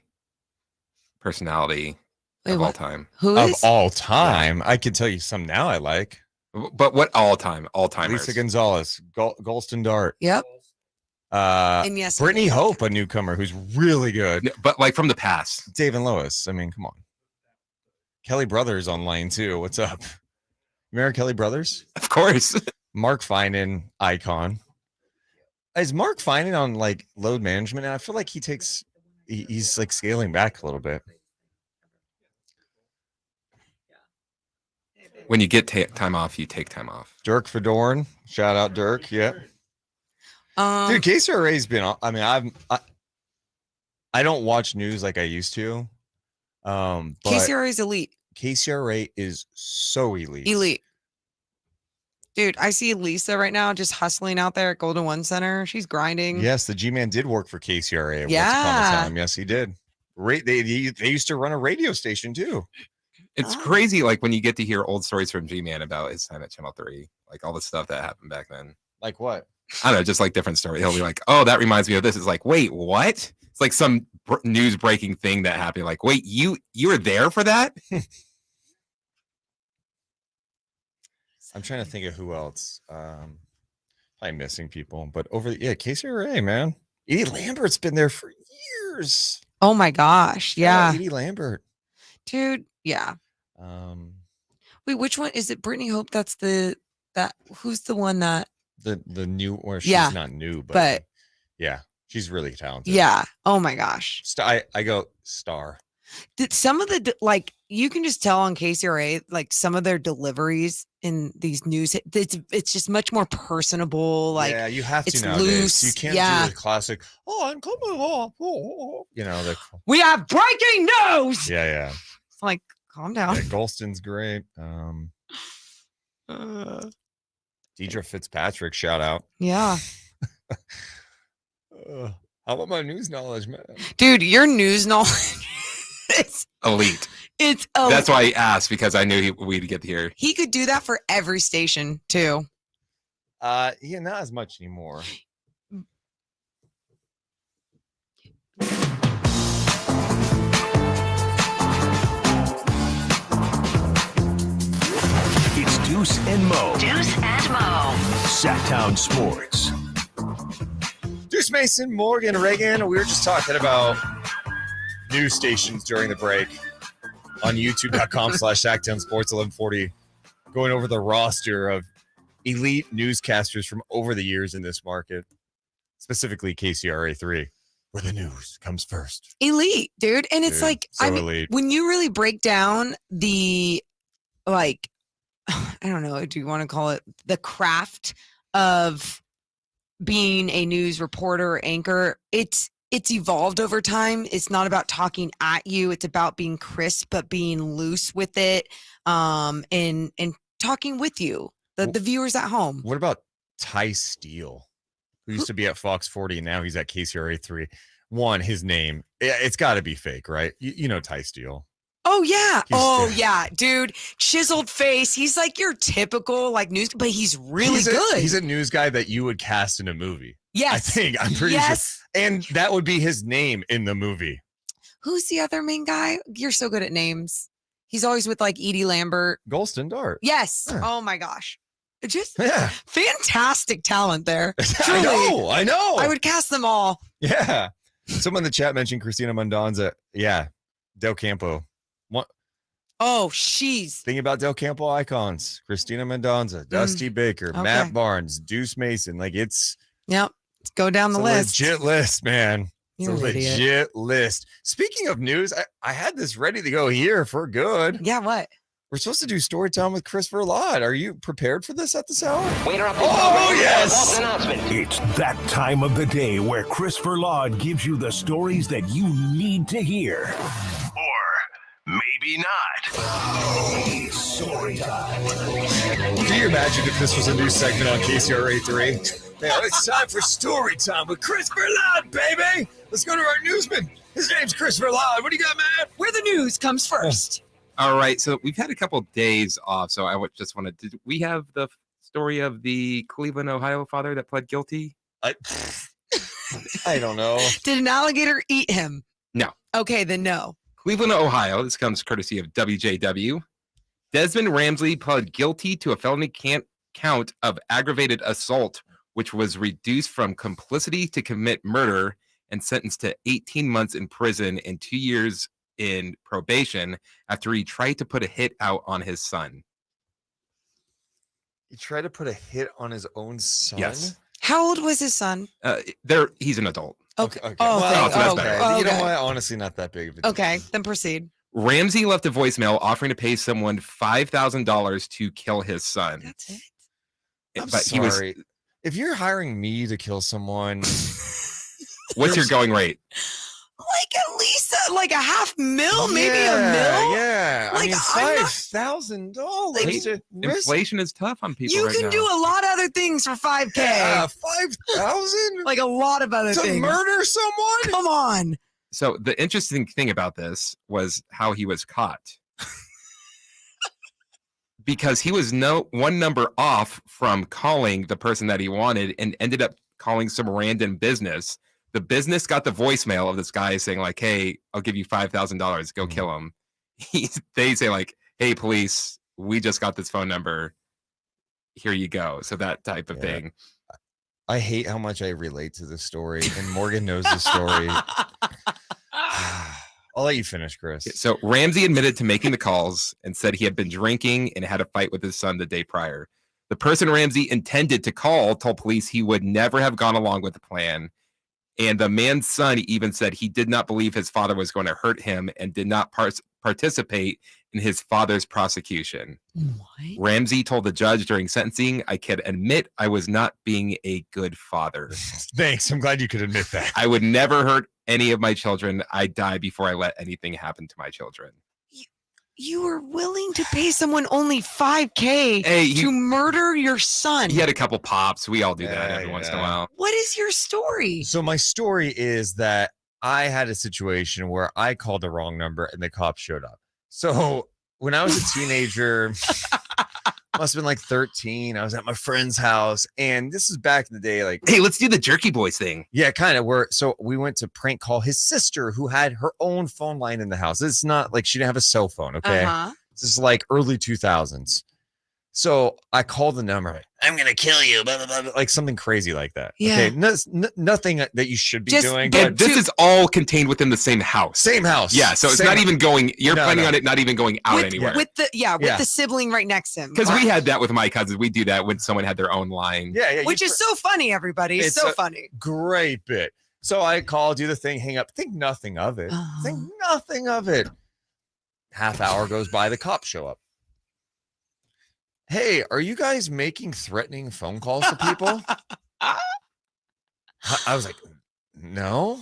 personality of all time? Who of is? all time? Yeah. I can tell you some now I like. But what all time? All timers. Lisa Gonzalez, Golston Dart. Yep. And yes, Brittany Hope, a newcomer who's really good. But like from the past. Dave and Lois. I mean, come on. Kelly Brothers online too. What's up? Remember Kelly Brothers? Of course. Mark Finan, icon. Is Mark Finan on like load management? And I feel like he's like scaling back a little bit. When you get time off, you take time off. Dirk Fedorn, shout out Dirk. Yeah. Dude, KCRA's been. I mean, I don't watch news like I used to. But KCRA is elite. KCRA is so elite. Elite. Dude, I see Lisa right now just hustling out there at Golden One Center. She's grinding. Yes, the G-Man did work for KCRA. Yeah. Once upon a time. Yes, he did. They used to run a radio station too. It's crazy, like when you get to hear old stories from G-Man about his time at Channel 3, like all the stuff that happened back then. Like what? I don't know, just like different stories. He'll be like, "Oh, that reminds me of this." It's like, wait, what? It's like some news breaking thing that happened. Like, wait, you were there for that? I'm trying to think of who else. Probably missing people, but KCRA, man. Edie Lambert's been there for years. Oh my gosh, yeah. Edie Lambert, dude, yeah. Wait, which one is it? Brittany Hope? That's who's the one that the new, or she's not new, but yeah, she's really talented. Yeah. Oh my gosh. I go star. Some of the like you can just tell on KCRA, like some of their deliveries in these news, it's just much more personable. Like yeah, you have to it's nowadays. loose. You can't Yeah. do the classic. Oh, I'm coming off. You know the. We have breaking news. Yeah. It's like calm down. Yeah, Golston's great. Deidre Fitzpatrick, shout out. Yeah. How about my news knowledge, man? Dude, your news knowledge is Elite. It's That's why I asked, because I knew we'd get here. He could do that for every station too. Yeah, not as much anymore. It's Deuce and Mo. Deuce and Mo. Sacktown Sports. Deuce Mason, Morgan, Reagan. We were just talking about news stations during the break on youtube.com/Sacktown Sports 1140, going over the roster of elite newscasters from over the years in this market, specifically KCRA 3, where the news comes first. Elite, dude. And it's Dude, like, so I mean, elite. when you really break down the, like, I don't know, do you want to call it the craft of being a news reporter or anchor? It's evolved over time. It's not about talking at you. It's about being crisp, but being loose with it, and talking with you, the viewers at home. What about Ty Steele, who used to be at Fox 40 and now he's at KCRA 3? One, his name, it's got to be fake, right? You know Ty Steele. Oh yeah. Yeah, dude. Chiseled face. He's like your typical like news, but he's really good. He's a news guy that you would cast in a movie. Yes. I'm pretty sure. And that would be his name in the movie. Who's the other main guy? You're so good at names. He's always with like Edie Lambert. Golston Dart. Yes. Yeah. Oh my gosh. Just Yeah. fantastic talent there. I know. I would cast them all. Yeah. Someone in the chat mentioned Christina Mendonza. Yeah. Del Campo. What? Oh, she's Thinking about Del Campo icons. Christina Mendonza, Dusty Baker, okay. Matt Barnes, Deuce Mason. Like it's Yep. Let's go down the list. Legit list, man. You're it's a an idiot. legit list. Speaking of news, I had this ready to go here for good. Yeah, what? We're supposed to do story time with Christopher Lott. Are you prepared for this at this hour? Waiter up. Oh, yes. It's that time of the day where Christopher Lott gives you the stories that you need to hear. Or maybe not. Story time. Can you imagine if this was a new segment on KCRA 3? Now it's time for story time with Christopher Lott, baby. Let's go to our newsman. His name's Christopher Lott. What do you got, man? Where the news comes first. All right, so we've had a couple days off, so I just wanted to. We have the story of the Cleveland, Ohio father that pled guilty. I don't know. Did an alligator eat him? No. Okay, then no. Cleveland, Ohio. This comes courtesy of WJW. Desmond Ramsey pled guilty to a felony count of aggravated assault, which was reduced from complicity to commit murder and sentenced to 18 months in prison and 2 years in probation after he tried to put a hit out on his son. He tried to put a hit on his own son? Yes. How old was his son? He's an adult. Okay. Okay. Oh, Well, okay. so that's Oh, better. okay. You know what? Honestly, not that big of a deal. Okay, then proceed. Ramsey left a voicemail offering to pay someone $5,000 to kill his son. That's it. I'm But sorry. If you're hiring me to kill someone, What's your going rate? Like at least like a $500,000, maybe yeah, a mil. Yeah. Like, I mean, I'm not- $5,000 to risk. Inflation is tough on people You right can now. do a lot of other things for $5,000. Yeah, 5,000 Like a lot of other to things. murder someone? Come on. So the interesting thing about this was how he was caught. Because he was one number off from calling the person that he wanted and ended up calling some random business. The business got the voicemail of this guy saying like, hey, I'll give you $5,000. Go kill him. They say like, hey, police, we just got this phone number. Here you go. So that type of thing. I hate how much I relate to this story, and Morgan knows the story. I'll let you finish, Chris. So Ramsey admitted to making the calls and said he had been drinking and had a fight with his son the day prior. The person Ramsey intended to call told police he would never have gone along with the plan. And the man's son even said he did not believe his father was going to hurt him and did not participate in his father's prosecution. What? Ramsey told the judge during sentencing, I can admit I was not being a good father. Thanks. I'm glad you could admit that. I would never hurt any of my children. I'd die before I let anything happen to my children. You were willing to pay someone only $5,000 to murder your son. He had a couple pops. We all do that every once in a while. What is your story? So my story is that I had a situation where I called the wrong number and the cops showed up. So when I was a teenager, must have been like 13, I was at my friend's house, and this is back in the day, like, hey, let's do the Jerky Boys thing. Yeah, kind of. So we went to prank call his sister, who had her own phone line in the house. It's not like she didn't have a cell phone, okay? This is like early 2000s. So I called the number. I'm gonna kill you, blah, blah, blah, blah, like something crazy like that. Yeah. Okay, nothing that you should be doing. But this is all contained within the same house. Same house. Yeah, so it's Same not even going. You're No, planning no. on it not even going out anywhere. With the sibling right next to him. Because we had that with my cousins. We do that when someone had their own line. Yeah. Which is so funny, everybody. It's so funny. Great bit. So I call, do the thing, hang up, think nothing of it. Think nothing of it. Half hour goes by, the cops show up. Hey, are you guys making threatening phone calls to people? I was like, no.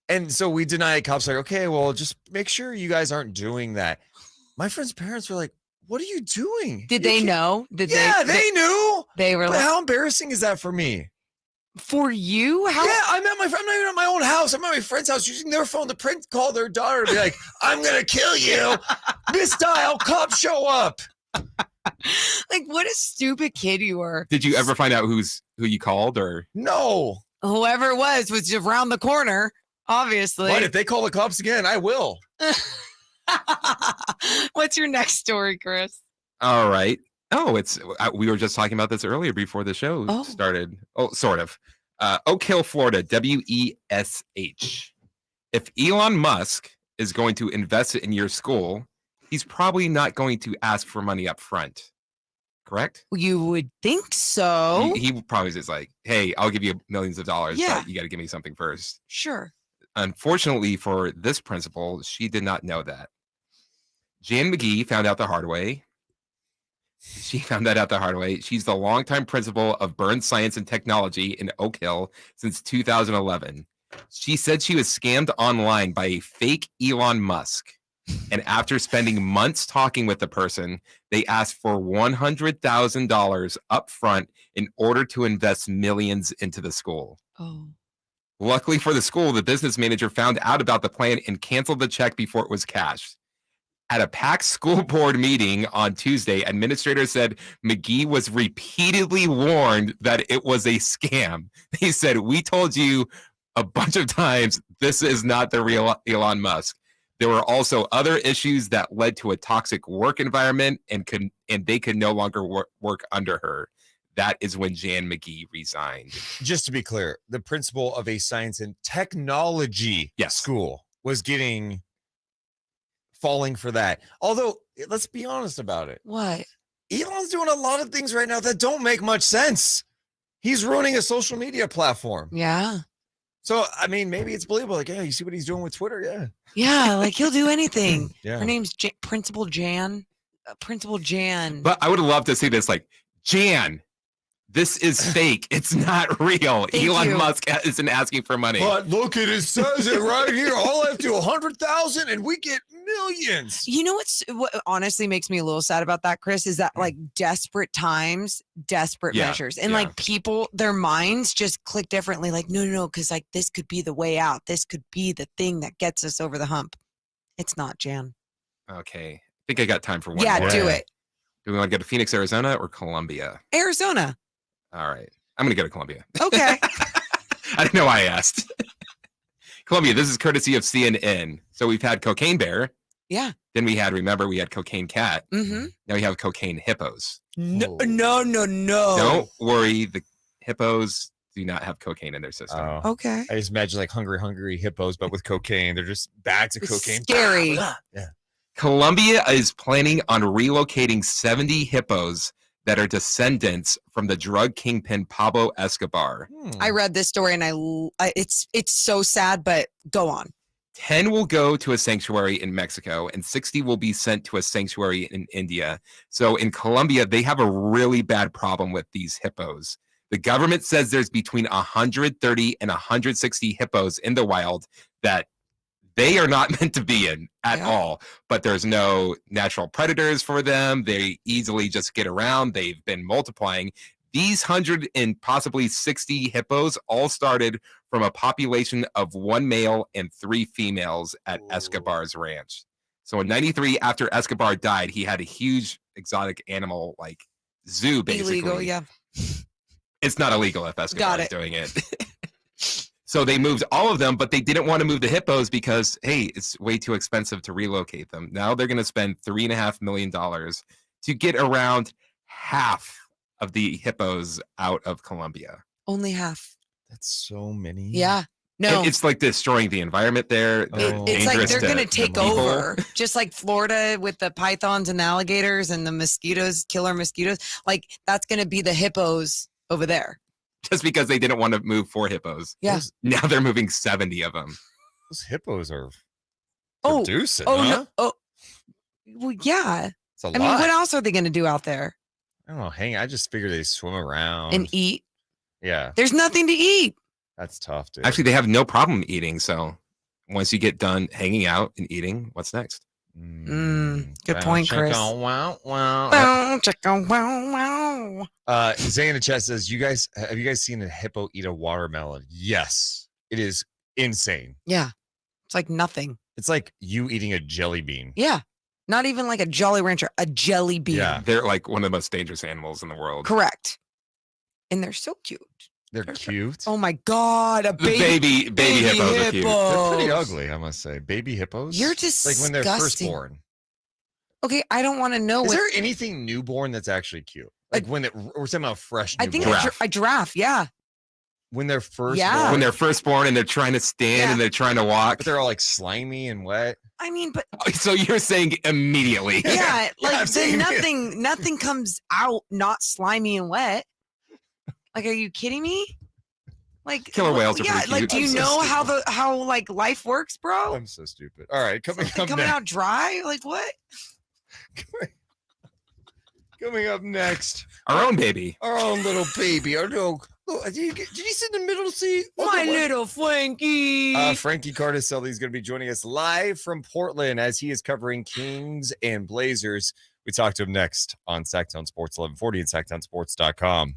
And so we denied. Cops like, okay, well, just make sure you guys aren't doing that. My friend's parents were like, what are you doing? Did they know? They knew. They were But like, how embarrassing is that for me? For you? How? Yeah, I'm not even at my own house. I'm at my friend's house using their phone to prank call their daughter to be like, I'm going to kill you. Misdial, cops show up. Like, what a stupid kid you were. Did you ever find out who you called or? No. Whoever it was around the corner, obviously. But if they call the cops again, I will. What's your next story, Chris? All right. Oh, we were just talking about this earlier before the show started. Oh, sort of. Oak Hill, Florida, WESH. If Elon Musk is going to invest in your school, he's probably not going to ask for money up front. Correct? You would think so. He probably is like, hey, I'll give you millions of dollars, Yeah. but you got to give me something first. Sure. Unfortunately for this principal, she did not know that. Jan McGee found out the hard way. She's the longtime principal of Burns Science and Technology in Oak Hill since 2011. She said she was scammed online by a fake Elon Musk. And after spending months talking with the person, they asked for $100,000 up front in order to invest millions into the school. Oh. Luckily for the school, the business manager found out about the plan and canceled the check before it was cashed. At a packed school board meeting on Tuesday, administrators said McGee was repeatedly warned that it was a scam. They said, we told you a bunch of times this is not the real Elon Musk. There were also other issues that led to a toxic work environment and they could no longer work under her. That is when Jan McGee resigned. Just to be clear, the principal of a science and technology school was falling for that. Although, let's be honest about it. What? Elon's doing a lot of things right now that don't make much sense. He's ruining a social media platform. Yeah. So, I mean, maybe it's believable. Like, yeah, you see what he's doing with Twitter? Yeah. Yeah, like he'll do anything. Yeah. Her name's Principal Jan. Principal Jan. But I would love to see this, like, Jan, this is fake. It's not real. Elon Musk isn't asking for money. But look, it says it right here. All I have to do 100,000 and we get millions. You know what honestly makes me a little sad about that, Chris, is that like desperate times, desperate measures. And like people, their minds just click differently. Like, no, because like this could be the way out. This could be the thing that gets us over the hump. It's not, Jan. Okay. I think I got time for one more. Yeah, do it. Do we want to go to Phoenix, Arizona or Columbia? Arizona. All right. I'm going to go to Columbia. Okay. I didn't know why I asked. Columbia, this is courtesy of CNN. So we've had Cocaine Bear. Yeah. Then we had Cocaine Cat. Mm-hmm. Now we have Cocaine Hippos. No. Don't worry. The hippos do not have cocaine in their system. Okay. I just imagine like hungry hippos, but with cocaine. They're just bags of cocaine. Scary. Yeah. Columbia is planning on relocating 70 hippos that are descendants from the drug kingpin Pablo Escobar. I read this story and it's so sad, but go on. 10 will go to a sanctuary in Mexico and 60 will be sent to a sanctuary in India. So in Colombia, they have a really bad problem with these hippos. The government says there's between 130 and 160 hippos in the wild that they are not meant to be in at all, but there's no natural predators for them. They easily just get around. They've been multiplying. These 100 and possibly 60 hippos all started from a population of 1 male and 3 females at Escobar's ranch. So in 93, after Escobar died, he had a huge exotic animal like zoo, basically. Illegal, yeah. It's not illegal if Escobar is doing it. So they moved all of them, but they didn't want to move the hippos because, hey, it's way too expensive to relocate them. Now they're going to spend $3.5 million to get around half of the hippos out of Colombia. Only half. That's so many. Yeah. No. It's like destroying the environment there. It's like they're going to take over, just like Florida with the pythons and the alligators and the mosquitoes, killer mosquitoes. Like that's going to be the hippos over there. Just because they didn't want to move 4 hippos. Yeah. Now they're moving 70 of them. Those hippos are Oh, producing, oh, huh? no, oh, well, yeah. It's a lot. I mean, what else are they going to do out there? I don't know. I just figure they swim around And eat? Yeah. There's nothing to eat. That's tough, dude. Actually, they have no problem eating. So once you get done hanging out and eating, what's next? Good point, Chris. Wow. Zay in the chat says, have you guys seen a hippo eat a watermelon? Yes. It is insane. Yeah. It's like nothing. It's like you eating a jelly bean. Yeah. Not even like a Jolly Rancher, a jelly bean. Yeah. They're like one of the most dangerous animals in the world. Correct. And they're so cute. They're cute. Oh my God. A baby hippos are cute. They're pretty ugly, I must say. Baby hippos. You're disgusting. Like when they're first born. Okay, I don't want to know. Is there anything newborn that's actually cute? Like when we're talking about fresh newborn. I think a giraffe, yeah. When they're first Yeah. When they're first born and they're trying to stand and they're trying to walk. But they're all like slimy and wet. I mean, but so you're saying immediately. Yeah, like then nothing comes out not slimy and wet. Like, are you kidding me? Like killer whales are yeah, pretty like cute. do you know how like life works, bro? I'm so stupid. All right, coming out dry? Like what? Coming up next, our own baby, our own little baby, our little. Did you sit in the middle seat? My little Frankie. Frankie Cartoscelli is going to be joining us live from Portland as he is covering Kings and Blazers. We talk to him next on Sacktown Sports 1140 and sacktownsports.com.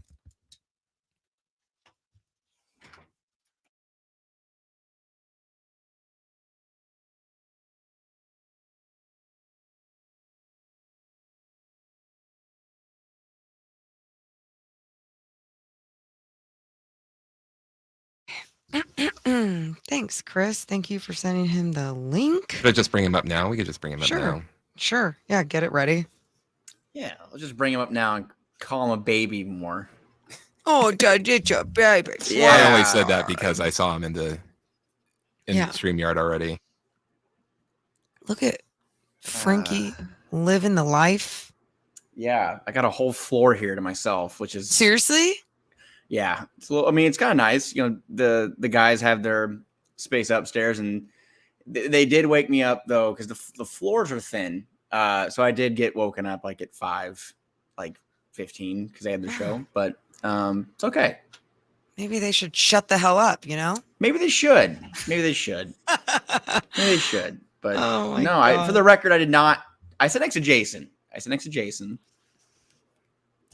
Thanks, Chris. Thank you for sending him the link. Should I just bring him up now? We could just bring him up now. Sure. Yeah, get it ready. Yeah, I'll just bring him up now and call him a baby more. Oh, it's your baby. Yeah. I only said that because I saw him in the StreamYard already. Look at Frankie living the life. Yeah, I got a whole floor here to myself, which is seriously. Yeah, it's a little, I mean, it's kind of nice. You know, the guys have their space upstairs, and they did wake me up though because the floors are thin. So I did get woken up like at 5:15 because they had the show. But it's okay. Maybe they should shut the hell up. You know? Maybe they should. Maybe they should. But God. For the record, I did not. I sat next to Jason.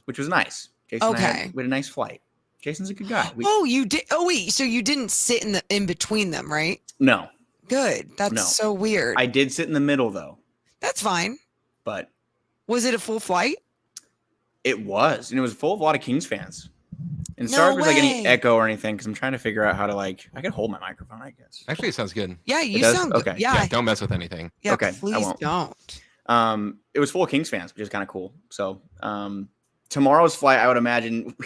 Which was nice. Jason and I we had a nice flight. Jason's a good guy. You did. Oh wait, so you didn't sit in between them, right? No. Good. That's so weird. I did sit in the middle though. That's fine. But was it a full flight? It was, and it was full of a lot of Kings fans. And sorry if there's like any echo or anything, because I'm trying to figure out how to I can hold my microphone, I guess. Actually, it sounds good. Yeah, you sound good. Okay. Yeah. Don't mess with anything. Yeah, okay. Please don't. It was full of Kings fans, which is kind of cool. So tomorrow's flight, I would imagine.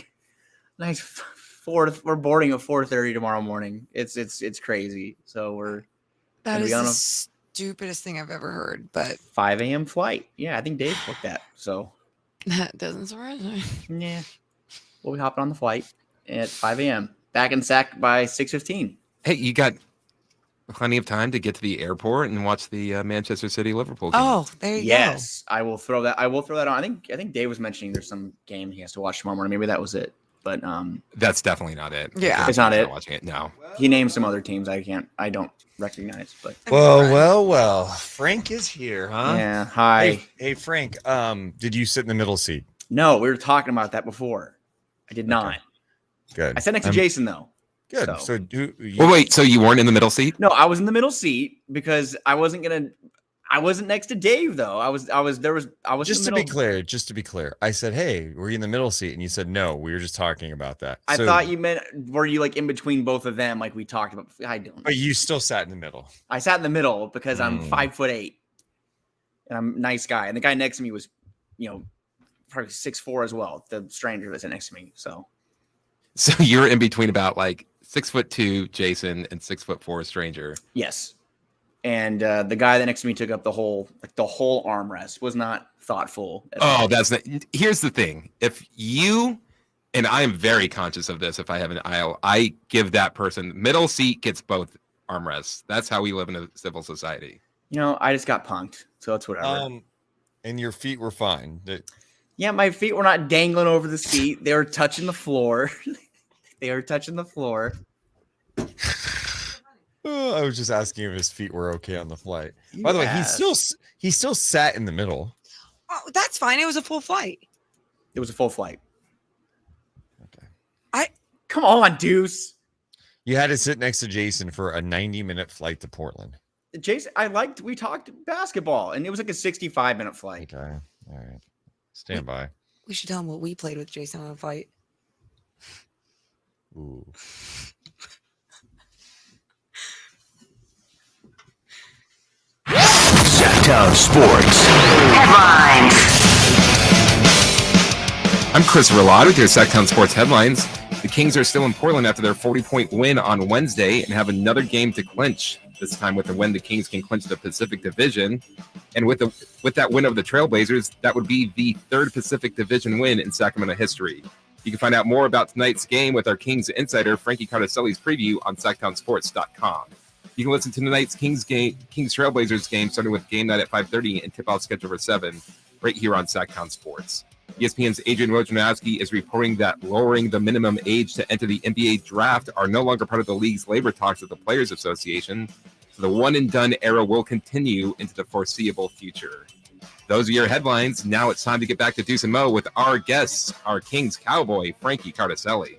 Nice. We're boarding at 4:30 tomorrow morning. It's crazy. So that is the stupidest thing I've ever heard. But 5 a.m. flight. Yeah, I think Dave booked that. So That doesn't surprise me. Yeah. We'll be hopping on the flight at 5 a.m. Back in Sac by 6:15. Hey, you got plenty of time to get to the airport and watch the Manchester City Liverpool game. Oh, there you Yes, I will throw that. I will throw that on. I think Dave was mentioning there's some game he has to watch tomorrow morning. Maybe that was it. But that's definitely not it. Yeah. It's not it. Watching it. No. He named some other teams I don't recognize. But Well. Frank is here, huh? yeah. Hi. Hey, Frank. Did you sit in the middle seat? No, we were talking about that before. I did not. Good. I sat next to Jason though. Good. So Well, wait. So you weren't in the middle seat? no, I was in the middle seat because I wasn't next to Dave though. I was Just to be clear, I said, "Hey, were you in the middle seat?" And you said, "No, we were just talking about that." I thought you meant were you like in between both of them, like we talked about? I don't. But you still sat in the middle. I sat in the middle because I'm 5'8", and I'm a nice guy, and the guy next to me was, probably 6'4" as well. The stranger that sat next to me. So you're in between about like 6'2" Jason and 6'4" stranger. Yes. And the guy that next to me took up the whole armrest. Was not thoughtful. Oh, here's the thing. If you, and I am very conscious of this, if I have an aisle, I give that person middle seat gets both armrests. That's how we live in a civil society. I just got punked, so it's whatever. And your feet were fine. Yeah, my feet were not dangling over the seat. They were touching the floor. I was just asking if his feet were okay on the flight. By the way, he still sat in the middle. Oh, that's fine. It was a full flight. It was a full flight. Okay. Come on, Deuce. You had to sit next to Jason for a 90-minute flight to Portland. Jason, we talked basketball, and it was like a 65-minute flight. Okay. All right. Stand by. We should tell him what we played with Jason on a flight. Ooh. Sacktown Sports Headlines. I'm Chris Verlod with your Sacktown Sports headlines. The Kings are still in Portland after their 40-point win on Wednesday and have another game to clinch. This time with the win, the Kings can clinch the Pacific Division. And with that win over the Trailblazers, that would be the third Pacific Division win in Sacramento history. You can find out more about tonight's game with our Kings insider, Frankie Cartoscelli's preview on sacktownsports.com. You can listen to tonight's Kings Trailblazers game, starting with game night at 5:30 and tip-off schedule for 7, right here on Sacktown Sports. ESPN's Adrian Wojnarowski is reporting that lowering the minimum age to enter the NBA draft are no longer part of the league's labor talks with the Players Association. So the one-and-done era will continue into the foreseeable future. Those are your headlines. Now it's time to get back to Deuce and Mo with our guests, our Kings cowboy, Frankie Cartoscelli.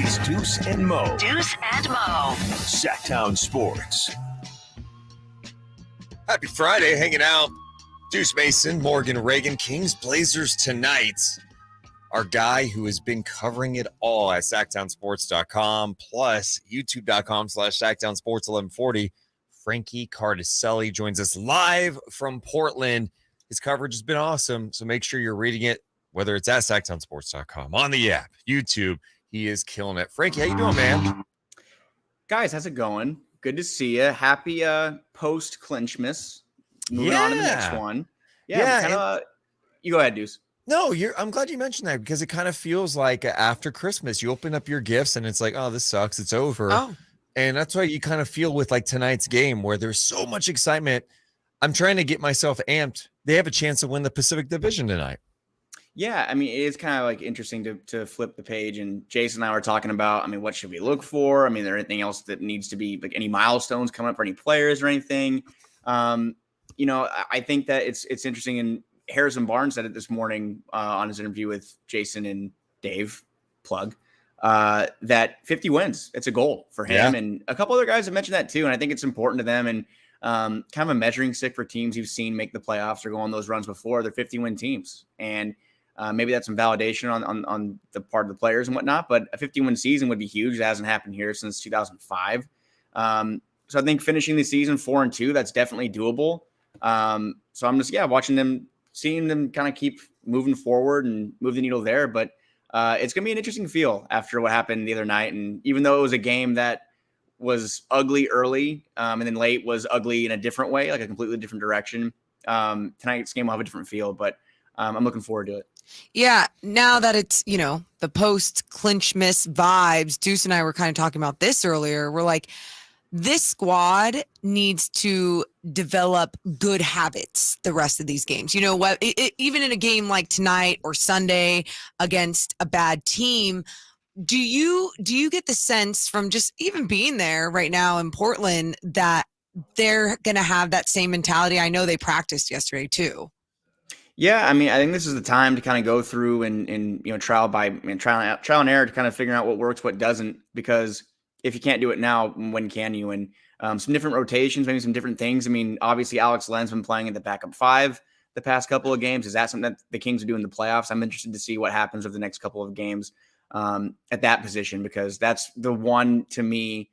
It's Deuce and Mo. Deuce and Mo. Sacktown Sports. Happy Friday, hanging out. Deuce Mason, Morgan Reagan, Kings Blazers tonight. Our guy who has been covering it all at sacktownsports.com plus youtube.com/sacktownsports1140. Frankie Cartoscelli joins us live from Portland. His coverage has been awesome, so make sure you're reading it, whether it's at sacktownsports.com, on the app, YouTube. He is killing it. Frankie, how you doing, man? Guys, how's it going? Good to see you. Happy post-clinchmas. Moving on to the next one. Yeah. You go ahead, Deuce. No, I'm glad you mentioned that because it kind of feels like after Christmas, you open up your gifts and it's like, oh, this sucks. It's over. Oh. And that's what you kind of feel with like tonight's game where there's so much excitement. I'm trying to get myself amped. They have a chance to win the Pacific Division tonight. Yeah, I mean, it's kind of like interesting to flip the page. And Jason and I were talking about, I mean, what should we look for? I mean, is there anything else that needs to be like any milestones coming up for any players or anything? I think that it's interesting. And Harrison Barnes said it this morning on his interview with Jason and Dave, plug, that 50 wins. It's a goal for him. Yeah. And a couple other guys have mentioned that too. And I think it's important to them. And kind of a measuring stick for teams you've seen make the playoffs or go on those runs before. They're 50-win teams. And maybe that's some validation on the part of the players and whatnot. But a 50-win season would be huge. It hasn't happened here since 2005. So I think finishing the season 4-2, that's definitely doable. So I'm just, watching them, seeing them kind of keep moving forward and move the needle there. But it's going to be an interesting feel after what happened the other night. And even though it was a game that was ugly early, and then late was ugly in a different way, like a completely different direction. Tonight's game will have a different feel, but I'm looking forward to it. Yeah, now that it's, the post clinch miss vibes, Deuce and I were kind of talking about this earlier. We're like, this squad needs to develop good habits the rest of these games. You know what? Even in a game like tonight or Sunday against a bad team, do you get the sense from just even being there right now in Portland that they're going to have that same mentality? I know they practiced yesterday too. Yeah, I mean, I think this is the time to kind of go through and trial and error to kind of figure out what works, what doesn't. Because if you can't do it now, when can you? And some different rotations, maybe some different things. I mean, obviously Alex Len's been playing at the backup 5 the past couple of games. Is that something that the Kings will do in the playoffs? I'm interested to see what happens over the next couple of games at that position, because that's the one, to me,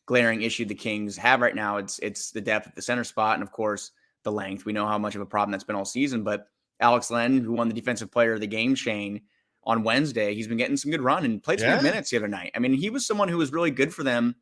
glaring issue the Kings have right now. It's the depth at the center spot, and of course the length. We know how much of a problem that's been all season, but Alex Len, who won the defensive player of the game, Shane, on Wednesday, he's been getting some good run and played some good minutes the other night. I mean, he was someone who was really good for them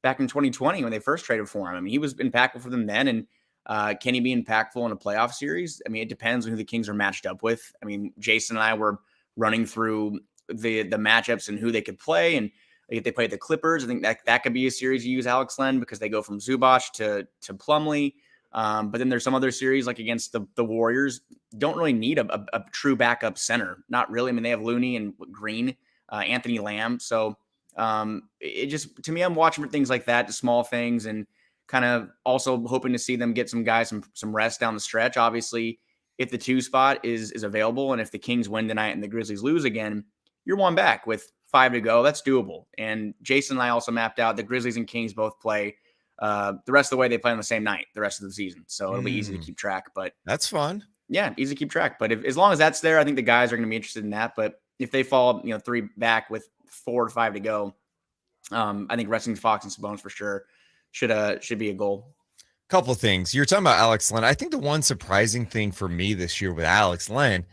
back in 2020 when they first traded for him. I mean, he was impactful for them then. And can he be impactful in a playoff series? I mean, it depends on who the Kings are matched up with. I mean, Jason and I were running through the matchups and who they could play. And if they play the Clippers, I think that could be a series you use Alex Len, because they go from Zubac to Plumlee. But then there's some other series like against the Warriors, don't really need a true backup center. Not really. I mean, they have Looney and Green, Anthony Lamb. So it just, to me, I'm watching for things like that, the small things, and kind of also hoping to see them get some guys some rest down the stretch. Obviously, if the 2 spot is available, and if the Kings win tonight and the Grizzlies lose again, you're one back with 5 to go. That's doable. And Jason and I also mapped out the Grizzlies and Kings both play the rest of the way. They play on the same night the rest of the season, so it'll be easy to keep track. But that's fun. Yeah, easy to keep track. But as long as that's there, I think the guys are going to be interested in that. But if they fall 3 back with 4 to 5 to go, I think resting Fox and Sabonis for sure should be a goal. Couple of things. You're talking about Alex Len. I think the one surprising thing for me this year with Alex Len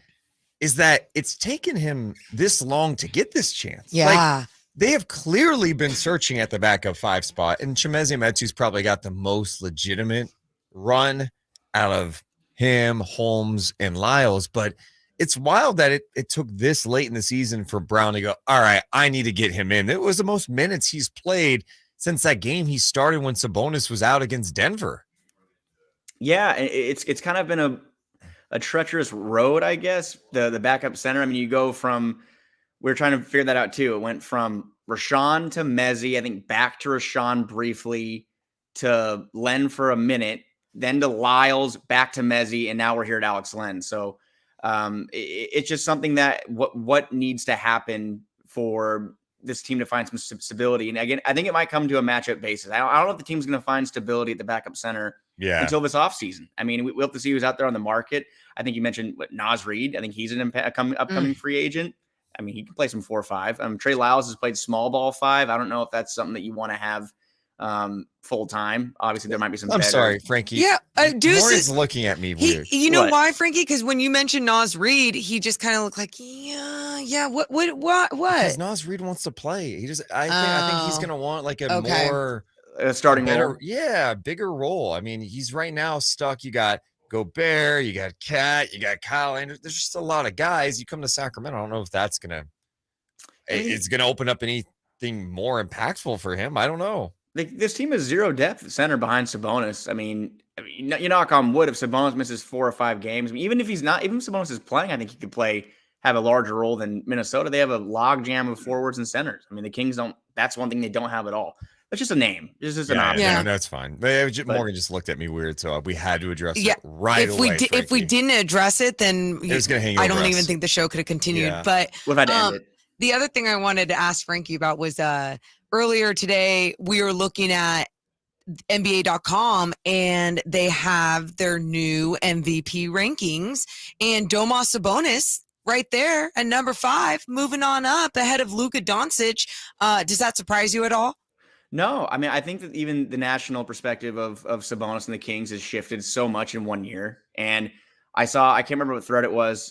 is that it's taken him this long to get this chance. Yeah. They have clearly been searching at the backup 5 spot, and Chimezie Metu's probably got the most legitimate run out of him, Holmes, and Lyles. But it's wild that it took this late in the season for Brown to go, all right, I need to get him in. It was the most minutes he's played since that game he started when Sabonis was out against Denver. Yeah, it's kind of been a treacherous road, I guess, the backup center. I mean, you go from, we're trying to figure that out too. It went from Rashawn to Mezzi, I think back to Rashawn briefly, to Len for a minute, then to Lyles, back to Mezzi, and now we're here at Alex Len. So it's just something that what needs to happen for this team to find some stability. And again, I think it might come to a matchup basis. I don't know if the team's going to find stability at the backup center until this offseason. I mean, we'll have to see who's out there on the market. I think you mentioned Naz Reid. I think he's an upcoming free agent. I mean, he can play some 4-5. Trey Lyles has played small ball 5. I don't know if that's something that you want to have full time. Obviously, there might be some. I'm sorry, Frankie. Yeah, Deuce is looking at me weird. You know why, Frankie? Because when you mentioned Naz Reid, he just kind of looked like, yeah. What? Because Naz Reid wants to play. I think he's gonna want like a more starting role. Yeah, bigger role. I mean, he's right now stuck. You got Gobert, you got Cat, you got Kyle Anderson. There's just a lot of guys. You come to Sacramento, I don't know if that's it's gonna open up anything more impactful for him. I don't know. This team has 0 depth at center behind Sabonis. I mean, you knock on wood if Sabonis misses 4 or 5 games. I mean, even if Sabonis is playing, I think he could have a larger role than Minnesota. They have a logjam of forwards and centers. I mean, the Kings don't. That's one thing they don't have at all. It's just a name. It's just an option. Yeah, that's fine. Morgan just looked at me weird, so we had to address it right away. If we didn't address it, then it was going to hang. I don't even think the show could have continued. Yeah. But we've had to end it. The other thing I wanted to ask Frankie about was earlier today we were looking at NBA.com and they have their new MVP rankings, and Domas Sabonis right there at number 5, moving on up ahead of Luka Doncic. Does that surprise you at all? No, I mean, I think that even the national perspective of Sabonis and the Kings has shifted so much in 1 year. And I can't remember what thread it was,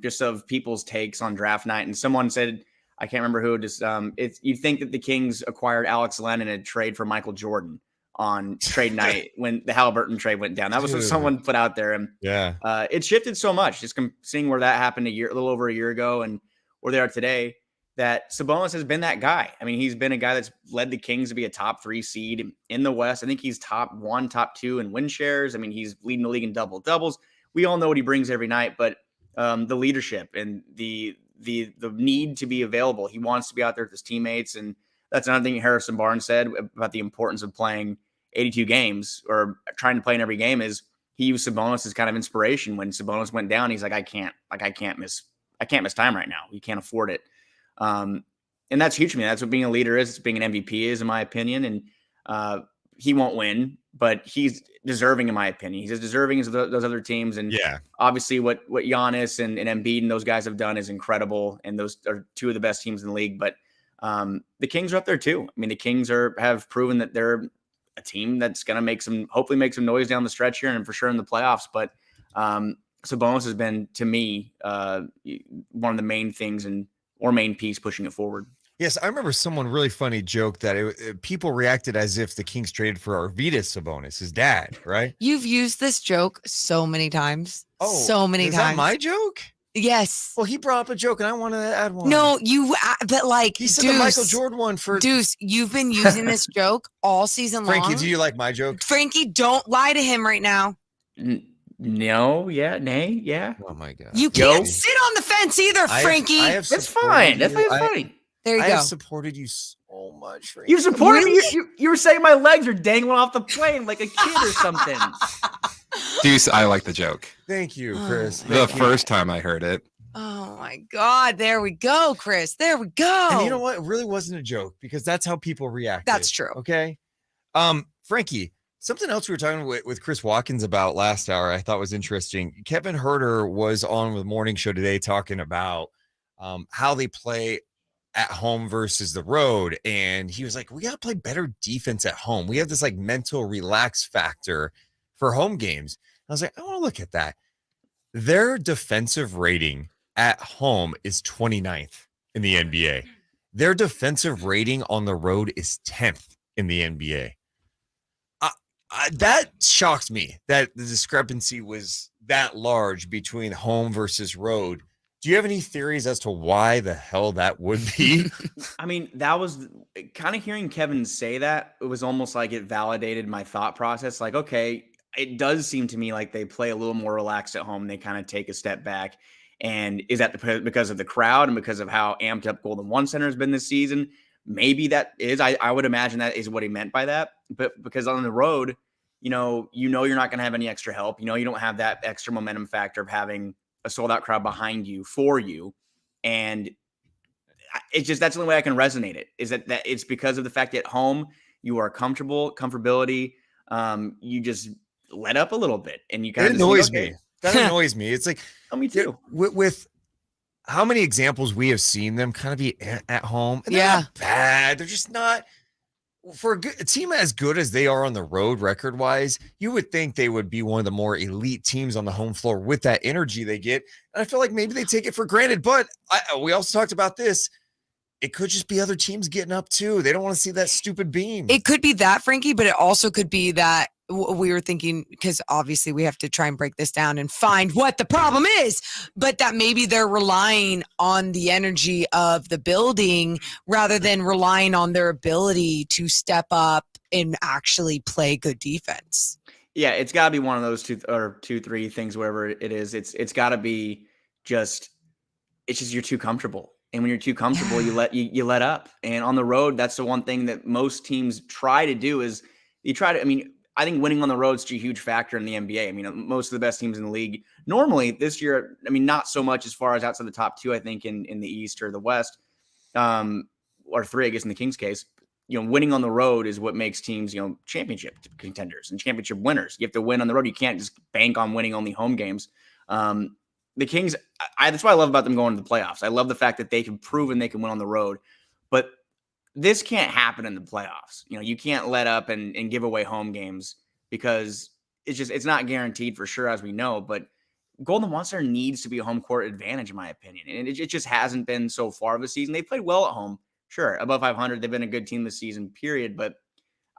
just of people's takes on draft night. And someone said, I can't remember who. Just it's you'd think that the Kings acquired Alex Len in a trade for Michael Jordan on trade night when the Halliburton trade went down. That was what someone put out there, and it shifted so much. Just seeing where that happened a little over a year ago, and where they are today. That Sabonis has been that guy. I mean, he's been a guy that's led the Kings to be a top 3 seed in the West. I think he's top 1, top 2 in win shares. I mean, he's leading the league in double doubles. We all know what he brings every night, but the leadership and the need to be available. He wants to be out there with his teammates, and that's another thing Harrison Barnes said about the importance of playing 82 games or trying to play in every game. Is he used Sabonis as kind of inspiration when Sabonis went down. He's like, I can't miss time right now. You can't afford it. And that's huge to me. That's what being a leader is. It's being an MVP is, in my opinion. And he won't win, but he's deserving, in my opinion. He's as deserving as those other teams. And obviously what Giannis and Embiid and those guys have done is incredible. And those are 2 of the best teams in the league. But the Kings are up there too. I mean, the Kings have proven that they're a team that's going to hopefully make some noise down the stretch here and for sure in the playoffs. But Sabonis has been, to me, one of the main things or main piece pushing it forward. Yes, I remember someone really funny joke that people reacted as if the Kings traded for Arvydas Sabonis, his dad, right? You've used this joke so many times. So many is times. That my joke? Yes. Well, he brought up a joke, and I wanted to add one. No, but like he said the Michael Jordan one for Deuce. You've been using this joke all season long. Frankie, do you like my joke? Frankie, don't lie to him right now. No, nay, yeah. Oh my God. You can't sit on the fence either, Frankie. That's fine. That's fine. There you go. I have supported you so much, Frankie. You supported me. You were saying my legs are dangling off the plane like a kid or something. Deuce, I like the joke. Thank you, Chris. The first time I heard it. Oh my God. There we go, Chris. There we go. And you know what? It really wasn't a joke because that's how people react. That's true. Okay. Frankie, something else we were talking with Chris Watkins about last hour I thought was interesting. Kevin Herter was on the morning show today talking about how they play at home versus the road. And he was like, we got to play better defense at home. We have this like mental relax factor for home games. I was like, I want to look at that. Their defensive rating at home is 29th in the NBA. Their defensive rating on the road is 10th in the NBA. That shocked me that the discrepancy was that large between home versus road. Do you have any theories as to why the hell that would be? I mean, that was kind of hearing Kevin say that. It was almost like it validated my thought process. Like, okay, it does seem to me like they play a little more relaxed at home. They kind of take a step back. And is that because of the crowd and because of how amped up Golden One Center has been this season? Maybe that is. I would imagine that is what he meant by that. But because on the road, you know you're not going to have any extra help. You don't have that extra momentum factor of having a sold out crowd behind you for you. And it's just, that's the only way I can resonate it, is that it's because of the fact that at home you are comfortability. You just let up a little bit and you kind of annoys me. That annoys me. It's like, oh, me too. With how many examples we have seen them kind of be at home. And they're not bad. They're just not. For a team as good as they are on the road record-wise, you would think they would be one of the more elite teams on the home floor with that energy they get. And I feel like maybe they take it for granted. But we also talked about this. It could just be other teams getting up too. They don't want to see that stupid beam. It could be that, Frankie, but it also could be that we were thinking, because obviously we have to try and break this down and find what the problem is, but that maybe they're relying on the energy of the building rather than relying on their ability to step up and actually play good defense. Yeah, it's got to be one of those two, three things, wherever it is. It's got to be it's just you're too comfortable. And when you're too comfortable, you let up. And on the road, that's the one thing that most teams try to do is I think winning on the road is a huge factor in the NBA. I mean, most of the best teams in the league normally this year, not so much as far as outside the top 2, I think in the East or the West, or 3, I guess in the Kings case, winning on the road is what makes teams, championship contenders and championship winners. You have to win on the road. You can't just bank on winning only home games. The Kings, that's what I love about them going to the playoffs. I love the fact that they can prove and they can win on the road, but this can't happen in the playoffs. You can't let up and give away home games because it's not guaranteed for sure, as we know. But Golden Monster needs to be a home court advantage, in my opinion. And it just hasn't been so far this season. They played well at home. Sure, above 500. They've been a good team this season, period. But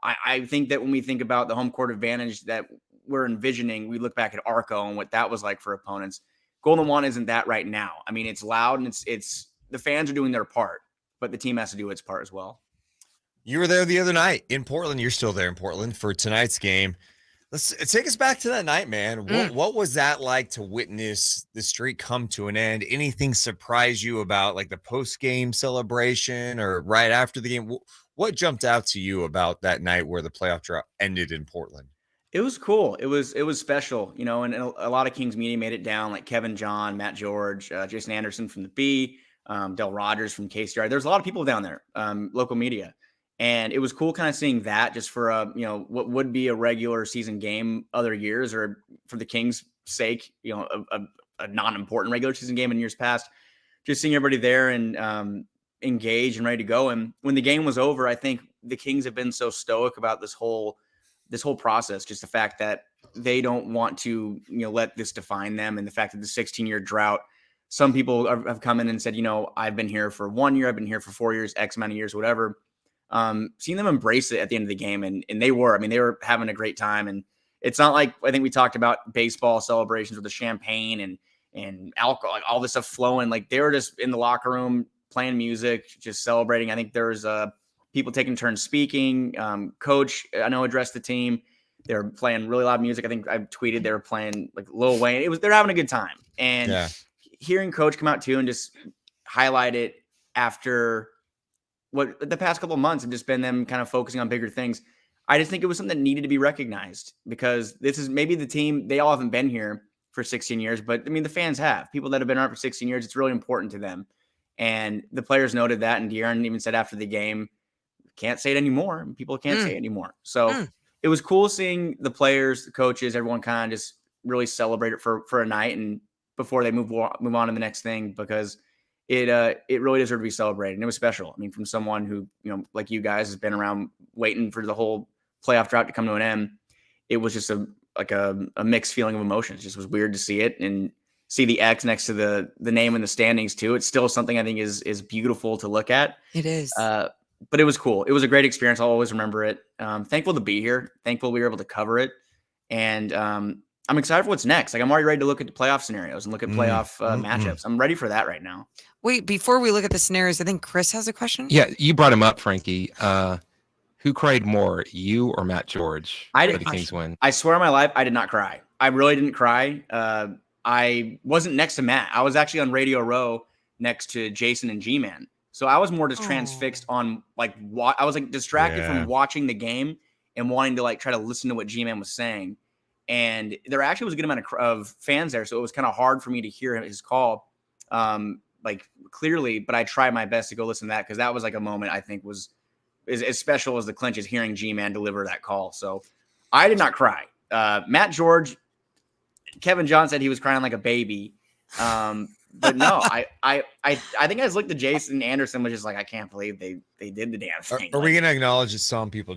I think that when we think about the home court advantage that we're envisioning, we look back at Arco and what that was like for opponents. Golden One isn't that right now. I mean, it's loud and it's the fans are doing their part, but the team has to do its part as well. You were there the other night in Portland. You're still there in Portland for tonight's game. Let's take us back to that night, man. What was that like to witness the streak come to an end? Anything surprise you about like the post-game celebration or right after the game? What jumped out to you about that night where the playoff draw ended in Portland? It was cool. It was special, you know, and a lot of Kings media made it down, like Kevin John, Matt George, Jason Anderson from the B, Del Rogers from KCR. There's a lot of people down there, local media. And it was cool kind of seeing that just for what would be a regular season game other years, or for the Kings' sake, you know, a non-important regular season game in years past. Just seeing everybody there and engaged and ready to go. And when the game was over, I think the Kings have been so stoic about this whole process, just the fact that they don't want to, you know, let this define them, and the fact that the 16-year drought. Some people have come in and said, you know, I've been here for 1 year, I've been here for 4 years, X amount of years, whatever. Seeing them embrace it at the end of the game. And they were having a great time. And it's not like, I think we talked about baseball celebrations with the champagne and alcohol, like all this stuff flowing. Like they were just in the locker room playing music, just celebrating. I think there's people taking turns speaking. Coach, I know, addressed the team. They're playing really loud music. I think I tweeted they were playing like Lil Wayne. They're having a good time. And hearing Coach come out too and just highlight it after what the past couple of months have just been them kind of focusing on bigger things. I just think it was something that needed to be recognized, because this is maybe the team, they all haven't been here for 16 years, but I mean, the fans have. People that have been around for 16 years, it's really important to them. And the players noted that, and De'Aaron even said after the game, can't say it anymore. People can't say it anymore. So it was cool seeing the players, the coaches, everyone kind of just really celebrate it for a night, and before they move on to the next thing, because it really deserved to be celebrated. And it was special. I mean, from someone who, you know, like you guys, has been around waiting for the whole playoff drought to come to an end. It was just a mixed feeling of emotions. It just was weird to see it and see the X next to the name in the standings too. It's still something I think is beautiful to look at. It is. But it was cool. It was a great experience. I'll always remember it. Thankful to be here. Thankful we were able to cover it. And I'm excited for what's next. Like, I'm already ready to look at the playoff scenarios and look at playoff matchups. I'm ready for that right now. Wait, before we look at the scenarios, I think Chris has a question. Yeah, you brought him up, Frankie. Who cried more, you or Matt George for the Kings win? I swear on my life, I did not cry. I really didn't cry. I wasn't next to Matt. I was actually on Radio Row next to Jason and G-Man. So I was more just transfixed on like I was like distracted from watching the game and wanting to like try to listen to what G-Man was saying. And there actually was a good amount of fans there, so it was kind of hard for me to hear his call like clearly. But I tried my best to go listen to that, because that was like a moment I think was as special as the clinch, is hearing G-Man deliver that call. So I did not cry. Matt George, Kevin John said he was crying like a baby. But no, I think I just looked at Jason Anderson, was just like, I can't believe they did the damn thing. Are we going to acknowledge that some people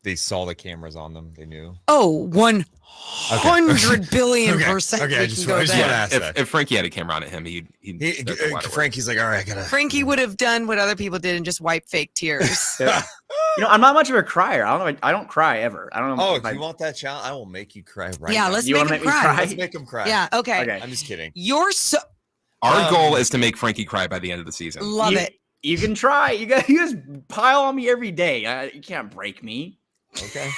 they saw the cameras on them? They knew. Oh, 100 billion percent. Okay, I just want to ask that. If Frankie had a camera on at him, Frankie's like, all right, I gotta. Frankie would have done what other people did and just wipe fake tears. You know, I'm not much of a crier. I don't cry ever. I don't know. Oh, if you want that challenge, I will make you cry right now. Yeah, let's make him cry. Let's make him cry. Yeah, okay. I'm just kidding. Our goal is to make Frankie cry by the end of the season. Love it. You can try. You guys pile on me every day. You can't break me. Okay.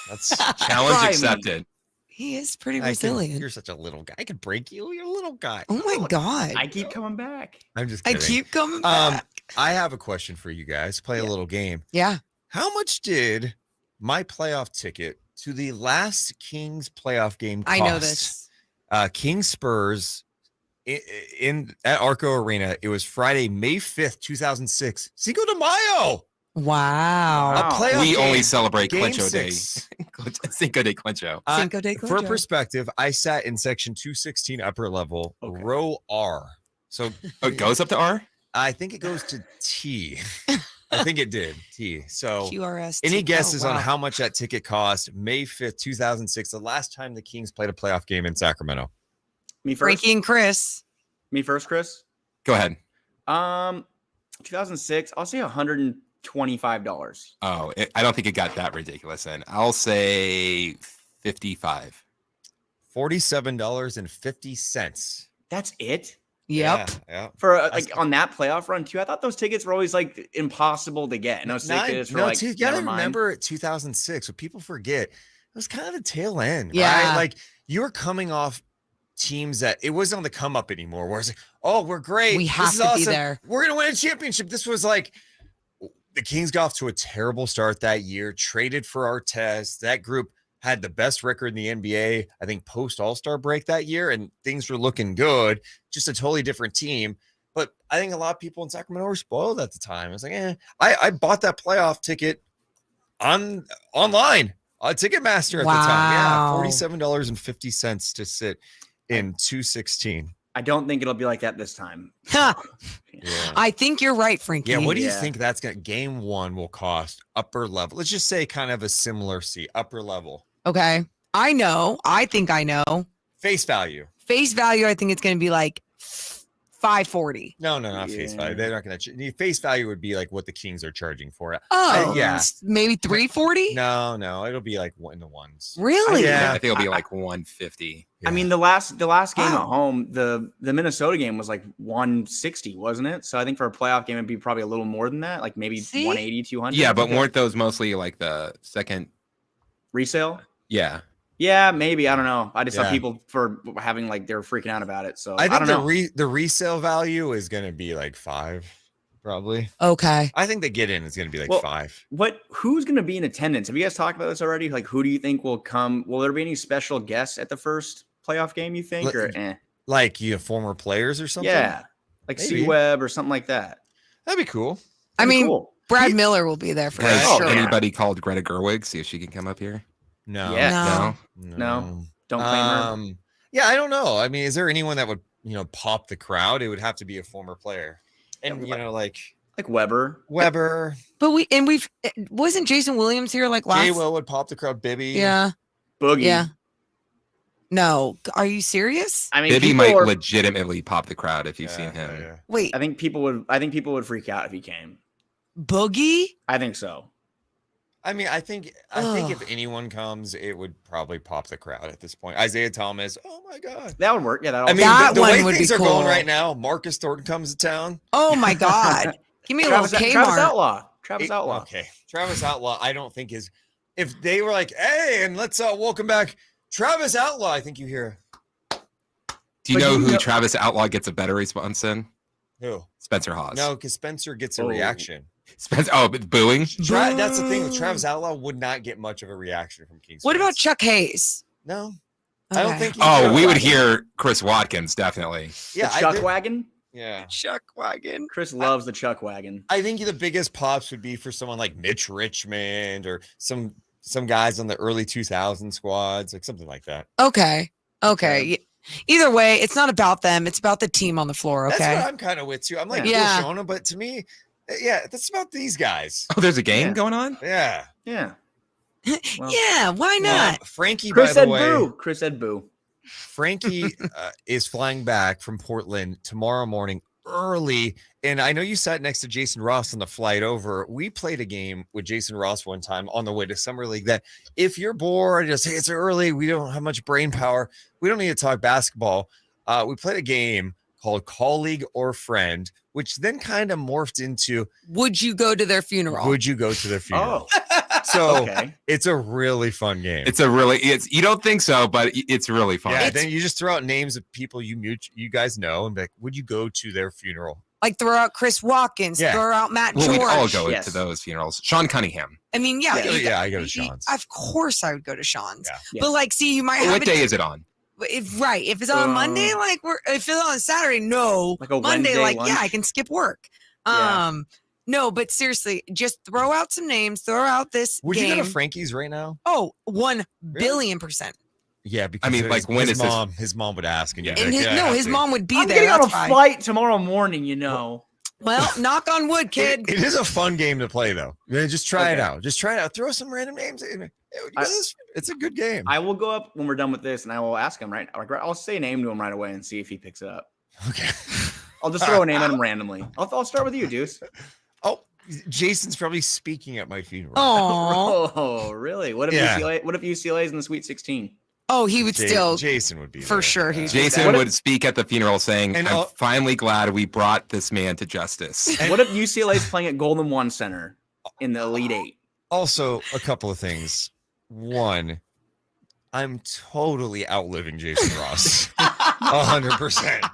That's challenge accepted. He is pretty resilient. You're such a little guy. I could break you. You're a little guy. Oh my God. I keep coming back. I'm just kidding. I keep coming back. I have a question for you guys. Play a little game. Yeah. How much did my playoff ticket to the last Kings playoff game cost? I know this. Kings Spurs at Arco Arena. It was Friday, May 5th, 2006. Cinco de Mayo. Wow. A playoff we game, only celebrate Game Clincho Day. 6. Cinco de Clincho. Cinco de Clincho. For perspective, I sat in section 216 upper level, row R. So it goes up to R? I think it goes to T. I think it did. T. So QRS. Any guesses on how much that ticket cost? May 5th, 2006, the last time the Kings played a playoff game in Sacramento. Me first. Frankie and Chris. Me first, Chris. Go ahead. 2006. I'll say $125. Oh, I don't think it got that ridiculous. Then I'll say 55. $47.50. That's it. Yep. Yeah. For like on that playoff run too. I thought those tickets were always like impossible to get. No tickets for like. You gotta remember 2006. What people forget, it was kind of the tail end. Yeah. Right? Like you were coming off teams that it wasn't on the come up anymore. Where it's like, oh, we're great. We This have is to be awesome. there. We're gonna win a championship. This was like the Kings got off to a terrible start that year. Traded for Artest. That group had the best record in the NBA, I think, post All-Star break that year, and things were looking good. Just a totally different team. But I think a lot of people in Sacramento were spoiled at the time. It's like, I bought that playoff ticket online on Ticketmaster at the time. Yeah, $47.50 to sit in 216. I don't think it'll be like that this time. Huh. Yeah. I think you're right, Frankie. Yeah, what do you think that's going to game one will cost upper level? Let's just say kind of a similar seat, upper level. Okay. I know. I think I know. Face value. Face value, I think it's going to be like $540. No, not face value. They're not going to. Face value would be like what the Kings are charging for it. Oh, yeah. Maybe $340? No, it'll be like in the ones. Really? I think it'll be like 150. I mean, the last game at home, the Minnesota game was like 160, wasn't it? So I think for a playoff game, it'd be probably a little more than that, like maybe 180, 200. Yeah, but weren't those mostly like the second resale? Yeah. Yeah, maybe. I don't know. I just saw people for having like they were freaking out about it. So I think don't know. the resale value is going to be like 5, probably. Okay. I think the get in is going to be like 5. Who's going to be in attendance? Have you guys talked about this already? Like, who do you think will come? Will there be any special guests at the first playoff game? You think, like former players or something? Yeah, like C-Web or something like that. That'd be cool. I mean, Brad Miller will be there for sure. Anybody called Greta Gerwig? See if she can come up here. No. No. Don't claim her. Yeah, I don't know. I mean, is there anyone that would pop the crowd? It would have to be a former player, and like Weber. But wasn't Jason Williams here like last? J-Will would pop the crowd. Bibby. Yeah. Boogie. Yeah. No, are you serious? I mean, Bibby might legitimately pop the crowd if you've seen him. Yeah. Wait, I think people would freak out if he came. Boogie? I think so. I mean, I think if anyone comes, it would probably pop the crowd at this point. Isaiah Thomas. Oh my God, that would work. Yeah, that the one way would things be are cool. going right now, Marcus Thornton comes to town. Oh my God, give me a little Kmart. Travis Outlaw. Okay, Travis Outlaw. I don't think is. If they were like, hey, and let's welcome back Travis Outlaw, I think you hear. Do you know who Travis Outlaw gets a better response in? Who? Spencer Hawes. No, because Spencer gets a reaction. Spencer, but booing. That's the thing. Travis Outlaw would not get much of a reaction from Kings. What about Chuck Hayes? No, okay. I don't think. We would hear Chris Watkins definitely. Yeah, the Chuck wagon. Yeah, Chuck wagon. Chris loves the Chuck wagon. I think the biggest pops would be for someone like Mitch Richmond or some guys on the early 2000 squads, like something like that. Okay. Either way, it's not about them. It's about the team on the floor. Okay. That's what I'm kind of with too. I'm like, Shona, but to me, that's about these guys. Oh, there's a game going on? Yeah. Yeah. Well, yeah, why not? Frankie, Chris by the way. Chris said boo. Frankie is flying back from Portland tomorrow morning early. And I know you sat next to Jason Ross on the flight over. We played a game with Jason Ross one time on the way to Summer League that if you're bored, just hey, it's early. We don't have much brain power. We don't need to talk basketball. We played a game called Colleague or Friend, which then kind of morphed into Would you go to their funeral? Would you go to their funeral? So it's a really fun game. You don't think so, but it's really fun. Yeah, then you just throw out names of people you guys know and be like, would you go to their funeral? Like throw out Chris Watkins, throw out Matt George. We'd all go to those funerals. Sean Cunningham. I mean, I go to Sean's. Of course I would go to Sean's. Yeah. But like, see, you might have what day is it on? If it's on Monday, like if it's on Saturday, no. Like a Monday, Wednesday like lunch? I can skip work. No, but seriously, just throw out some names, throw out this Would game. you go to Frankie's right now? Oh, 1,000,000,000%. Yeah, because I mean, like when his is mom? His mom would ask, and his mom would be I'm there. getting on a That's why. flight tomorrow morning. Well, knock on wood, kid. It is a fun game to play, though. Just try it Okay. out. Just try it out. Throw some random names in. It's a good game. I will go up when we're done with this, and I will ask him I'll say a name to him right away and see if he picks it up. Okay. I'll just throw a name at him randomly. I'll start with you, Deuce. Oh, Jason's probably speaking at my funeral. Oh, really? What if UCLA is in the Sweet 16? Oh, he would still. Jason would be for there. sure. Jason would speak at the funeral saying, And I'm finally glad we brought this man to justice. What if UCLA is playing at Golden One Center in the Elite Eight? Also, a couple of things. One, I'm totally outliving Jason Ross. 100%.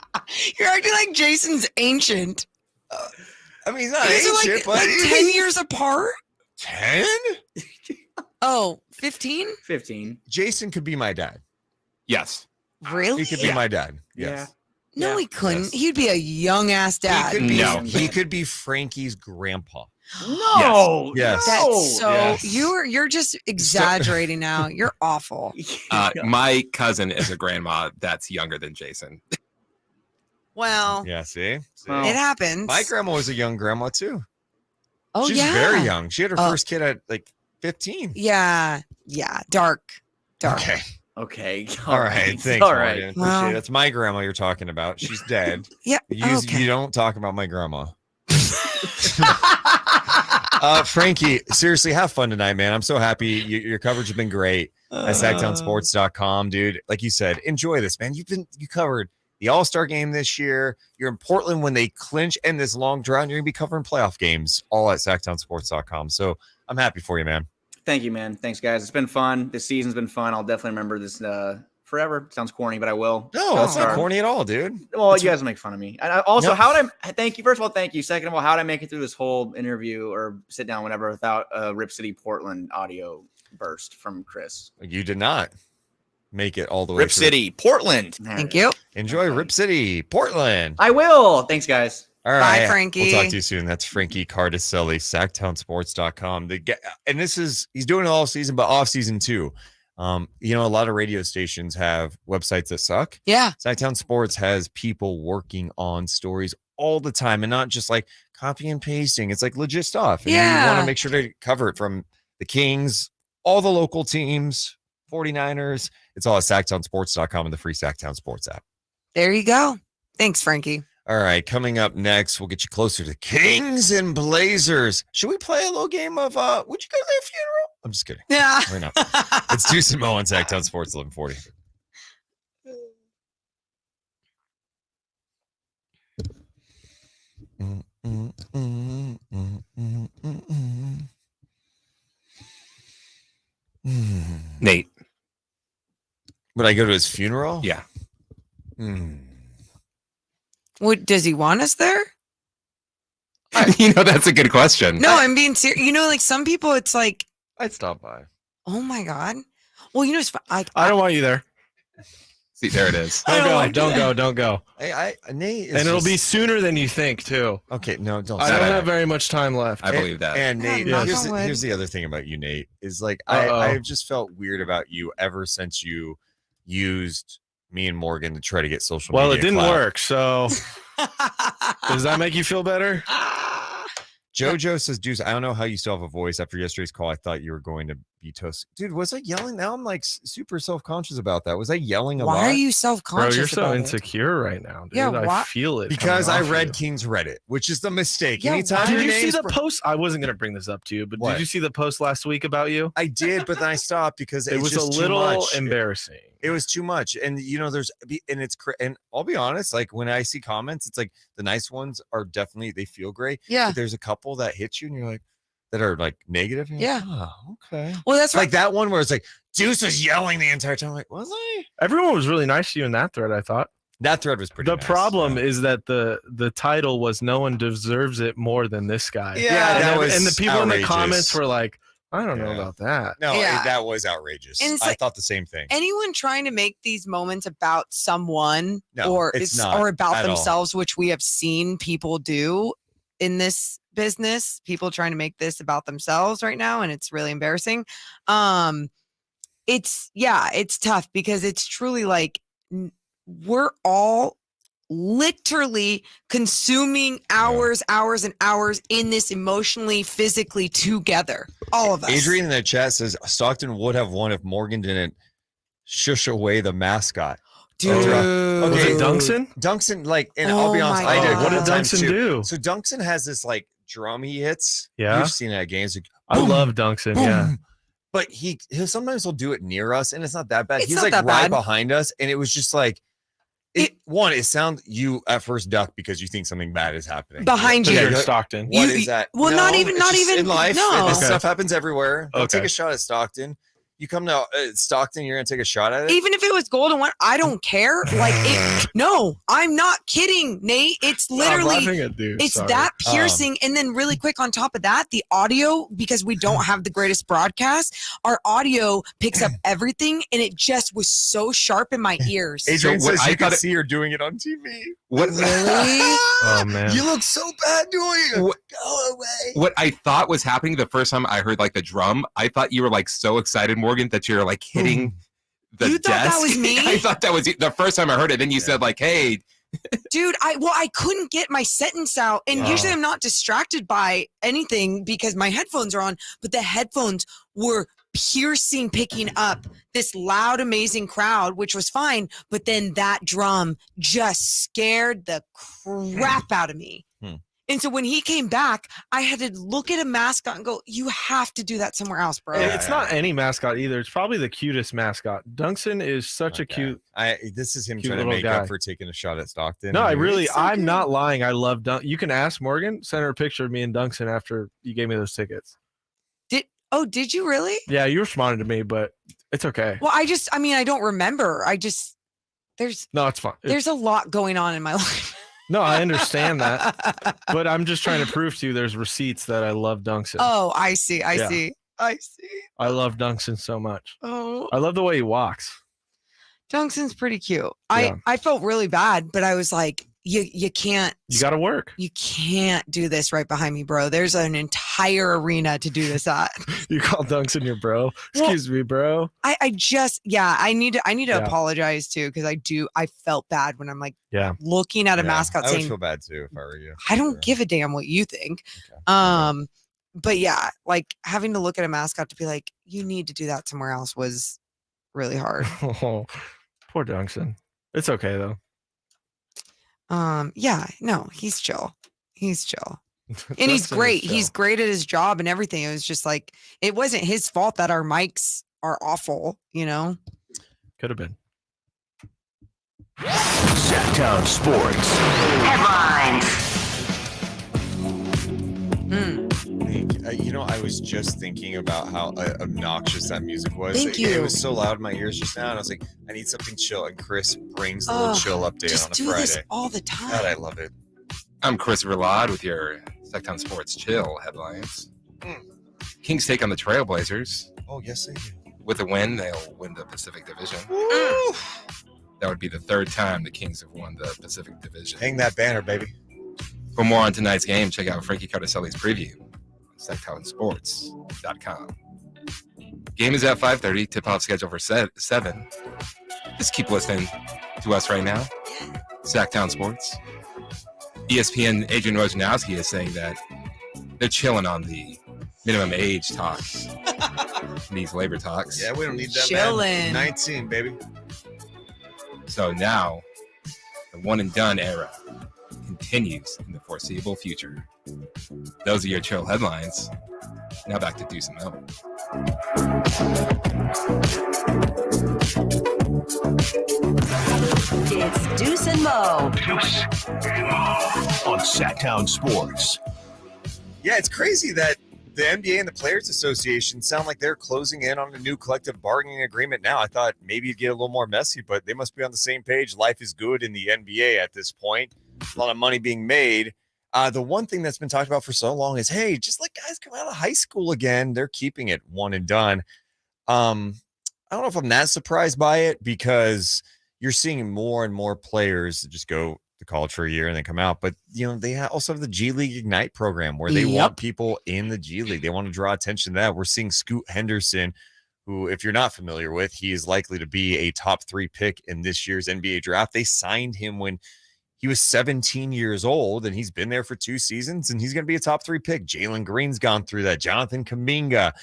You're acting like Jason's ancient. I mean, he's not These are ancient, but like 10 years apart. 10? Oh, 15? 15. Jason could be my dad. Yes. Really? He could be my dad. Yes. No, he couldn't. He'd be a young ass dad. He could be Frankie's grandpa. No. Yes. That's so Yes. you're just exaggerating now. You're awful. My cousin is a grandma that's younger than Jason. Well, Yeah, see? it happens. My grandma was a young grandma too. Oh, She's yeah. very young. She had her first kid at like 15. Yeah. Dark. Okay. All right. Thanks, All Morgan. right. Appreciate Well. it. That's my grandma you're talking about. She's dead. Yeah. You don't talk about my grandma. Frankie, seriously, have fun tonight, man. I'm so happy. Your coverage has been great at SacktownSports.com, dude. Like you said, enjoy this, man. You covered the All-Star game this year. You're in Portland when they clinch and this long drought. You're gonna be covering playoff games all at SacktownSports.com. So I'm happy for you, man. Thank you, man. Thanks, guys. It's been fun. This season's been fun. I'll definitely remember this forever. Sounds corny, but I will. No, it's not corny at all, dude. Well, you guys will make fun of me. And also, how would I thank you? First of all, thank you. Second of all, how did I make it through this whole interview or sit down, whatever, without a Rip City Portland audio burst from Chris? You did not make it all the way Rip through. City, Portland. Thank you. Enjoy Rip City, Portland. I will. Thanks, guys. All right. Bye, Frankie. We'll talk to you soon. That's Frankie Cartoscelli, SacktownSports.com. And he's doing it all season, but off season too. A lot of radio stations have websites that suck. Yeah. Sacktown Sports has people working on stories all the time and not just like copy and pasting. It's like legit stuff. And you want to make sure to cover it from the Kings, all the local teams, 49ers. It's all at SacktownSports.com and the free Sacktown Sports app. There you go. Thanks, Frankie. All right, coming up next, we'll get you closer to Kings and Blazers. Should we play a little game of would you go to their funeral? I'm just kidding. Yeah. Why not? It's Deuce and Mo on Sacktown Sports 1140. Nate. Would I go to his funeral? Yeah. What does he want us there? That's a good question. No, I'm being serious. Like some people, it's like, I'd stop by. oh my God. Well, it's I don't want you there. See, there it is. Don't go. Hey, Nate, And it'll be sooner than you think too. okay. No, don't. I say don't that. have very much time left. I believe that. And Nate, knock here's, on the, wood. here's the other thing about you, Nate, is like Uh-oh. I've just felt weird about you ever since you used me and Morgan to try to get social media. Well, it didn't clout. work. So does that make you feel better? JoJo says, Deuce, I don't know how you still have a voice after yesterday's call. I thought you were going to be toast. Dude, was I yelling? Now I'm like super self-conscious about that. Was I yelling a lot? Why are you Bro, self-conscious? you're so about it? insecure right now, dude. Yeah, I why- feel it. Because I coming off read you. King's Reddit, which is the mistake. Yeah, Anytime why- your Did you see name's the br- post? I wasn't going to bring this up to you, but What? did you see the post last week about you? I did, but then I stopped because It was a just too little much. embarrassing. It was too much. And and I'll be honest, like when I see comments, it's like the nice ones are definitely, they feel great. Yeah. But there's a couple that hit you and you're like, that are like negative. And you're like, Yeah. oh, okay. Well, that's Like that one where it's like Deuce was yelling the entire time. I'm like, was I? Everyone was really nice to you in that thread, I thought. That thread was pretty The nice. problem is that the title was "No one deserves it more than this guy." Yeah, and, that was and the people in the outrageous. comments were like, "I don't know Yeah. about that." No, Yeah. that was outrageous. And it's I like- thought the same thing. anyone trying to make these moments about someone No, or it's not or about at all. themselves, which we have seen people do in this business, people trying to make this about themselves right now, and it's really embarrassing. It's tough because it's truly like we're all literally consuming hours and hours in this emotionally, physically together. All of us. Adrian in the chat says Stockton would have won if Morgan didn't shush away the mascot. Dude. Okay, Was it Dunkson? Dunkson, like, and I'll be honest, my I did. God. What did one time Dunkson too. do? So Dunkson has this like drum he hits. Yeah. You've seen it at games. Like, I boom, love Dunkson. boom. Yeah. But he'll sometimes he'll do it near us, and it's not that bad. It's He's not like that right bad. behind us, and it was just like it sound you at first duck because you think something bad is happening Behind you. Yeah, You're you're like, Stockton. What is that? Well, No, not even it's just in life. no. This Okay. stuff happens everywhere. Don't Okay. take a shot at Stockton. You come to Stockton, you're gonna take a shot at it. Even if it was golden one, I don't care. Like, no, I'm not kidding, Nate. It's I'm literally, laughing at Deuce, it's sorry. that piercing. And then, really quick on top of that, the audio, because we don't have the greatest broadcast, our audio picks up everything, and it just was so sharp in my ears. Adrian So what says I you can thought see her doing it on TV. What Really? Oh, man. You look so bad doing it. What- Go away. What I thought was happening the first time I heard like the drum, I thought you were like so excited, Morgan, that you're like hitting the You thought that desk. was me? I thought that was the first time I heard it. Then you said like, "Hey, Dude, I couldn't get my sentence out. And usually I'm not distracted by anything because my headphones are on, but the headphones were piercing, picking up this loud, amazing crowd, which was fine. But then that drum just scared the crap out of me. And so when he came back, I had to look at a mascot and go, you have to do that somewhere else, bro. It's not any mascot either. It's probably the cutest mascot. Dunkson is such a cute. This is him cute trying to little make guy. up for taking a shot at Stockton. No, It's so I'm cute. not lying. I love Dunk. You can ask Morgan. Send her a picture of me and Dunkson after you gave me those tickets. Did you really? Yeah, you responded to me, but it's okay. Well, I don't remember. No, it's fine. There's a lot going on in my life. No, I understand that, but I'm just trying to prove to you there's receipts that I love Dunkson. Oh, I see. Yeah. I see. I love Dunkson so much. Oh, I love the way he walks. Dunkson's pretty cute. Yeah. I felt really bad, but I was like, you can't. You got to work. You can't do this right behind me, bro. There's an entire arena to do this at. You call Dunkson your bro? Excuse me, bro. I need to apologize too because I felt bad when I'm like looking at a mascot I would saying feel bad too if I were you. I don't give a damn what you think. But yeah, like having to look at a mascot to be like, you need to do that somewhere else was really hard. Oh, poor Dunkson. It's okay though. Yeah, no, he's chill. He's chill. And he's great. He's great at his job and everything. It was just like, it wasn't his fault that our mics are awful, you know? Could have been. Sacktown Sports. Headlines. I was just thinking about how obnoxious that music was. Thank It you. was so loud in my ears just now, and I was like, I need something chill. And Chris brings the little chill update Just on a do Friday. this all the time. God, I love it. I'm Chris Verlad with your Sacktown Sports Chill headlines. Kings take on the Trailblazers. Oh, yes, they do. With a win, they'll win the Pacific Division. That would be the third time the Kings have won the Pacific Division. Hang that banner, baby. For more on tonight's game, check out Frankie Cartoscelli's preview on sacktownsports.com. Game is at 5:30. Tip-off scheduled for 7. Just keep listening to us right now. Sacktown Sports. ESPN Adrian Wojnarowski is saying that they're chilling on the minimum age talks. These labor talks. Yeah, we don't need that, Chillin'. man. 19, baby. So now, the one and done era continues in the foreseeable future. Those are your chill headlines. Now back to Deuce and Mo. It's Deuce and Mo. Deuce and Mo on Sacktown Sports. Yeah, it's crazy that the NBA and the Players Association sound like they're closing in on a new collective bargaining agreement now. I thought maybe it'd get a little more messy, but they must be on the same page. Life is good in the NBA at this point. A lot of money being made. The one thing that's been talked about for so long is, hey, just let guys come out of high school again. They're keeping it one and done. I don't know if I'm that surprised by it because you're seeing more and more players just go to college for a year and then come out. But, they also have the G League Ignite program where they want people in the G League. They want to draw attention to that. We're seeing Scoot Henderson, who, if you're not familiar with, he is likely to be a top 3 pick in this year's NBA draft. They signed him when He was 17 years old, and he's been there for 2 seasons, and he's going to be a top 3 pick. Jalen Green's gone through that. Jonathan Kuminga.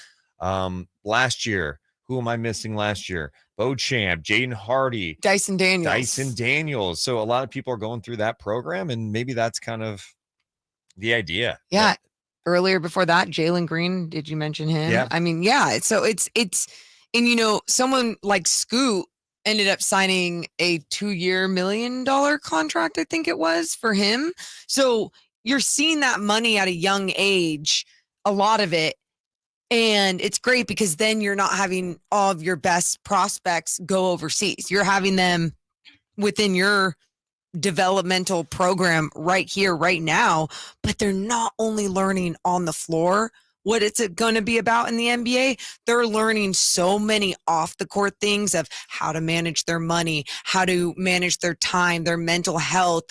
Last year, who am I missing last year? Beauchamp, Jaden Hardy. Dyson Daniels. So a lot of people are going through that program, and maybe that's kind of the idea. Yeah. Earlier before that, Jalen Green, did you mention him? Yeah. I mean, yeah. So it's, and you know, someone like Scoot ended up signing a 2-year $1 million contract, I think it was, for him. So you're seeing that money at a young age, a lot of it. And it's great because then you're not having all of your best prospects go overseas. You're having them within your developmental program right here, right now, but they're not only learning on the floor what it's going to be about in the NBA, they're learning so many off the court things of how to manage their money, how to manage their time, their mental health,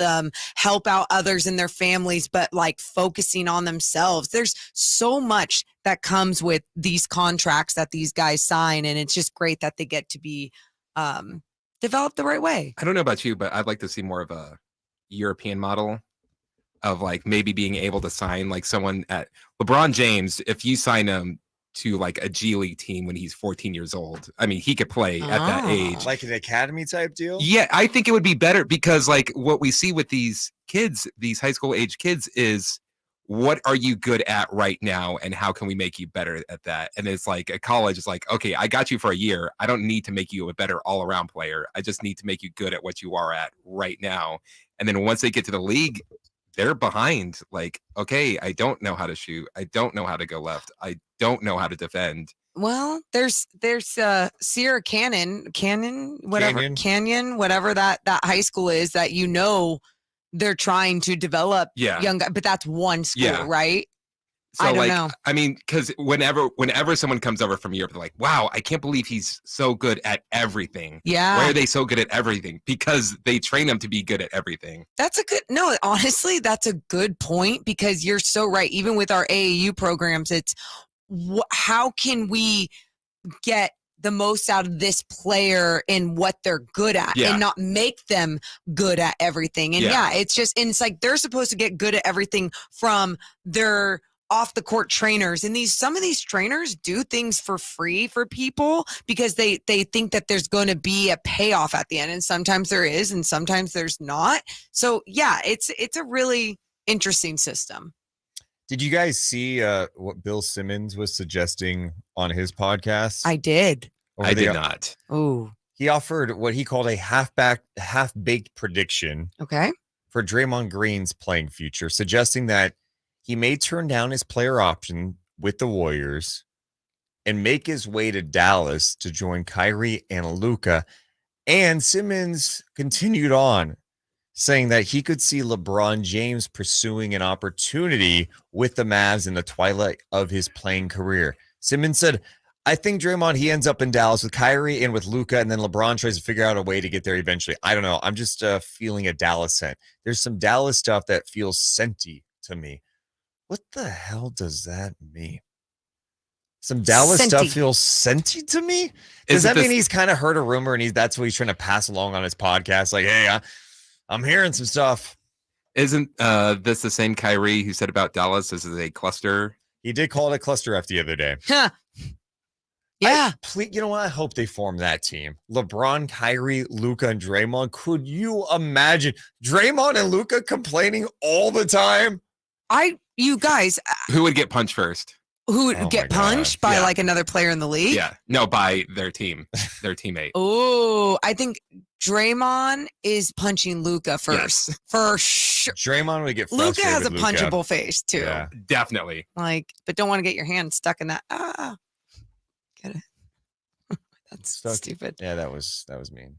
help out others in their families, but like focusing on themselves. There's so much that comes with these contracts that these guys sign. And it's just great that they get to be developed the right way. I don't know about you, but I'd like to see more of a European model of like maybe being able to sign like someone at LeBron James. If you sign him to like a G League team when he's 14 years old, I mean, he could play at that age. Like an academy type deal? Yeah, I think it would be better because like what we see with these kids, these high school age kids is what are you good at right now and how can we make you better at that? And it's like a college is like, okay, I got you for a year. I don't need to make you a better all-around player. I just need to make you good at what you are at right now. And then once they get to the league, they're behind. Like, okay, I don't know how to shoot. I don't know how to go left. I don't know how to defend. Well, there's Sierra Canyon, whatever that high school is that, you know, they're trying to develop young guys, but that's one school, right? So I don't like, know. I mean, because whenever someone comes over from Europe, they're like, wow, I can't believe he's so good at everything. Yeah. Why are they so good at everything? Because they train them to be good at everything. Honestly, that's a good point because you're so right. Even with our AAU programs, it's how can we get the most out of this player and what they're good at and not make them good at everything. And it's like they're supposed to get good at everything from their off the court trainers, and some of these trainers do things for free for people because they think that there's going to be a payoff at the end, and sometimes there is and sometimes there's not. So yeah, it's a really interesting system. Did you guys see what Bill Simmons was suggesting on his podcast? I did. I did not. Oh, he offered what he called a half-baked prediction for Draymond Green's playing future, suggesting that he may turn down his player option with the Warriors and make his way to Dallas to join Kyrie and Luka. And Simmons continued on saying that he could see LeBron James pursuing an opportunity with the Mavs in the twilight of his playing career. Simmons said, I think Draymond, he ends up in Dallas with Kyrie and with Luka, and then LeBron tries to figure out a way to get there eventually. I don't know. I'm just feeling a Dallas scent. There's some Dallas stuff that feels scenty to me. What the hell does that mean? Some Dallas stuff feels scenty to me? Does that mean he's kind of heard a rumor and that's what he's trying to pass along on his podcast? Like, hey, I'm hearing some stuff. Isn't this the same Kyrie who said about Dallas? This is a cluster. He did call it a cluster F the other day. Huh. Yeah. You know what? I hope they form that team. LeBron, Kyrie, Luka, and Draymond. Could you imagine Draymond and Luka complaining all the time? You guys. Who would get punched first? Who would get punched by like another player in the league? Yeah. No, by their team, their teammate. Oh, I think Draymond is punching Luka first. Yes. For sure. Draymond would get frustrated. Luka has a punchable face too. Yeah, definitely. Like, but don't want to get your hand stuck in that. Get it? That's stupid. Yeah, that was mean.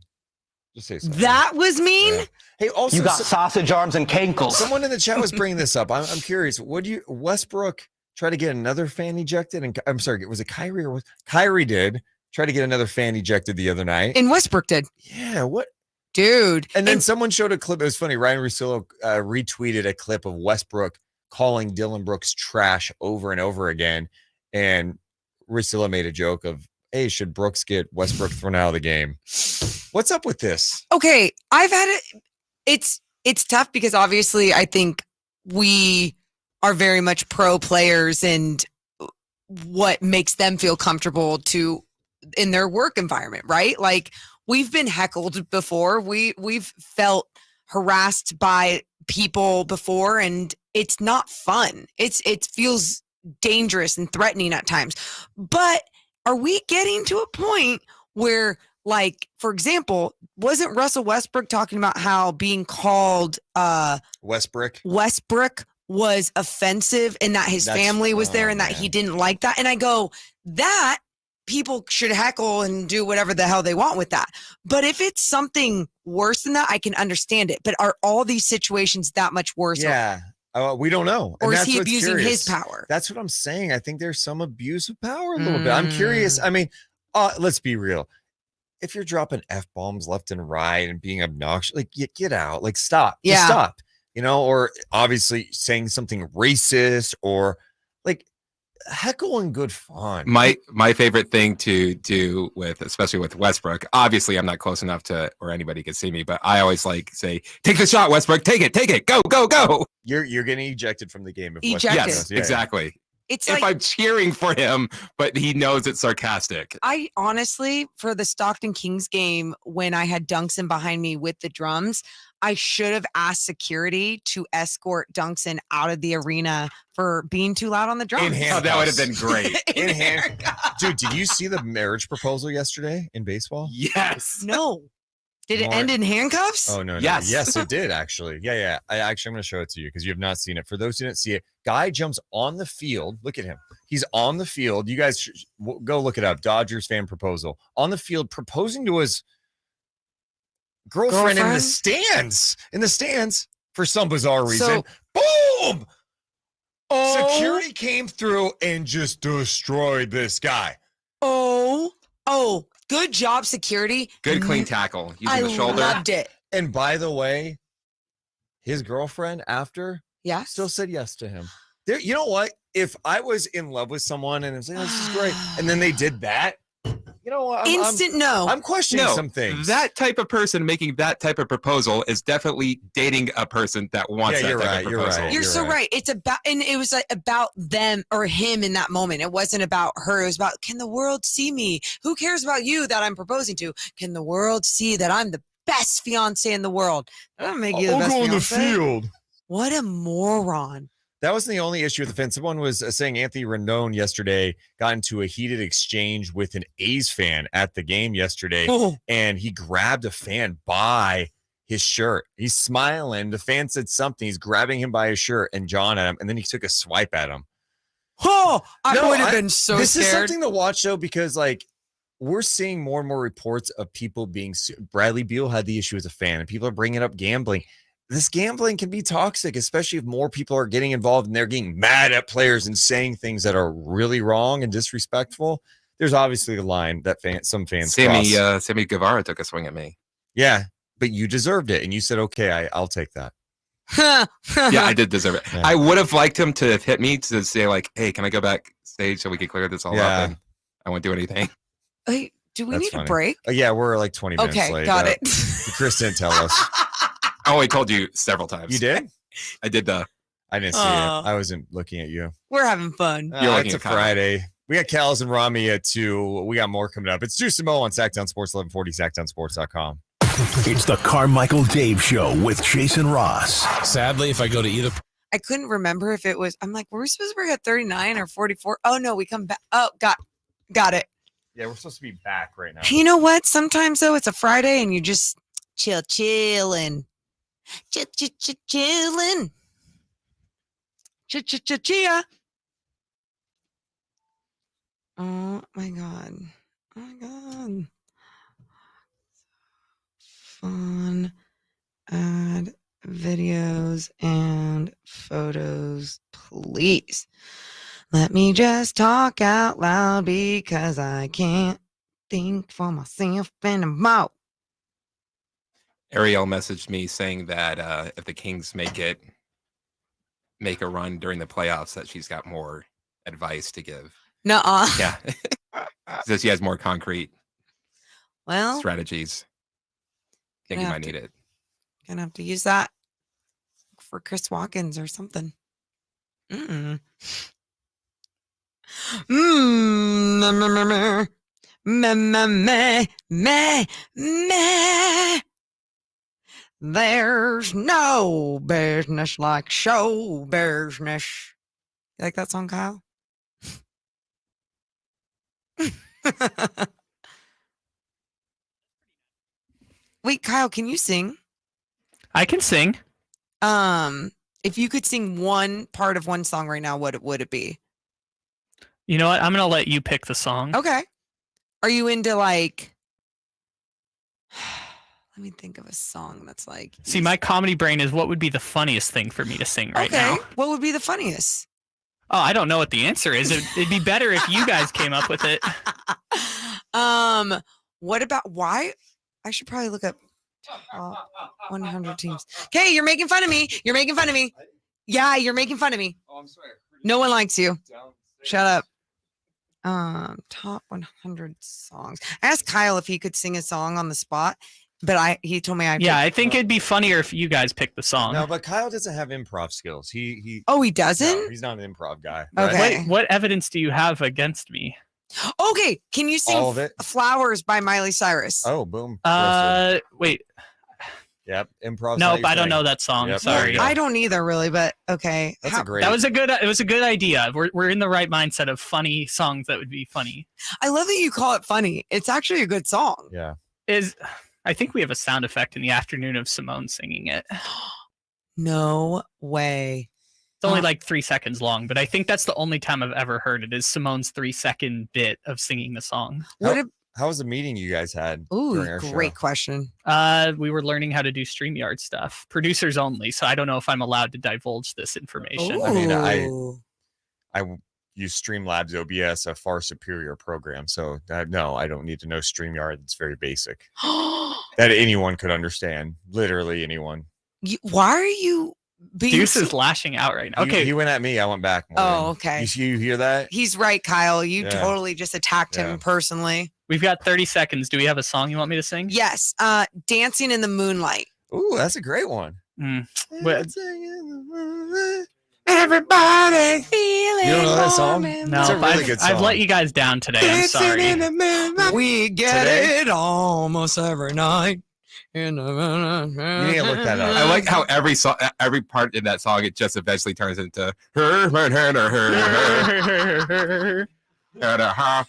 Just say something. That was mean? Yeah. Hey, also you got sausage arms and cankles. Someone in the chat was bringing this up. I'm curious. Westbrook try to get another fan ejected? And I'm sorry, was it Kyrie or Kyrie did try to get another fan ejected the other night? And Westbrook did. Yeah, what? Dude. And then someone showed a clip. It was funny. Ryan Russillo retweeted a clip of Westbrook calling Dylan Brooks trash over and over again. And Russillo made a joke of, hey, should Brooks get Westbrook thrown out of the game? What's up with this? Okay, I've had it. It's tough because obviously I think we are very much pro players and what makes them feel comfortable in their work environment, right? Like we've been heckled before. We've felt harassed by people before, and it's not fun. It feels dangerous and threatening at times. But are we getting to a point where, like, for example, wasn't Russell Westbrook talking about how being called Westbrook was offensive and that his family was there and that he didn't like that? And I go, that people should heckle and do whatever the hell they want with that. But if it's something worse than that, I can understand it. But are all these situations that much worse? Yeah. We don't know. Or and is he abusing his power? That's what I'm saying. I think there's some abuse of power a little bit. I'm curious. I mean, let's be real. If you're dropping F-bombs left and right and being obnoxious, like get out, like stop. Yeah. Just stop. Or obviously saying something racist or like heckle and good fun. My favorite thing to do especially with Westbrook, obviously I'm not close enough to or anybody can see me, but I always say, take the shot, Westbrook, take it, go. You're getting ejected from the game. Yes, exactly. It's if I'm cheering for him, but he knows it's sarcastic. I honestly, for the Stockton Kings game, when I had Dunkson behind me with the drums, I should have asked security to escort Dunkson out of the arena for being too loud on the drums. That would have been great. Dude, did you see the marriage proposal yesterday in baseball? Yes. No. Did it end in handcuffs? Oh, no. Yes. Yes, it did, actually. Yeah. I'm going to show it to you because you have not seen it. For those who didn't see it, guy jumps on the field. Look at him. He's on the field. You guys go look it up. Dodgers fan proposal. On the field, proposing to his girlfriend in the stands. In the stands, for some bizarre reason. Boom! Security came through and just destroyed this guy. Oh, good job, security. Good clean tackle using the shoulder. I loved it. And by the way, his girlfriend after still said yes to him. You know what? If I was in love with someone and I was like, this is great, and then they did that, you know what? No. I'm questioning some things. That type of person making that type of proposal is definitely dating a person that wants that type of proposal. You're so right. It's about, and it was like about them or him in that moment. It wasn't about her. It was about, can the world see me? Who cares about you that I'm proposing to? Can the world see that I'm the best fiance in the world? I'll make you the best fiance. On the field. What a moron. That wasn't the only issue with the fence. Someone was saying Anthony Rendon yesterday got into a heated exchange with an A's fan at the game yesterday, and he grabbed a fan by his shirt. He's smiling. The fan said something. He's grabbing him by his shirt and jawing at him, and then he took a swipe at him. I would have been so this scared. This is something to watch, though, because, like, we're seeing more and more reports of people being Bradley Beal had the issue as a fan, and people are bringing up gambling. This gambling can be toxic, especially if more people are getting involved and they're getting mad at players and saying things that are really wrong and disrespectful. There's obviously a line that some fans cross. Sammy Guevara took a swing at me. Yeah, but you deserved it, and you said, "Okay, I'll take that." Yeah, I did deserve it. Yeah. I would have liked him to have hit me to say, like, "Hey, can I go backstage so we can clear this all up?" And I won't do anything. Hey, do we need a break? Yeah, we're like 20 minutes late. Okay, got it. Chris didn't tell us. I only told you several times. You did? I did. I didn't see it. I wasn't looking at you. We're having fun. It's a Friday. We got Cal's and Rami at 2. We got more coming up. It's Deuce and Mo on Sacktown Sports, 1140, sacktownsports.com. It's the Carmichael Dave Show with Jason Ross. Sadly, if I go to either... I couldn't remember if it was... I'm like, were we supposed to be at 39 or 44? Oh, no, we come back. Oh, got it. Yeah, we're supposed to be back right now. You know what? Sometimes, though, it's a Friday and you just chilling. Chilling. Chia. Oh my god. Fun. Add videos and photos, please. Let me just talk out loud because I can't think for myself anymore. Ariel messaged me saying that if the Kings make a run during the playoffs, that she's got more advice to give. Nuh-uh. Yeah. So she has more concrete strategies. I think you might need it. Gonna have to use that. for Chris Watkins or something. Meh. There's no business like show business. You like that song, Kyle? Wait, Kyle, can you sing? I can sing. If you could sing one part of one song right now, what would it be? You know what? I'm gonna let you pick the song. Okay. Are you into like? Let me think of a song that's like. See, my comedy brain is what would be the funniest thing for me to sing right now. Okay. What would be the funniest? Oh, I don't know what the answer is. It'd be better if you guys came up with it. What about why? I should probably look up top 100 teams. Okay, you're making fun of me. You're making fun of me. Yeah, you're making fun of me. Oh, I'm sorry. No one likes you. Shut up. Top 100 songs. I asked Kyle if he could sing a song on the spot, but he told me I think it'd be funnier if you guys picked the song. No, but Kyle doesn't have improv skills. He doesn't? No, he's not an improv guy. Okay. What evidence do you have against me? Okay, can you sing All of it? Flowers by Miley Cyrus? Oh, boom. Wait. Yep, improv. Nope, I don't know that song. Yep, Sorry. I don't either, really, but okay. That's a great. It was a good idea. We're in the right mindset of funny songs that would be funny. I love that you call it funny. It's actually a good song. Yeah. I think we have a sound effect in the afternoon of Simone singing it. No way. It's only like 3 seconds long, but I think that's the only time I've ever heard it is Simone's 3-second bit of singing the song. How was the meeting you guys had? Ooh, during our great show? question. We were learning how to do StreamYard stuff, producers only. So I don't know if I'm allowed to divulge this information. I mean, I use Streamlabs OBS, a far superior program. So no, I don't need to know StreamYard. It's very basic that anyone could understand. Literally anyone. Why are you being Deuce is lashing out right now. Okay. He went at me. I went back. Oh, okay. You hear that? He's right, Kyle. You totally just attacked him personally. We've got 30 seconds. Do we have a song you want me to sing? Yes. Dancing in the Moonlight. Ooh, that's a great one. Everybody feeling. You don't know that song? No, It's a really good song. I've let you guys down today. I'm sorry. We get it almost every night. You need to look that up. I like how every part in that song, it just eventually turns into her. Now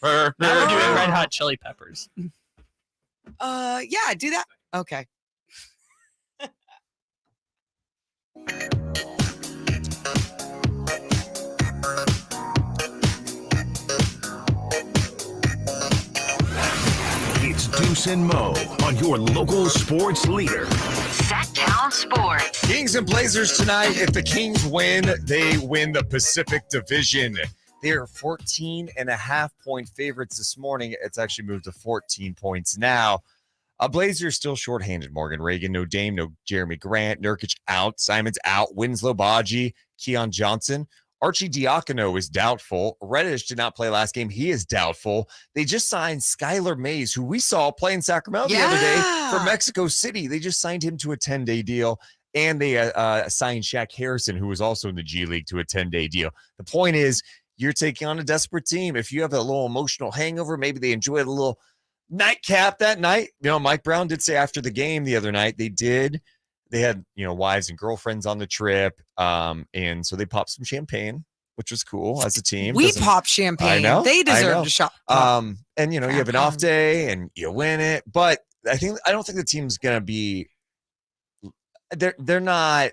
we're doing Red Hot Chili Peppers. Yeah, do that. Okay. It's Deuce and Mo on your local sports leader. Sacktown Sports. Kings and Blazers tonight. If the Kings win, they win the Pacific Division. They are 14.5-point favorites this morning. It's actually moved to 14 points now. Blazers still shorthanded. Morgan Reagan, no Dame, no Jeremy Grant. Nurkic out. Simon's out. Winslow Badji, Keon Johnson. Archie Diacono is doubtful. Reddish did not play last game. He is doubtful. They just signed Skylar Mays, who we saw play in Sacramento the other day for Mexico City. They just signed him to a 10-day deal. And they signed Shaq Harrison, who was also in the G League, to a 10-day deal. The point is, you're taking on a desperate team. If you have a little emotional hangover, maybe they enjoyed a little nightcap that night. You know, Mike Brown did say after the game the other night, they had, wives and girlfriends on the trip. And so they popped some champagne, which was cool as a team. We popped champagne. I know. They deserve a shot. And you have an off day and you win it. But I don't think the team's going to be, they're not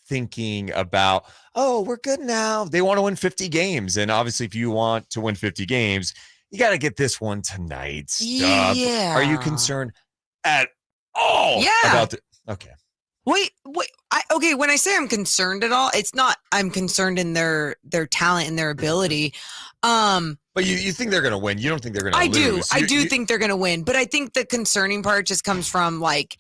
thinking about, oh, we're good now. They want to win 50 games. And obviously if you want to win 50 games, you got to get this one tonight. Yeah. Are you concerned at all about okay. Wait. Okay, when I say I'm concerned at all, it's not I'm concerned in their talent and their ability. But you think they're going to win. You don't think they're going to lose. I do think they're going to win. But I think the concerning part just comes from like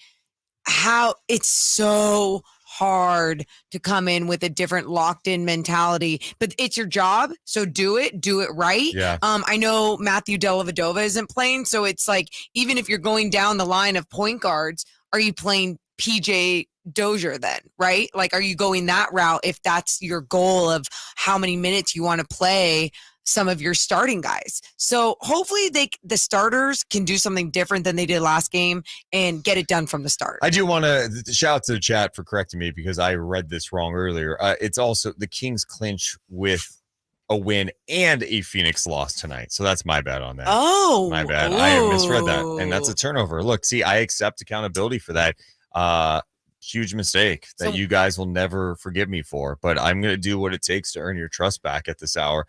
how it's so hard to come in with a different locked in mentality, but it's your job. So do it right. Yeah. I know Matthew Dellavedova isn't playing. So it's like, even if you're going down the line of point guards, are you playing PJ Dozier then, right? Like, are you going that route if that's your goal of how many minutes you want to play some of your starting guys? So hopefully the starters can do something different than they did last game and get it done from the start. I do want to shout out to the chat for correcting me because I read this wrong earlier. It's also the Kings clinch with a win and a Phoenix loss tonight. So that's my bad on that. Oh, my bad. I misread that. And that's a turnover. Look, see, I accept accountability for that. Huge mistake that you guys will never forgive me for, but I'm going to do what it takes to earn your trust back at this hour.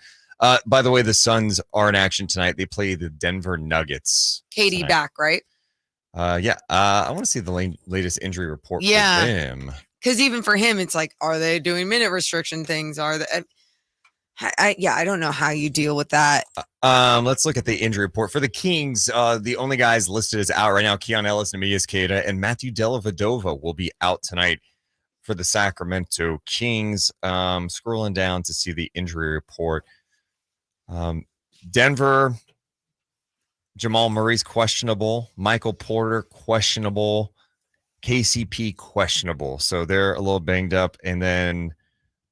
By the way, the Suns are in action tonight. They play the Denver Nuggets. Katie tonight. back, right? Yeah. I want to see the latest injury report for him. Because even for him, it's like, are they doing minute restriction things? Are they? I don't know how you deal with that. Let's look at the injury report for the Kings. The only guys listed as out right now: Keon Ellis, Namias Queta, and Matthew Dellavedova will be out tonight for the Sacramento Kings. Scrolling down to see the injury report. Denver, Jamal Murray's questionable. Michael Porter questionable. KCP questionable. So they're a little banged up, and then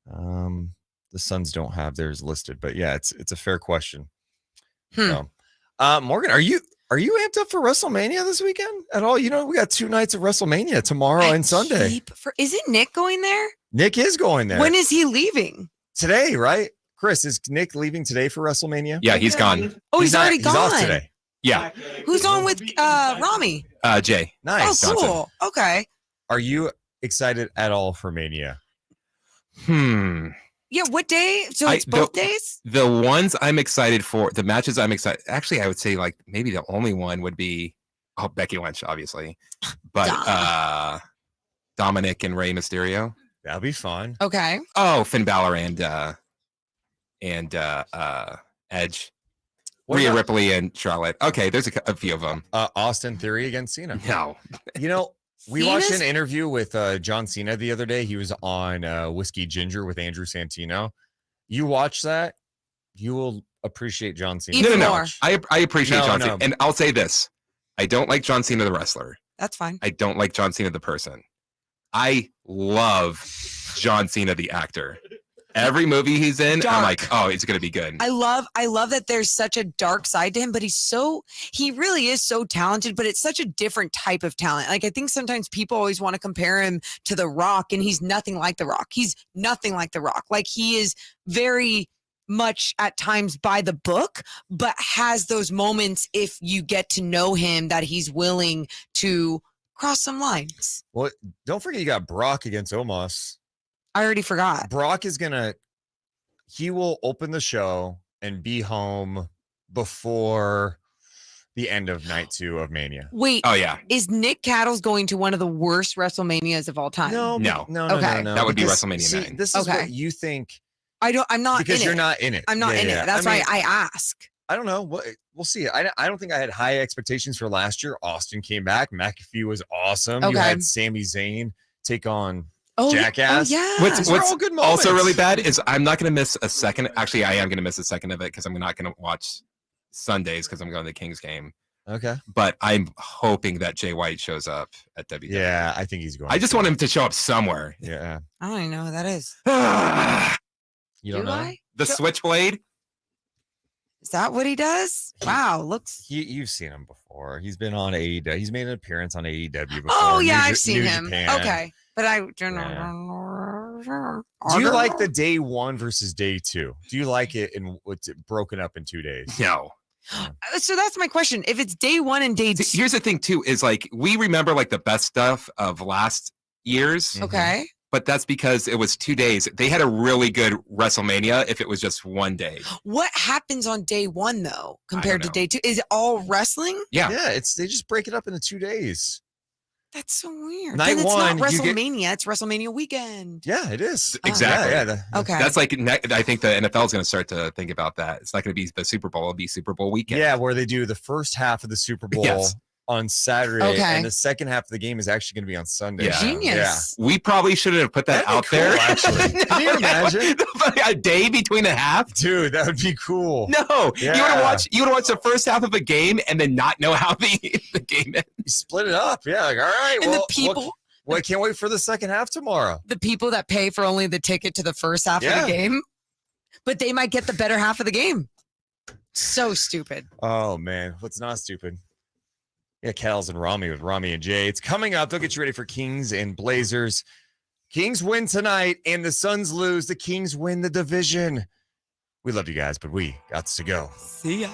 the Suns don't have theirs listed, but yeah, it's a fair question. So, Morgan, are you amped up for WrestleMania this weekend at all? You know, we got 2 nights of WrestleMania tomorrow and Sunday. Isn't Nick going there? Nick is going there. When is he leaving? Today, right? Chris, is Nick leaving today for WrestleMania? Yeah, he's gone. Oh, he's already gone. He's off today. Yeah. Who's on with Rami? Jay. Nice. Oh, cool. Okay. Are you excited at all for Mania? Yeah, what day? So it's both days? The ones I'm excited for, the matches I'm excited. Actually, I would say like maybe the only one would be Becky Lynch, obviously. But Dominic and Rey Mysterio. That'll be fun. Okay. Oh, Finn Balor and Edge. Rhea Ripley and Charlotte. Okay, there's a few of them. Austin Theory against Cena. No. You know, we watched an interview with John Cena the other day. He was on Whiskey Ginger with Andrew Santino. You watch that, you will appreciate John Cena. No. I appreciate John Cena. And I'll say this. I don't like John Cena the wrestler. That's fine. I don't like John Cena the person. I love John Cena the actor. Every movie he's in, I'm like, oh, it's going to be good. I love that there's such a dark side to him, but he really is so talented, but it's such a different type of talent. Like, I think sometimes people always want to compare him to The Rock, and he's nothing like The Rock. He's nothing like The Rock. Like, he is very much at times by the book, but has those moments, if you get to know him, that he's willing to cross some lines. Well, don't forget you got Brock against Omos. I already forgot. Brock is he will open the show and be home before the end of night 2 of Mania. Wait. Oh, yeah. Is Nick Cattles going to one of the worst WrestleManias of all time? No. Okay. That would be WrestleMania 9. This is what you think. I'm not because in you're it. not in it. I'm not in it. That's why I ask. I don't know. We'll see. I don't think I had high expectations for last year. Austin came back. McAfee was awesome. You had Sami Zayn take on Jackass. Oh, yeah. What's all good moments. Also really bad is I'm not going to miss a second. Actually, I am going to miss a second of it because I'm not going to watch Sundays because I'm going to the Kings game. Okay. But I'm hoping that Jay White shows up at WWE. Yeah, I think he's going. I just want him to show up somewhere. Yeah. I don't even know who that is. You don't know? The Switchblade? Is that what he does? Wow, looks. You've seen him before. He's been on AEW. He's made an appearance on AEW before. Oh yeah, I've seen him. Japan. Okay, but I don't know. Do you like the day 1 versus day 2? Do you like it in what's it broken up in 2 days? No. So that's my question. If it's day 1 and day 2, here's the thing too: is like we remember like the best stuff of last year's. Okay. But that's because it was 2 days. They had a really good WrestleMania if it was just 1 day. What happens on day 1 though compared to day 2? Is it all wrestling? Yeah. Yeah, they just break it up into 2 days. That's so weird. Night then it's 1, not WrestleMania. It's WrestleMania weekend. Yeah, it is. Exactly. Yeah. Okay. That's like I think the NFL is going to start to think about that. It's not going to be the Super Bowl. It'll be Super Bowl weekend. Yeah, where they do the first half of the Super Bowl on Saturday, and the second half of the game is actually going to be on Sunday. Yeah. Genius. Yeah. We probably should have put that out there. Actually. No, can you imagine a day between the half? Dude, that would be cool. No, yeah. you would watch the first half of a game and then not know how the game ends. You split it up. Yeah, like all right. And well, Well, I can't wait for the second half tomorrow. The people that pay for only the ticket to the first half of the game, but they might get the better half of the game. So stupid. Oh, man. What's not stupid? Yeah, Kettles and Rami with Rami and Jay. It's coming up. They'll get you ready for Kings and Blazers. Kings win tonight, and the Suns lose. The Kings win the division. We love you guys, but we got to go. See ya.